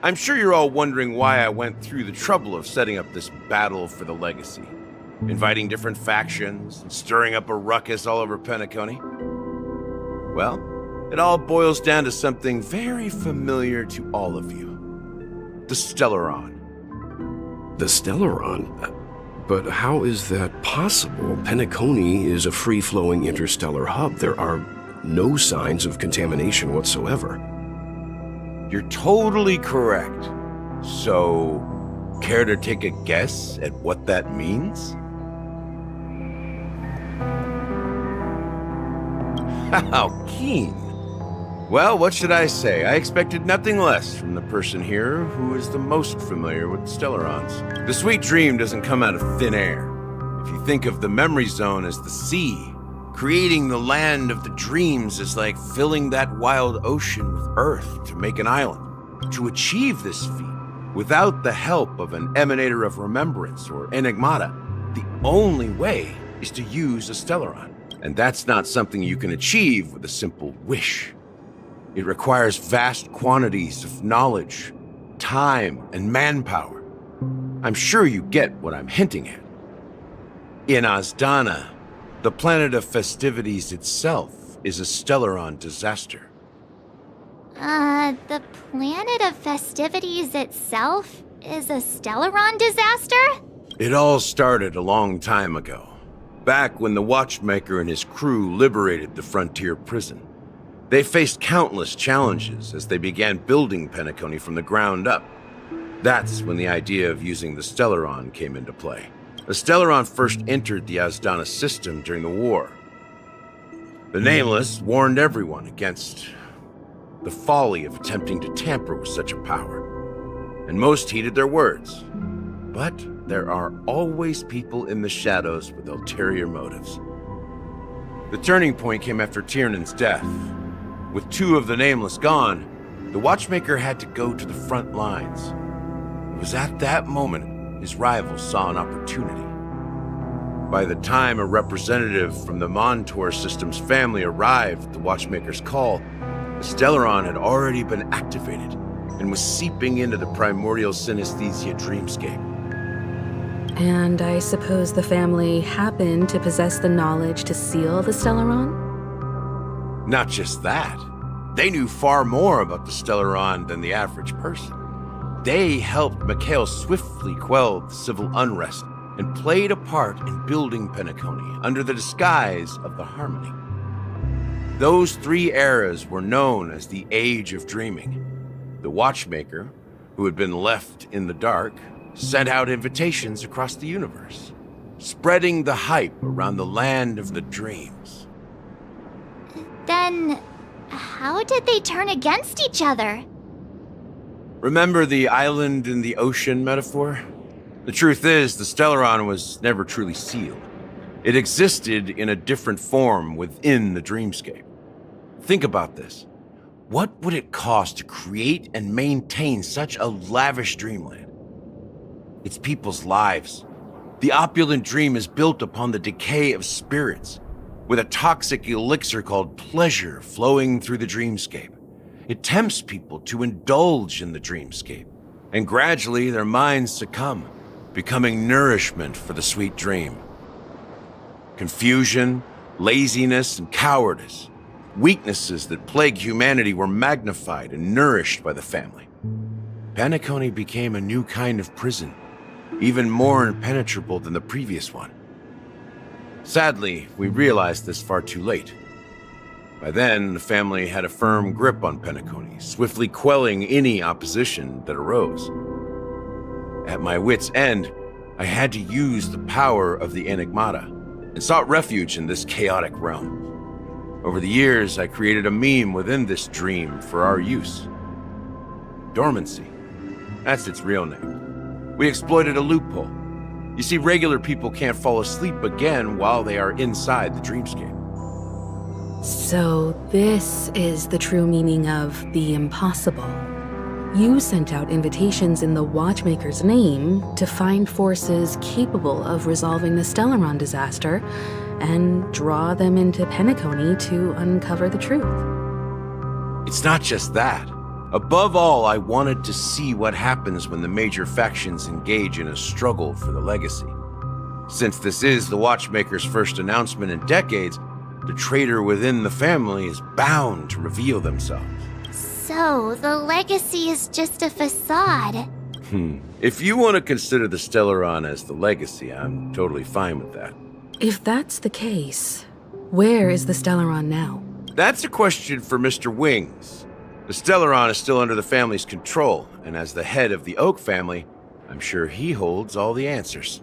I'm sure you're all wondering why I went through the trouble of setting up this battle for the legacy, inviting different factions, and stirring up a ruckus all over Penacony. Well, it all boils down to something very familiar to all of you. The Stellaron. The Stellaron? But how is that possible? Penacony is a free-flowing interstellar hub. There are no signs of contamination whatsoever. You're totally correct. So, care to take a guess at what that means? How keen. Well, what should I say? I expected nothing less from the person here who is the most familiar with Stellarons. The sweet dream doesn't come out of thin air. If you think of the memory zone as the sea, creating the land of the dreams is like filling that wild ocean with earth to make an island. To achieve this feat, without the help of an emanator of remembrance or enigmata, the only way is to use a Stellaron. And that's not something you can achieve with a simple wish. It requires vast quantities of knowledge, time, and manpower. I'm sure you get what I'm hinting at. In Azdana, the planet of festivities itself is a Stellaron disaster. The planet of festivities itself is a Stellaron disaster? It all started a long time ago, back when the Watchmaker and his crew liberated the frontier prison. They faced countless challenges as they began building Penacony from the ground up. That's when the idea of using the Stellaron came into play. The Stellaron first entered the Azdana system during the war. The Nameless warned everyone against the folly of attempting to tamper with such a power, and most heeded their words. But there are always people in the shadows with ulterior motives. The turning point came after Tiernan's death. With 2 of the Nameless gone, the Watchmaker had to go to the front lines. It was at that moment his rivals saw an opportunity. By the time a representative from the Montour Systems family arrived at the Watchmaker's call, the Stellaron had already been activated and was seeping into the primordial synesthesia dreamscape. And I suppose the family happened to possess the knowledge to seal the Stellaron? Not just that. They knew far more about the Stellaron than the average person. They helped Mikhail swiftly quell the civil unrest and played a part in building Penacony under the disguise of the Harmony. Those 3 eras were known as the Age of Dreaming. The Watchmaker, who had been left in the dark, sent out invitations across the universe, spreading the hype around the land of the dreams. Then, how did they turn against each other? Remember the island in the ocean metaphor? The truth is, the Stellaron was never truly sealed. It existed in a different form within the dreamscape. Think about this. What would it cost to create and maintain such a lavish dreamland? It's people's lives. The opulent dream is built upon the decay of spirits, with a toxic elixir called pleasure flowing through the dreamscape. It tempts people to indulge in the dreamscape, and gradually their minds succumb, becoming nourishment for the sweet dream. Confusion, laziness, and cowardice, weaknesses that plague humanity, were magnified and nourished by the family. Penacony became a new kind of prison, even more impenetrable than the previous one. Sadly, we realized this far too late. By then, the family had a firm grip on Penacony, swiftly quelling any opposition that arose. At my wit's end, I had to use the power of the Enigmata, and sought refuge in this chaotic realm. Over the years, I created a meme within this dream for our use. Dormancy. That's its real name. We exploited a loophole. You see, regular people can't fall asleep again while they are inside the dreamscape. So this is the true meaning of the impossible. You sent out invitations in the Watchmaker's name to find forces capable of resolving the Stellaron disaster and draw them into Penacony to uncover the truth. It's not just that. Above all, I wanted to see what happens when the major factions engage in a struggle for the legacy. Since this is the Watchmaker's first announcement in decades, the traitor within the family is bound to reveal themselves. So, the legacy is just a facade. If you want to consider the Stellaron as the legacy, I'm totally fine with that. If that's the case, where is the Stellaron now? That's a question for Mr. Wings. The Stellaron is still under the family's control, and as the head of the Oak family, I'm sure he holds all the answers.